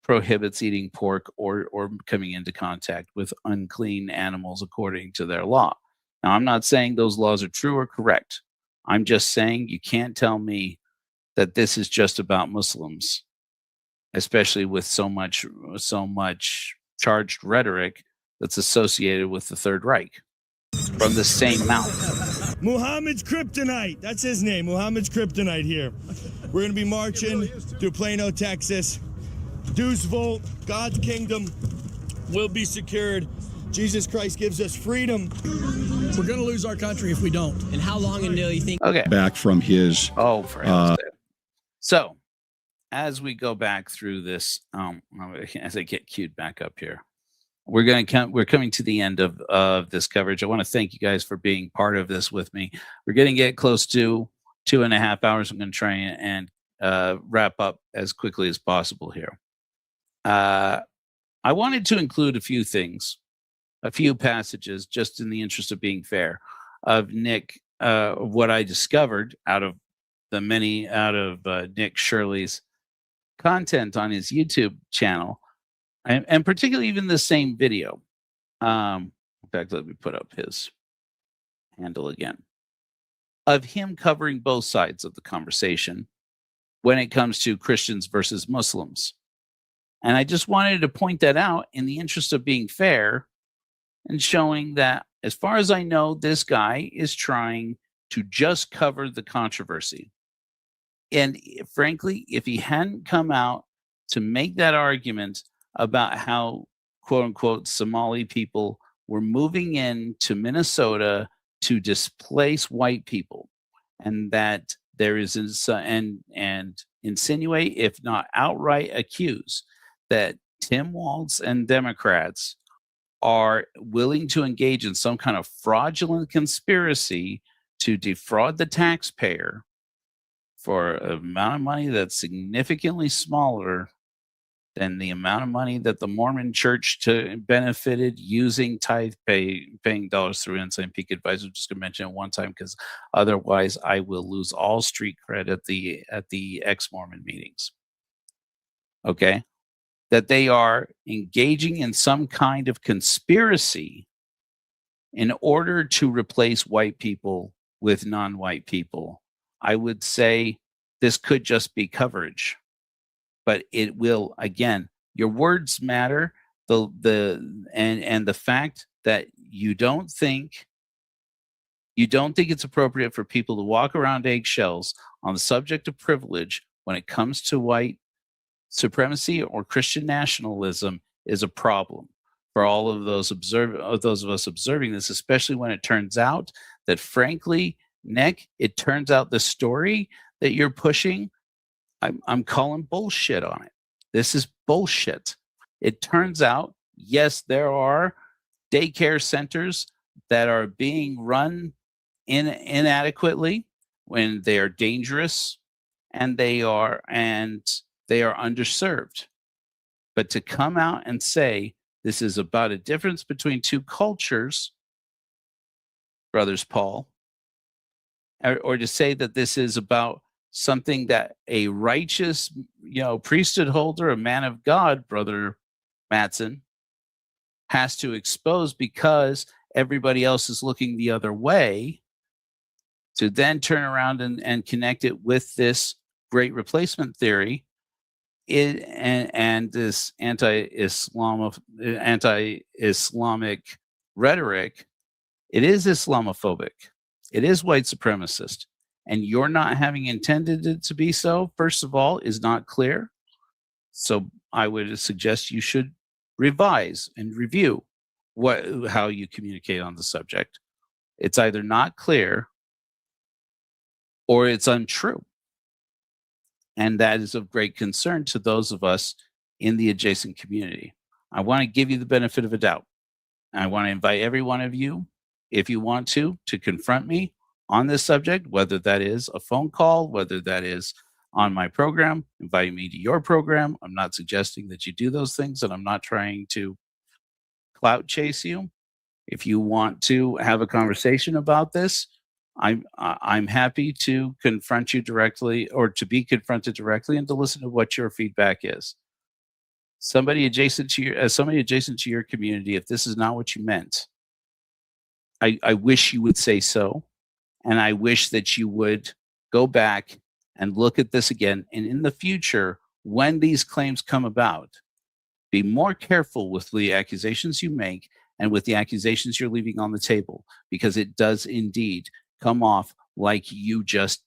prohibits eating pork or coming into contact with unclean animals according to their law. Now, I'm not saying those laws are true or correct. I'm just saying you can't tell me that this is just about Muslims, especially with so much charged rhetoric that's associated with the Third Reich from the same mouth. Muhammad's kryptonite. That's his name. Muhammad's kryptonite here. We're going to be marching through Plano, Texas. Deuce Volt, God's kingdom will be secured. Jesus Christ gives us freedom. We're going to lose our country if we don't. And how long until you think? Okay. Back from his. Oh, for heaven's sake. So, as we go back through this, as I get queued back up here, we're coming to the end of this coverage. I want to thank you guys for being part of this with me. We're going to get close to 2.5 hours. I'm going to try and wrap up as quickly as possible here. I wanted to include a few things, a few passages, just in the interest of being fair, of Nick, what I discovered out of Nick Shirley's content on his YouTube channel, and particularly even the same video. In fact, let me put up his handle again, of him covering both sides of the conversation when it comes to Christians versus Muslims. And I just wanted to point that out in the interest of being fair and showing that, as far as I know, this guy is trying to just cover the controversy. And frankly, if he hadn't come out to make that argument about how, quote unquote, Somali people were moving into Minnesota to displace white people, and that there is and insinuate, if not outright accuse, that Tim Walz and Democrats are willing to engage in some kind of fraudulent conspiracy to defraud the taxpayer for an amount of money that's significantly smaller than the amount of money that the Mormon church benefited using tithe paying dollars through Ensign Peak Advisor. Just to mention it one time, because otherwise I will lose all street cred at the ex-Mormon meetings. Okay? That they are engaging in some kind of conspiracy in order to replace white people with non-white people. I would say this could just be coverage, but it will, again, your words matter. The fact that you don't think it's appropriate for people to walk around eggshells on the subject of privilege when it comes to white supremacy or Christian nationalism is a problem for all of those of us observing this, especially when it turns out that, frankly, Nick, it turns out the story that you're pushing, I'm calling bullshit on it. This is bullshit. It turns out, yes, there are daycare centers that are being run inadequately, when they are dangerous, and they are underserved. But to come out and say this is about a difference between two cultures, Brothers Paul, or to say that this is about something that a righteous, priesthood holder, a man of God, Brother Mattson, has to expose because everybody else is looking the other way, to then turn around and connect it with this great replacement theory and this anti-Islamic rhetoric, it is Islamophobic. It is white supremacist. And you're not having intended it to be so, first of all, is not clear. So I would suggest you should revise and review how you communicate on the subject. It's either not clear or it's untrue. And that is of great concern to those of us in the adjacent community. I want to give you the benefit of a doubt. I want to invite every one of you, if you want to confront me on this subject, whether that is a phone call, whether that is on my program, inviting me to your program. I'm not suggesting that you do those things, and I'm not trying to clout chase you. If you want to have a conversation about this, I'm happy to confront you directly, or to be confronted directly, and to listen to what your feedback is. somebody adjacent to your community, if this is not what you meant, I wish you would say so, and I wish that you would go back and look at this again. And in the future, when these claims come about, be more careful with the accusations you make and with the accusations you're leaving on the table, because it does indeed come off like you just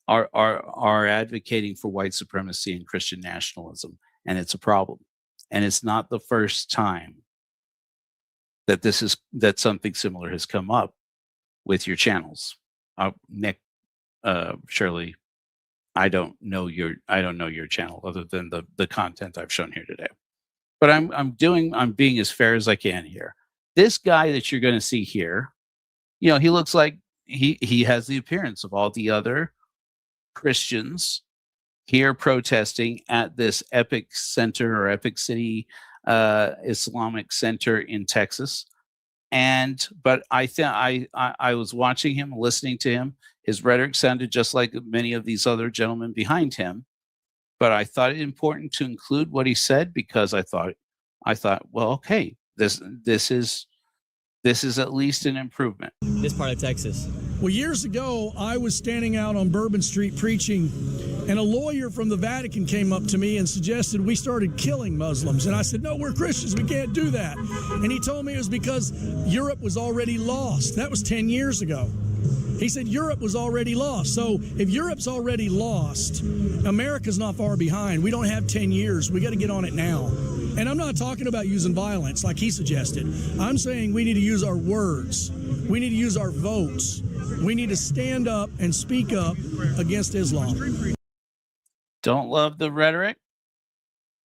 are advocating for white supremacy and Christian nationalism, and it's a problem. And it's not the first time that something similar has come up with your channels. Nick, Shirley, I don't know your channel other than the content I've shown here today. But I'm being as fair as I can here. This guy that you're going to see here, he looks like he has the appearance of all the other Christians here protesting at this Epic Center or Epic City Islamic Center in Texas. But I was watching him, listening to him. His rhetoric sounded just like many of these other gentlemen behind him. But I thought it important to include what he said, because I thought, well, okay, this is at least an improvement. This part of Texas. Well, years ago, I was standing out on Bourbon Street preaching, and a lawyer from the Vatican came up to me and suggested we started killing Muslims. And I said, no, we're Christians. We can't do that. And he told me it was because Europe was already lost. That was 10 years ago. He said Europe was already lost. So if Europe's already lost, America's not far behind. We don't have 10 years. We got to get on it now. And I'm not talking about using violence like he suggested. I'm saying we need to use our words. We need to use our votes. We need to stand up and speak up against Islam. Don't love the rhetoric,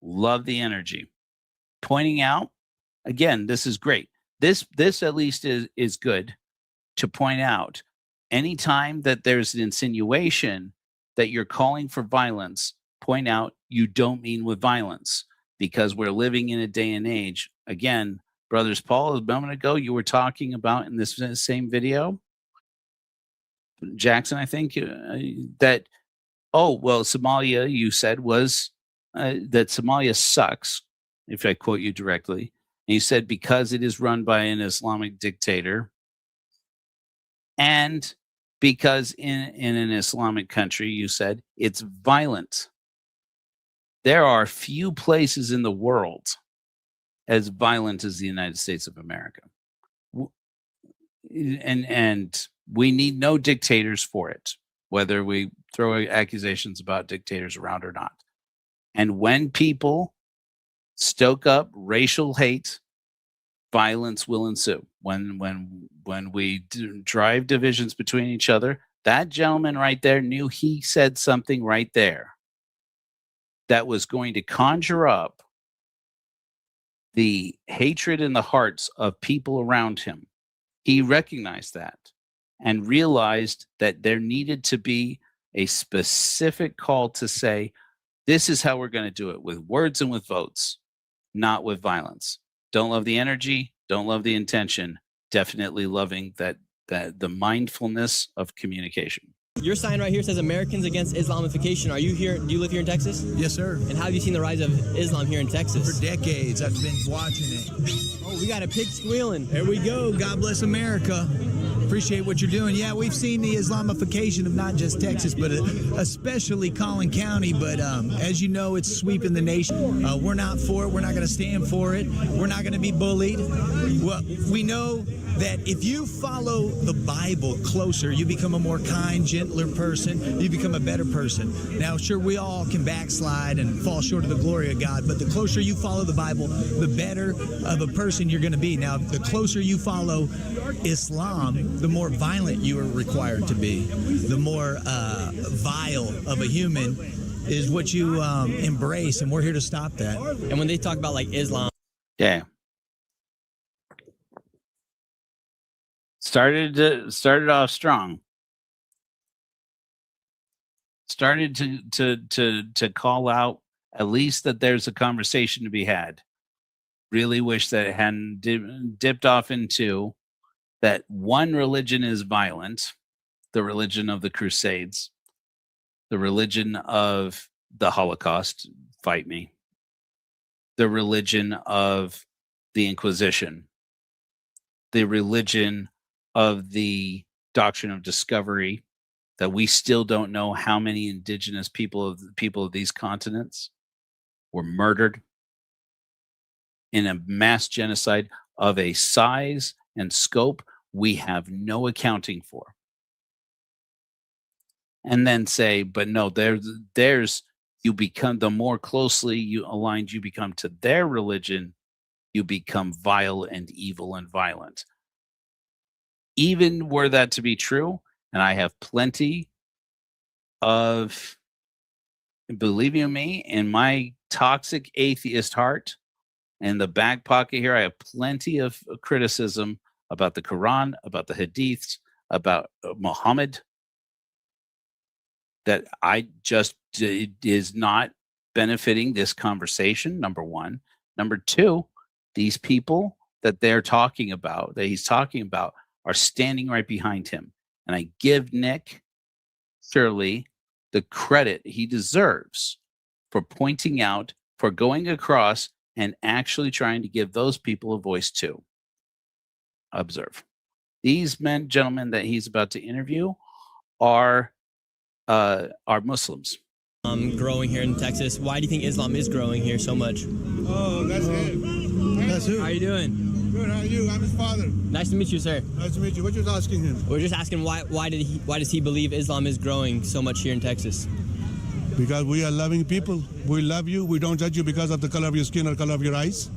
love the energy. Pointing out, again, this is great. This at least is good to point out. Anytime that there's an insinuation that you're calling for violence, point out you don't mean with violence, because we're living in a day and age. Again, Brothers Paul, a moment ago, you were talking about in this same video, Jackson, I think, Somalia, you said, was that Somalia sucks, if I quote you directly. And you said because it is run by an Islamic dictator, and because in an Islamic country, you said, it's violent. There are few places in the world as violent as the United States of America. And we need no dictators for it, whether we throw accusations about dictators around or not. And when people stoke up racial hate, violence will ensue. When we drive divisions between each other, that gentleman right there knew he said something right there that was going to conjure up the hatred in the hearts of people around him. He recognized that and realized that there needed to be a specific call to say, this is how we're going to do it, with words and with votes, not with violence. Don't love the energy, don't love the intention, definitely loving that the mindfulness of communication. Your sign right here says Americans Against Islamification. Are you here? Do you live here in Texas? Yes, sir. And how have you seen the rise of Islam here in Texas? For decades, I've been watching it. Oh, we got a pig squealing. There we go. God bless America. Appreciate what you're doing. Yeah, we've seen the Islamification of not just Texas, but especially Collin County. But as you know, it's sweeping the nation. We're not for it. We're not going to stand for it. We're not going to be bullied. Well, we know that if you follow the Bible closer, you become a more kind, gentler person. You become a better person. Now, sure, we all can backslide and fall short of the glory of God, but the closer you follow the Bible, the better of a person you're going to be. Now, the closer you follow Islam, the more violent you are required to be. The more vile of a human is what you embrace, and we're here to stop that. And when they talk about like Islam, yeah. Started off strong. Started to call out at least that there's a conversation to be had. Really wish that it hadn't dipped off into that one religion is violent, the religion of the Crusades, the religion of the Holocaust, fight me, the religion of the Inquisition, the religion of the doctrine of discovery, that we still don't know how many indigenous people of these continents were murdered in a mass genocide of a size and scope we have no accounting for. And then say, but no, there's you become, the more closely you aligned you become to their religion, you become vile and evil and violent. Even were that to be true, and I have plenty of, believe you me, in my toxic atheist heart, in the back pocket here, I have plenty of criticism about the Quran, about the Hadiths, about Muhammad, that I just is not benefiting this conversation, number one. Number two, these people that they're talking about, that he's talking about, are standing right behind him. And I give Nick Shirley the credit he deserves for pointing out, for going across and actually trying to give those people a voice too. Observe. These gentlemen that he's about to interview are Muslims. Growing here in Texas. Why do you think Islam is growing here so much? Oh, that's it. That's who? How are you doing? Good. How are you? I'm his father. Nice to meet you, sir. Nice to meet you. What you asking him? We're just asking why does he believe Islam is growing so much here in Texas? Because we are loving people. We love you. We don't judge you because of the color of your skin or color of your eyes.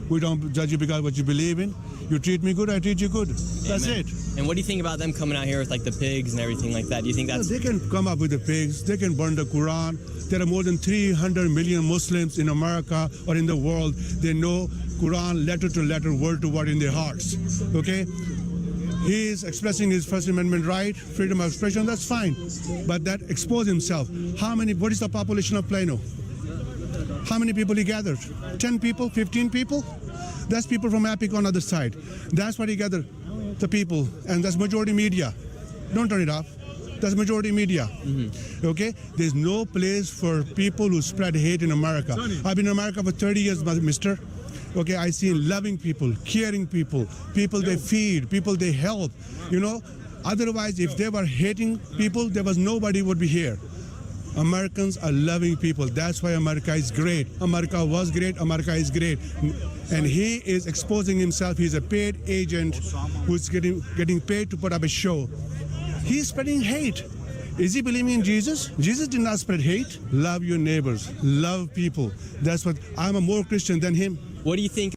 We don't judge you because of what you believe in. You treat me good, I treat you good. That's Amen. it. And what do you think about them coming out here with like the pigs and everything like that? Do you think that's... They can come up with the pigs. They can burn the Quran. There are more than 300 million Muslims in America or in the world. They know Quran letter to letter, word to word in their hearts. Okay? He is expressing his First Amendment right, freedom of expression, that's fine. But that expose himself. What is the population of Plano? How many people he gathered? 10 people, 15 people? That's people from Epic on the other side. That's what he gathered, the people, and that's majority media. Don't turn it off. That's majority media. Mm-hmm. Okay? There's no place for people who spread hate in America. I've been in America for 30 years, mister. Okay, I see loving people, caring people, people they feed, people they help. You know, otherwise, if they were hating people, there was nobody would be here. Americans are loving people. That's why America is great. America was great. America is great. And he is exposing himself. He's a paid agent who's getting paid to put up a show. He's spreading hate. Is he believing in Jesus? Jesus did not spread hate. Love your neighbors. Love people. That's what, I'm a more Christian than him. What do you think?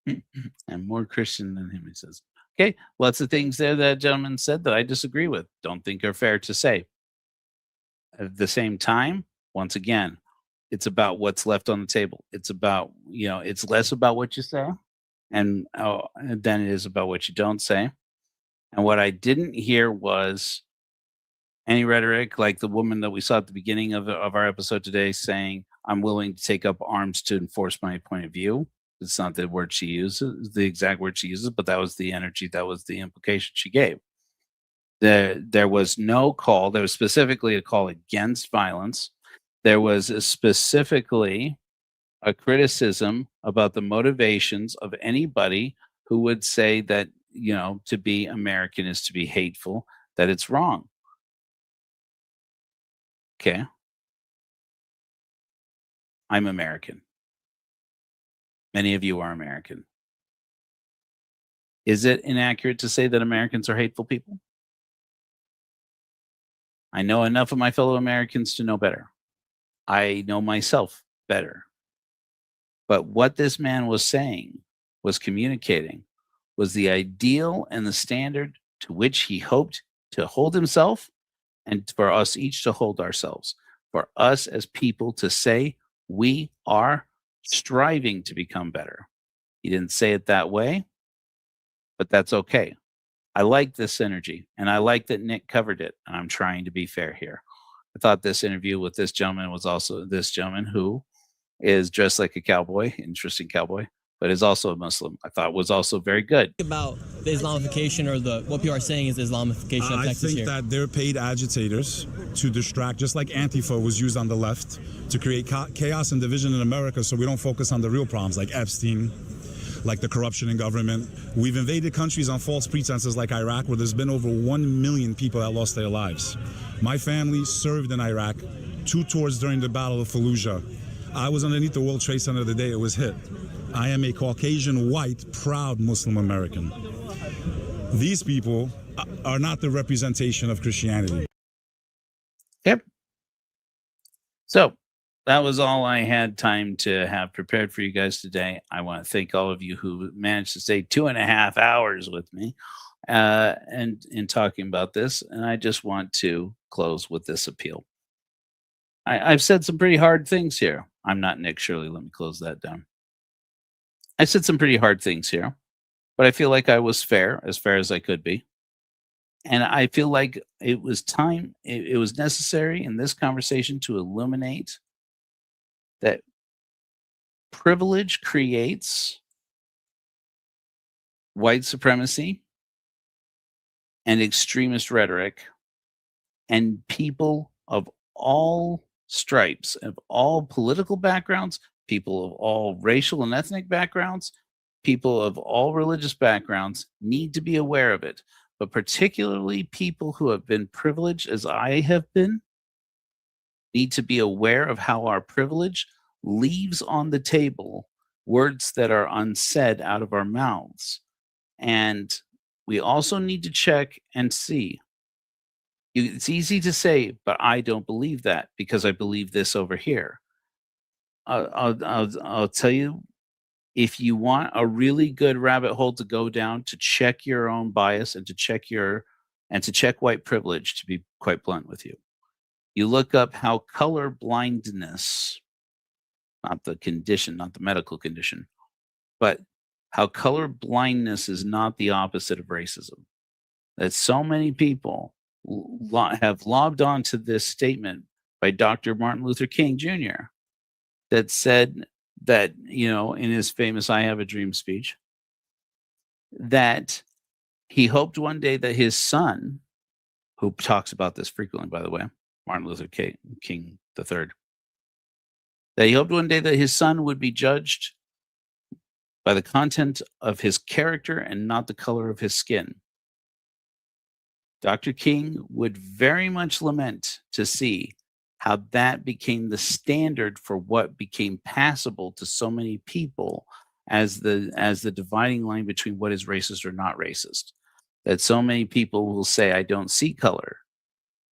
I'm more Christian than him, he says. Okay, lots of things there that gentleman said that I disagree with. Don't think are fair to say. At the same time, once again, it's about what's left on the table. It's about, it's less about what you say and than it is about what you don't say. And what I didn't hear was any rhetoric like the woman that we saw at the beginning of our episode today saying, I'm willing to take up arms to enforce my point of view. It's not the word she uses, the exact word she uses, but that was the energy, that was the implication she gave. There was no call. There was specifically a call against violence. There was specifically a criticism about the motivations of anybody who would say that, to be American is to be hateful, that it's wrong. Okay. I'm American. Many of you are American. Is it inaccurate to say that Americans are hateful people? I know enough of my fellow Americans to know better. I know myself better. But what this man was saying, was communicating, was the ideal and the standard to which he hoped to hold himself and for us each to hold ourselves. For us as people to say we are striving to become better. He didn't say it that way, but that's okay. I like this energy, and I like that Nick covered it, and I'm trying to be fair here. I thought this interview with this gentleman was also this gentleman who is dressed like a cowboy, interesting cowboy, but is also a Muslim, I thought was also very good. About the Islamification, or what people are saying is the Islamification of I Texas think here. that they're paid agitators to distract, just like Antifa was used on the left to create chaos and division in America, so we don't focus on the real problems like Epstein, like the corruption in government. We've invaded countries on false pretenses like Iraq, where there's been over 1 million people that lost their lives. My family served in Iraq 2 tours during the Battle of Fallujah. I was underneath the World Trade Center the day it was hit. I am a Caucasian, white, proud Muslim American. These people are not the representation of Christianity. Yep. So that was all I had time to have prepared for you guys today. I want to thank all of you who managed to stay 2.5 hours with me and in talking about this. And I just want to close with this appeal. I've said some pretty hard things here. I'm not Nick Shirley. Let me close that down. I said some pretty hard things here, but I feel like I was fair as I could be. And I feel like it was time, it was necessary in this conversation to illuminate that privilege creates white supremacy and extremist rhetoric, and people of all stripes, of all political backgrounds, people of all racial and ethnic backgrounds, people of all religious backgrounds need to be aware of it. But particularly people who have been privileged, as I have been, need to be aware of how our privilege leaves on the table words that are unsaid out of our mouths. And we also need to check and see. It's easy to say, but I don't believe that because I believe this over here. I'll tell you, if you want a really good rabbit hole to go down to check your own bias and to check white privilege, to be quite blunt with you, you look up how color blindness, not the condition, not the medical condition, but how color blindness is not the opposite of racism. That so many people have lobbed onto this statement by Dr. Martin Luther King Jr. that said that, in his famous I Have a Dream speech, that he hoped one day that his son, who talks about this frequently, by the way, Martin Luther King III, that he hoped one day that his son would be judged by the content of his character and not the color of his skin. Dr. King would very much lament to see how that became the standard for what became passable to so many people as the dividing line between what is racist or not racist. That so many people will say, I don't see color,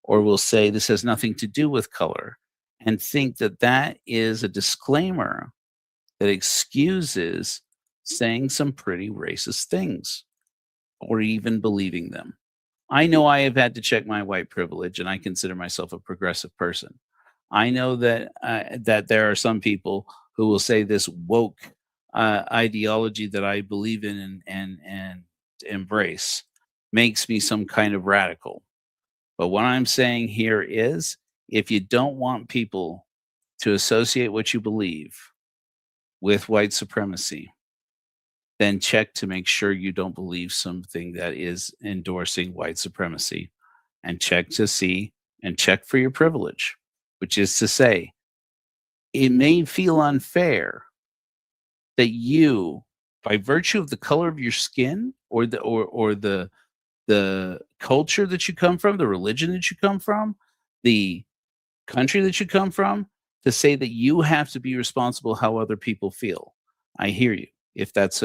or will say this has nothing to do with color, and think that that is a disclaimer that excuses saying some pretty racist things or even believing them. I know I have had to check my white privilege, and I consider myself a progressive person. I know that that there are some people who will say this woke ideology that I believe in and embrace makes me some kind of radical. But what I'm saying here is, if you don't want people to associate what you believe with white supremacy, then check to make sure you don't believe something that is endorsing white supremacy, and check to see and check for your privilege, which is to say, it may feel unfair that you, by virtue of the color of your skin or the culture that you come from, the religion that you come from, the country that you come from, to say that you have to be responsible how other people feel. I hear you. If that's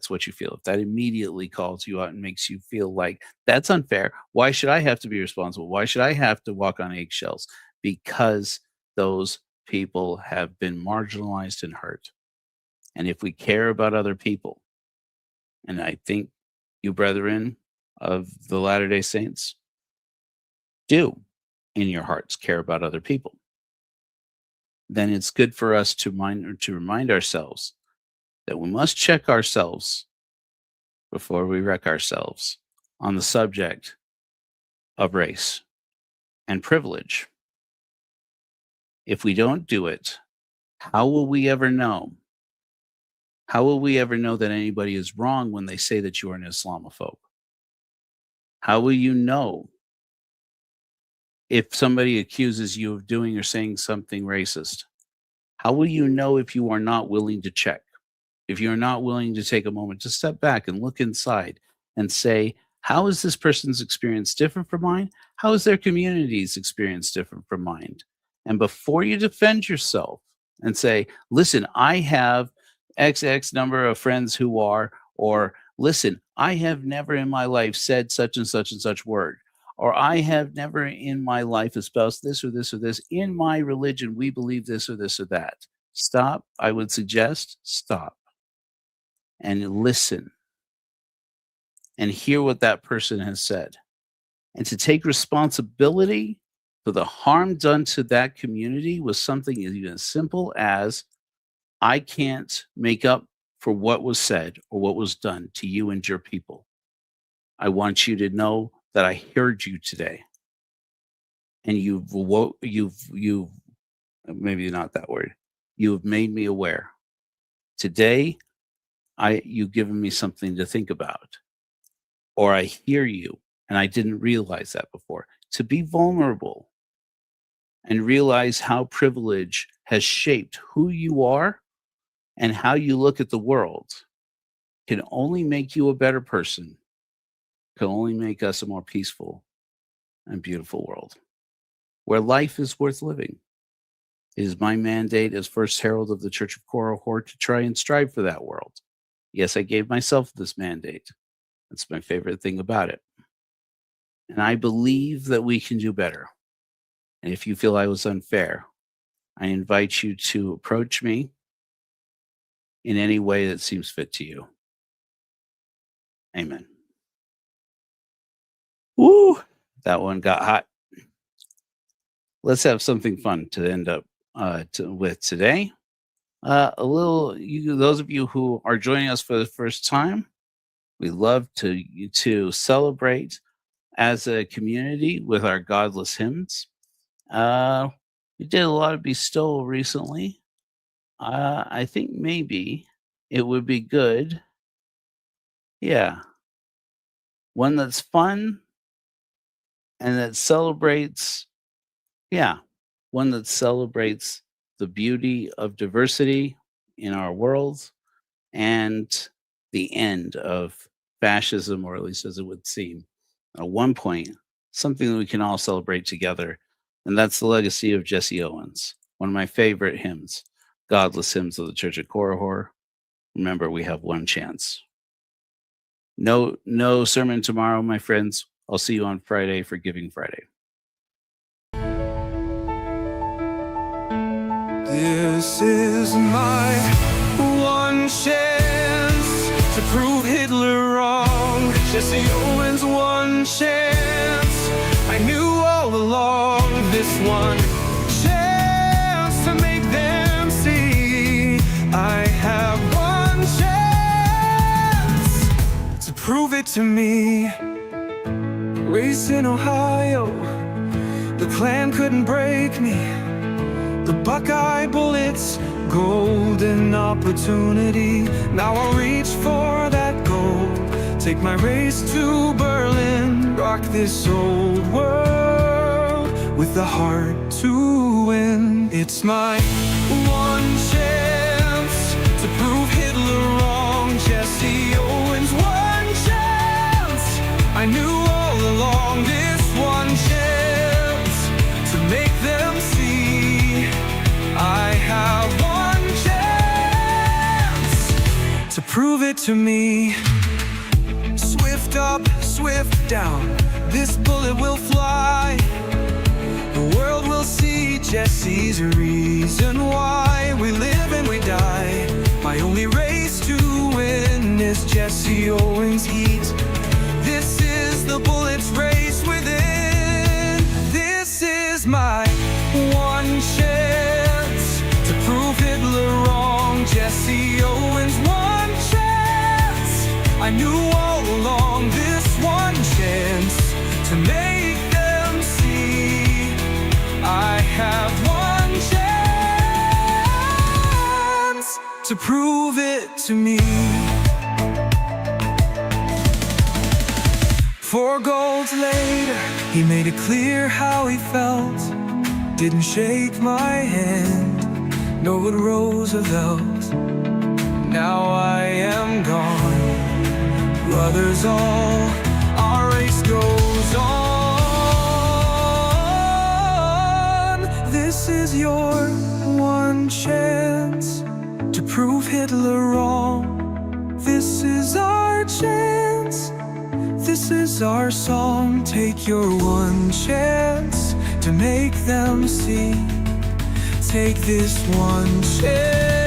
what you feel, if that immediately calls you out and makes you feel like that's unfair, why should I have to be responsible? Why should I have to walk on eggshells? Because those people have been marginalized and hurt. And if we care about other people, and I think you brethren of the Latter-day Saints do in your hearts care about other people, then it's good for us to remind ourselves that we must check ourselves before we wreck ourselves on the subject of race and privilege. If we don't do it, how will we ever know How will we ever know that anybody is wrong when they say that you are an Islamophobe? How will you know if somebody accuses you of doing or saying something racist? How will you know if you are not willing to check? If you're not willing to take a moment to step back and look inside and say, how is this person's experience different from mine? How is their community's experience different from mine? And before you defend yourself and say, listen, I have XX number of friends who are, or listen, I have never in my life said such and such word, or I have never in my life espoused this or this or this. In my religion, we believe this or this or that. Stop. I would suggest stop and listen and hear what that person has said, and to take responsibility for the harm done to that community with something even as simple as, I can't make up for what was said or what was done to you and your people. I want you to know that I heard you today, and you've maybe not that word. You have made me aware. Today, you've given me something to think about, or I hear you, and I didn't realize that before. To be vulnerable and realize how privilege has shaped who you are and how you look at the world can only make you a better person, can only make us a more peaceful and beautiful world where life is worth living. It is my mandate as first herald of the Church of Korihor to try and strive for that world. Yes, I gave myself this mandate. That's my favorite thing about it. And I believe that we can do better. And if you feel I was unfair, I invite you to approach me in any way that seems fit to you. Amen. Woo! That one got hot. Let's have something fun to end up with today. Those of you who are joining us for the first time, we love to celebrate as a community with our godless hymns. We did a lot of Be Still recently. I think maybe it would be good. Yeah. One that's fun and that celebrates, one that celebrates the beauty of diversity in our world and the end of fascism, or at least as it would seem at one point, something that we can all celebrate together. And that's the legacy of Jesse Owens, one of my favorite hymns, godless hymns of the Church of Korihor. Remember, we have one chance. No sermon tomorrow, my friends. I'll see you on Friday for Giving Friday. This is my one chance to prove Hitler wrong. Jesse Owens, one chance. I knew all along, this one chance to make them see. I have one chance to prove it to me. Raised in Ohio, the Klan couldn't break me. The Buckeye bullets, golden opportunity. Now I'll reach for that goal. Take my race to Berlin. Rock this old world with the heart to win. It's my one chance to prove Hitler wrong. Jesse Owens, one chance. I knew all along, this one chance to make them see. I have one chance to prove it to me. Swift up, swift down, this bullet will fly. The world will see Jesse's reason why we live and we die. My only race to win is Jesse Owens' heat. This is the bullet's race within. This is my one chance to prove Hitler wrong. Jesse Owens, one chance. I knew all along, this one chance to make them see. I have one chance to prove prove it to me. 4 golds later, he made it clear how he felt. Didn't shake my hand, no but Roosevelt. Now I am gone, brothers all, our race goes on. This is your one chance to prove Hitler wrong. This is our chance, this is our song. Take your one chance to make them see. Take this one chance.